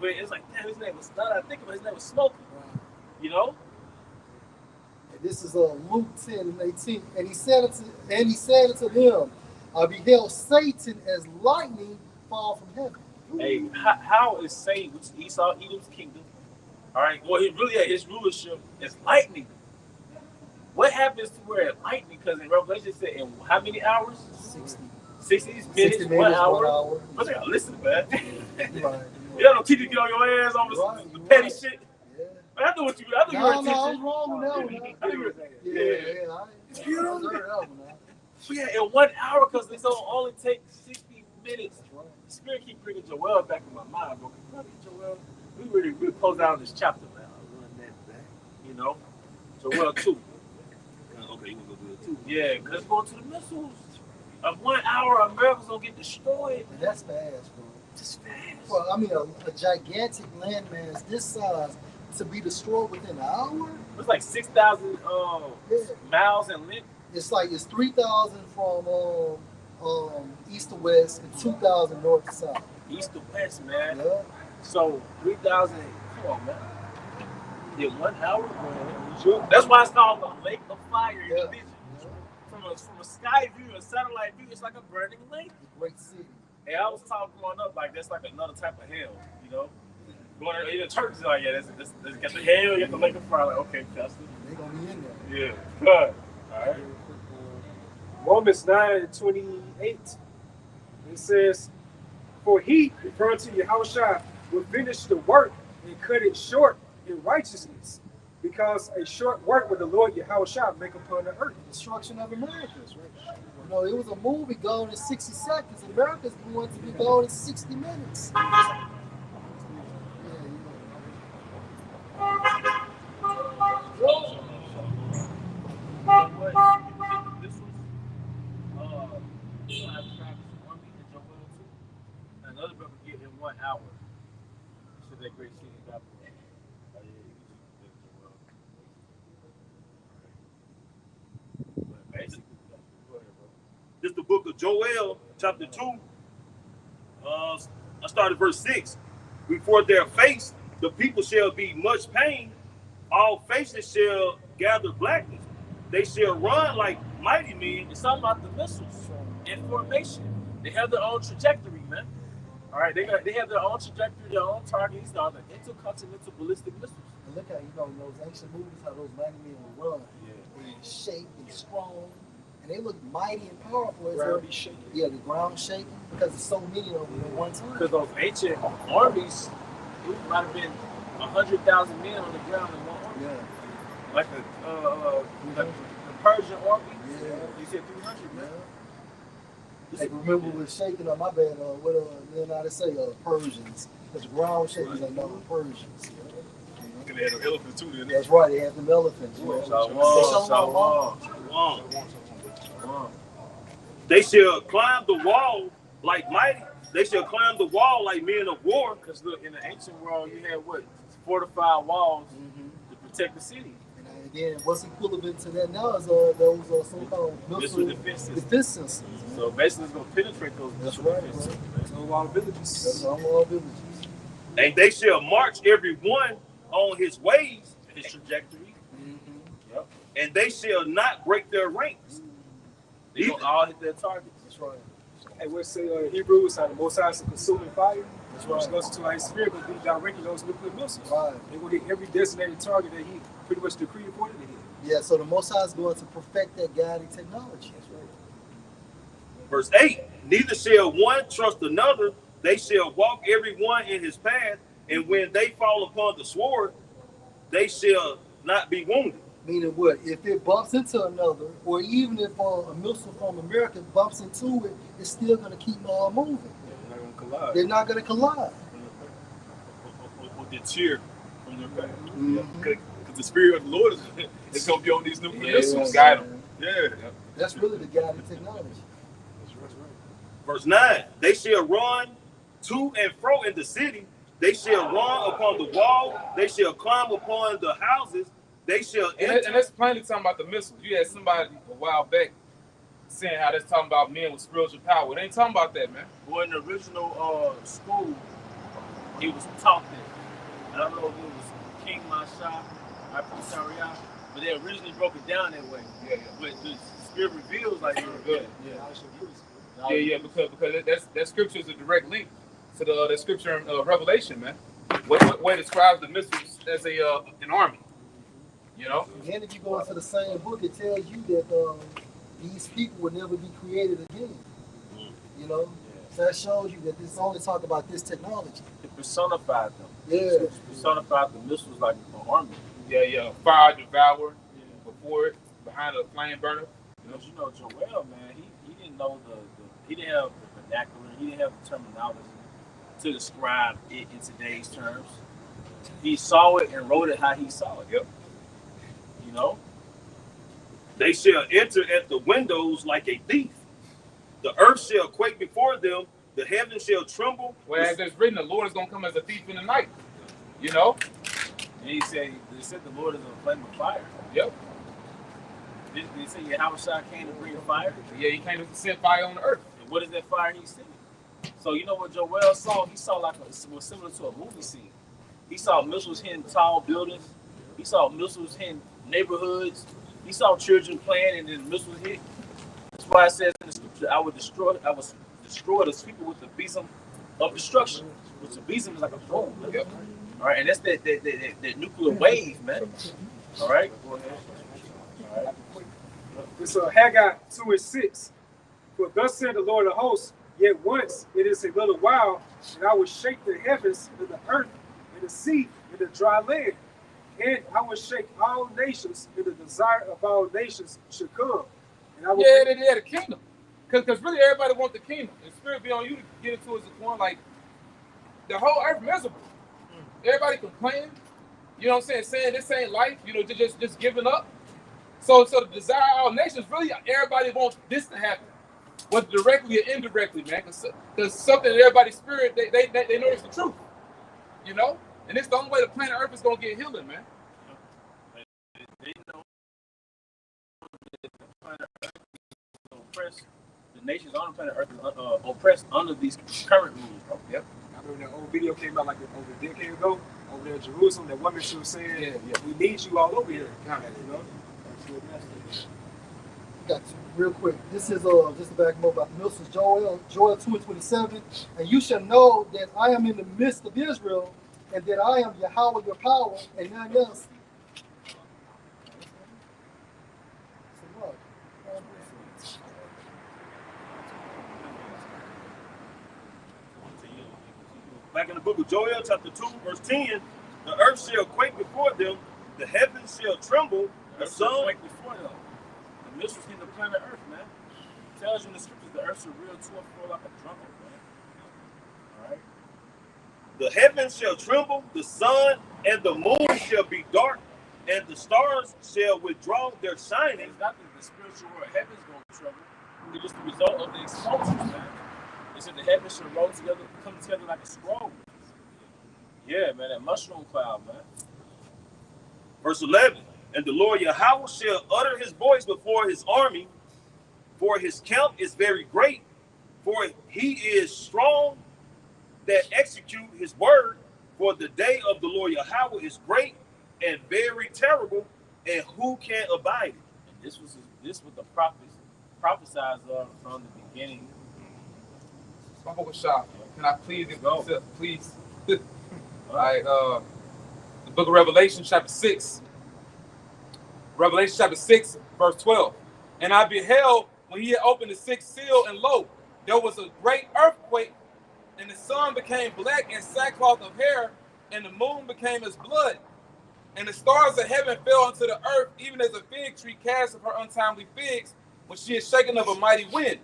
But it's like, damn, his name was not. I think his name was Smokey. You know? And this is Luke 10 and 18, and he said unto them, I beheld Satan as lightning fall from heaven. Hey, how is Satan, which is Esau, Edom's kingdom? All right, well, his rulership is lightning. What happens to where lightning? Because in Revelation it said in how many hours? 60 minutes, 1 hour. But they gotta listen, man. Right. You don't teach you to get on your ass on the petty shit. Yeah. Man, I know what you. I know you were No, teaching. I was wrong with that one. I know you were. Yeah, I heard that one. Yeah, in 1 hour, because it's only take 60 minutes. The Spirit keep bringing Joel back in my mind, bro. Joel, we really close down this chapter, man. I'll run that back. You know, Joel 2. Okay, you want to go do it too? Yeah, because it's going to the missiles. Of 1 hour, America's gonna get destroyed. And that's fast, bro. Just fast. Well, I mean, a gigantic landmass this size to be destroyed within an hour? It's like 6,000 miles in length. It's 3,000 from east to west and 2,000 north to south. East to west, man. Yeah. So 3,000. Come on, man. In 1 hour, man. That's why it's called the Lake of Fire in the vision. From a sky view, a satellite view, it's like a burning lake. Great city. And I was taught growing up like that's like another type of hell, you know. Going to the church is like, yeah, that's got the hell, you got the lake of fire. Like, okay, that's They're gonna be in there. yeah, good. All right. Romans 9:28. It says, for he, referring to Yahushua, will finish the work and cut it short in righteousness. Because a short work with the Lord Yahushua make upon the earth. Destruction of Americas, right? You know, it was a movie gone in 60 seconds. America's going to be gone in 60 minutes. Yeah, Another brother get in 1 hour. So that great city got This is the book of Joel, chapter 2. I started verse 6. Before their face, the people shall be much pain. All faces shall gather blackness. They shall run like mighty men. It's talking about the missiles in formation. They have their own trajectory, man. All right, they have their own trajectory, their own target. These are the intercontinental ballistic missiles. and look how, in those ancient movies, how those mighty men will run. Yeah. They're shaped and strong. And they look mighty and powerful. As Ground be shaking. yeah, the ground shaking because there's so many of them at one time. Because those ancient armies, it might have been 100,000 men on the ground in one army. Yeah. Like the Persian army. Yeah. You said 300, man. Hey, remember we was shaking on my bad. What then I say Persians. Because the ground shakers are known Persians. Because they had the elephants too, didn't they? That's right. They have them elephants. They shall climb the wall like mighty. They shall climb the wall like men of war. Because look, in the ancient world, you had what? Fortified walls to protect the city. And then what's equivalent to that now is those so-called missile defense systems. So basically, it's going to penetrate those. That's right. There's no law villages. That's all villages. And they shall march every one on his ways, His trajectory. Yep. And they shall not break their ranks. They going to all hit their targets. That's right. Hey, we'll say in Hebrews, how the Most High is a consuming fire. That's Which right. goes to our spirit, will be directing those nuclear missiles. Right. They're going to hit every designated target that he pretty much decreed for them to hit. Yeah, so the Most High is going to perfect that guiding technology. That's right. Verse 8, neither shall one trust another. They shall walk every one in his path. And when they fall upon the sword, they shall not be wounded. Meaning what? If it bumps into another, or even if a missile from America bumps into it, it's still going to keep moving. They're not going to collide. They're not going to collide. Well, the cheer from their past. Mhm. Because the spirit of the Lord is going to be on these nuclear Yeah, it's missiles. gonna guide them. Yeah. That's really the guiding technology. Verse 9, they shall run to and fro in the city. They shall run upon the wall. They shall climb upon the houses. They shall enter. And that's plainly talking about the missiles. You had somebody a while back saying how that's talking about men with spiritual power. It ain't talking about that, man. Well, in the original school, it was taught that. I don't know if it was King Masha, Saria, but they originally broke it down that way. Yeah, But the Spirit reveals like Good. Yeah, because that scripture is a direct link to the scripture in Revelation, man. Where it describes the missiles as an army. You know? And then if you go into the same book, it tells you that these people will never be created again. You know? So that shows you that this only talk about this technology. it personified them. Yeah. It personified the missiles like an army. Yeah. Fire devour before it, behind a flame burner. Because you know, Joel, man, he didn't know he didn't have the vernacular, he didn't have the terminology to describe it in today's terms. He saw it and wrote it how he saw it. Yep. You know? They shall enter at the windows like a thief. The earth shall quake before them. The heavens shall tremble. Whereas there's written, the Lord is going to come as a thief in the night. You know? And they said the Lord is a flame of fire. Yep. Did he say Yahushua came to bring fire? Yeah, he came to set fire on the earth. And what is that fire he's sending? So you know what Joel saw? He saw like was similar to a movie scene. He saw missiles hitting tall buildings. He saw missiles hitting neighborhoods. He saw children playing and then missiles hit. That's why it says in the scripture, I will destroy the people with the besom of destruction. Which the besom is like a boom. Yep. All right, and that's that nuclear wave, man. All right. Go ahead. All right. It's Haggai 2:6. For thus said the Lord of hosts, yet once it is a little while, and I will shake the heavens and the earth and the sea and the dry land. And I will shake all nations, and the desire of all nations should come. And I will Yeah, the kingdom. Because really everybody wants the kingdom. The spirit be on you to get into it as one, like, the whole earth miserable. Everybody complaining. You know what I'm saying this ain't life, you know, just giving up. So the desire of all nations, really everybody wants this to happen. Whether directly or indirectly, man. Because something in everybody's spirit, they know it's the truth. You know? And it's the only way the planet Earth is gonna get healing, man. They know that the planet Earth is oppressed. The nations on the planet Earth is oppressed under these current rules, bro. Yep. I remember that old video came out like over a decade ago over there in Jerusalem. That woman she was saying, we need you all over here. You know? Got you. Real quick. This is just to back more about the missiles. Joel 2:27. And you shall know that I am in the midst of Israel, and that I am Yahweh your power, and none else. Back in the book of Joel, chapter 2, verse 10, the earth shall quake before them, the heavens shall tremble, the sun. Quake before them. The missiles hit the planet Earth, man. It tells you in the scriptures the earth shall reel to and fro like a drunkard, man. All right. The heavens shall tremble, the sun and the moon shall be dark, and the stars shall withdraw their shining. It's not the spiritual world. Heaven's going to trouble. It's just the result of the explosion, man. They said the heavens should roll together, come together like a scroll. Yeah, man, that mushroom cloud, man. Verse 11, and the Lord Yahweh shall utter his voice before his army, for his count is very great, for he is strong that execute his word, for the day of the Lord Yahweh is great and very terrible, and who can abide it? And this was the prophets prophesied of from the beginning. My book was shot. Can I please go? Please. All right, the book of Revelation, chapter 6. Revelation chapter 6, verse 12. And I beheld when he had opened the sixth seal, and lo, there was a great earthquake, and the sun became black and sackcloth of hair, and the moon became as blood. And the stars of heaven fell unto the earth, even as a fig tree cast of her untimely figs, when she is shaken of a mighty wind.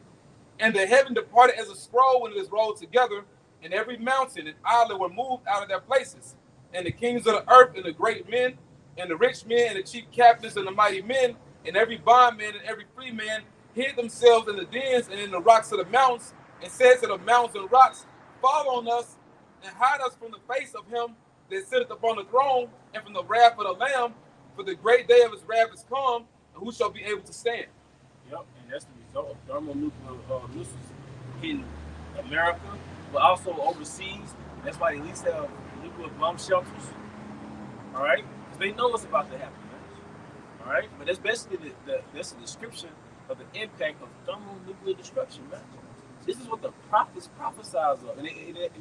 And the heaven departed as a scroll when it is rolled together, and every mountain and island were moved out of their places. and the kings of the earth, and the great men, and the rich men, and the chief captains, and the mighty men, and every bondman and every free man hid themselves in the dens and in the rocks of the mountains, and said to the mountains and rocks, fall on us, and hide us from the face of him that sitteth upon the throne, and from the wrath of the Lamb, for the great day of his wrath is come, and who shall be able to stand? Yep, and that's the result of thermonuclear missiles hitting America, but also overseas. That's why they at least have nuclear bomb shelters. All right, because they know what's about to happen. Man. All right, but that's basically that's a description of the impact of thermonuclear destruction, man. This is what the prophets prophesied of, and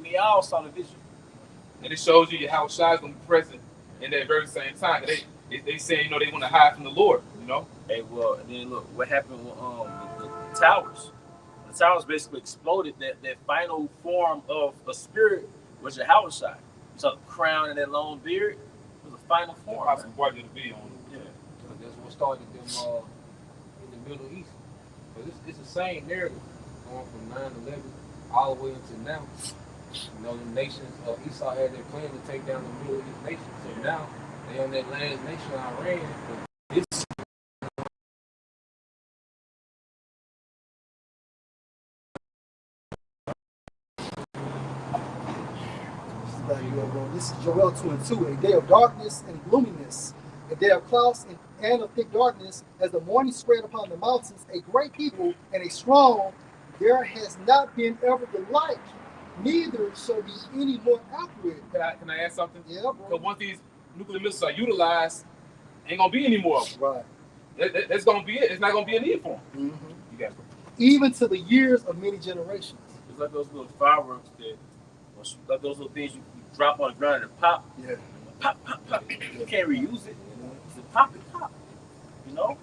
they all saw the vision. And it shows you how Shai's gonna be present in that very same time. They say, you know, they want to hide from the Lord, you know. Hey, well, and then look what happened with the towers. The towers basically exploded. That final form of a spirit was Yahweh Shai. So the crown and that long beard was the final form. Possible part of the video. Yeah. So that's what started them in the Middle East. But it's the same narrative going from 9/11 all the way until now. You know, the nations of Esau had their plan to take down the Middle East nations. So now they on that last nation, Iran. It's This is Joel 2:2. A day of darkness and gloominess, a day of clouds and of thick darkness, as the morning spread upon the mountains, a great people and a strong, there has not been ever the like, neither shall be any more accurate. Can I add something? Yeah, bro. Because once these nuclear missiles are utilized, ain't gonna be any more of them. Right. That's gonna be it. It's not gonna be a need for them. Mm-hmm. You got it. Even to the years of many generations. It's like those little fireworks like those little things you drop on the ground and pop. Yeah. Pop, pop, pop. You can't reuse it. It's a pop and pop. You know?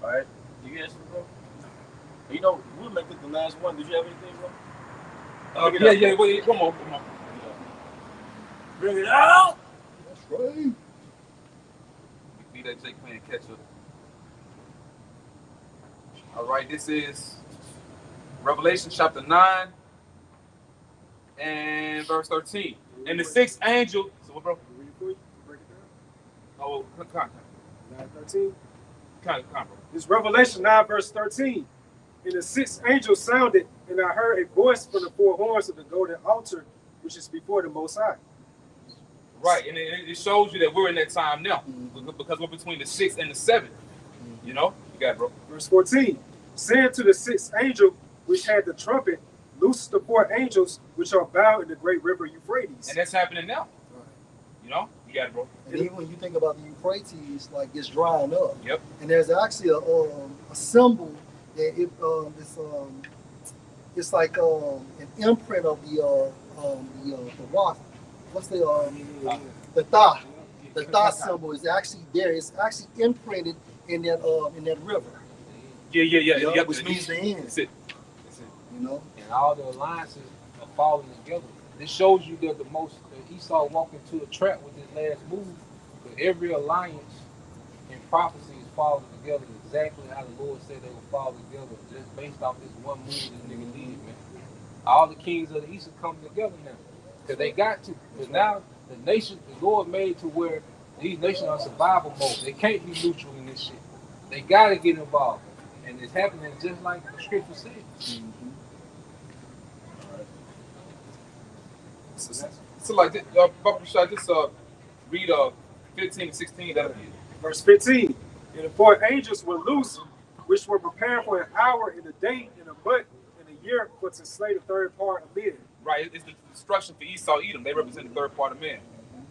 All right. You guys, bro? You know, we'll make it the last one. Did you have anything, bro? Wait, come on. Bring it out. That's right. BJ playing catch up. All right, this is Revelation chapter 9 and verse 13. And the sixth angel. So what, bro? Read it for you. Break it down. Oh, come. 9:13. Bro. It's Revelation 9, verse 13. And the sixth angel sounded, and I heard a voice from the four horns of the golden altar, which is before the Most High. Right, and it shows you that we're in that time now, because we're between the 6th and the 7th. You know, you got it, bro. Verse 14. Saying to the sixth angel, which had the trumpet, loose the four angels which are bound in the great river Euphrates. And that's happening now. Right. You know, you got it, bro. And even when you think about the Euphrates, like it's drying up. Yep. And there's actually a symbol that it's like an imprint of the rock. What's the Tha? The Tha symbol is actually there. It's actually imprinted in that river. Yeah. Which means the end. That's it. You know. and all the alliances are falling together. This shows you that that Esau walked into a trap with his last move. But every alliance in prophecy is falling together exactly how the Lord said they would fall together, just based off this one move this nigga did, man. All the kings of the East are coming together now. Because they got to. Because now the Lord made to where these nations are survival mode. They can't be neutral in this shit. They gotta get involved. And it's happening just like the scripture said. Mm-hmm. So like, Barbara, should I just read 15 and 16? That'll be it. Verse 15. And the four angels were loose, which were prepared for an hour in a day, in a month, in a year, for to slay the third part of men. Right, it's the destruction for Esau, Edom. They represent the third part of man.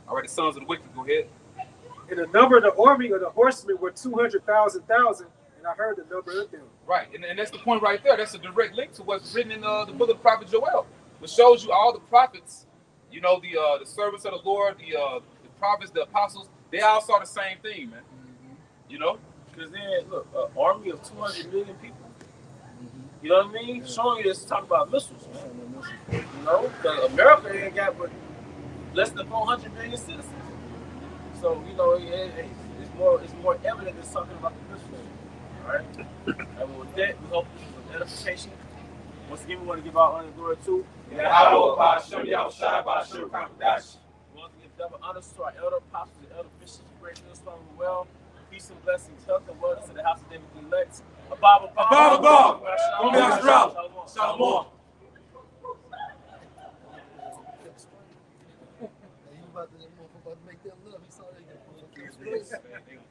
All right, the sons of the wicked, go ahead. And the number of the army of the horsemen were 200,000, and I heard the number of them. Right, and that's the point right there. That's a direct link to what's written in the book of the prophet Joel, which shows you all the prophets, you know, the servants of the Lord, the prophets, the apostles, they all saw the same thing, man. You know? Because then, look, an army of 200 million people. You know what I mean? Showing you this talk about missiles, man. You know? Because America ain't got but less than 400 million citizens. So, you know, it's more evident than talking about the missiles. All right? And with that, we hope this was an edification. Once again, we want to give our honor and glory to. And I will by Shem Yahushua, by Shem Kamadash. We want to give with honors to our elder apostles and elder bishops. Great news from well. Peace and blessings, health and wellness to the house of David elect. A Bible Shalom. Shalom. He about to make them love. He saw that.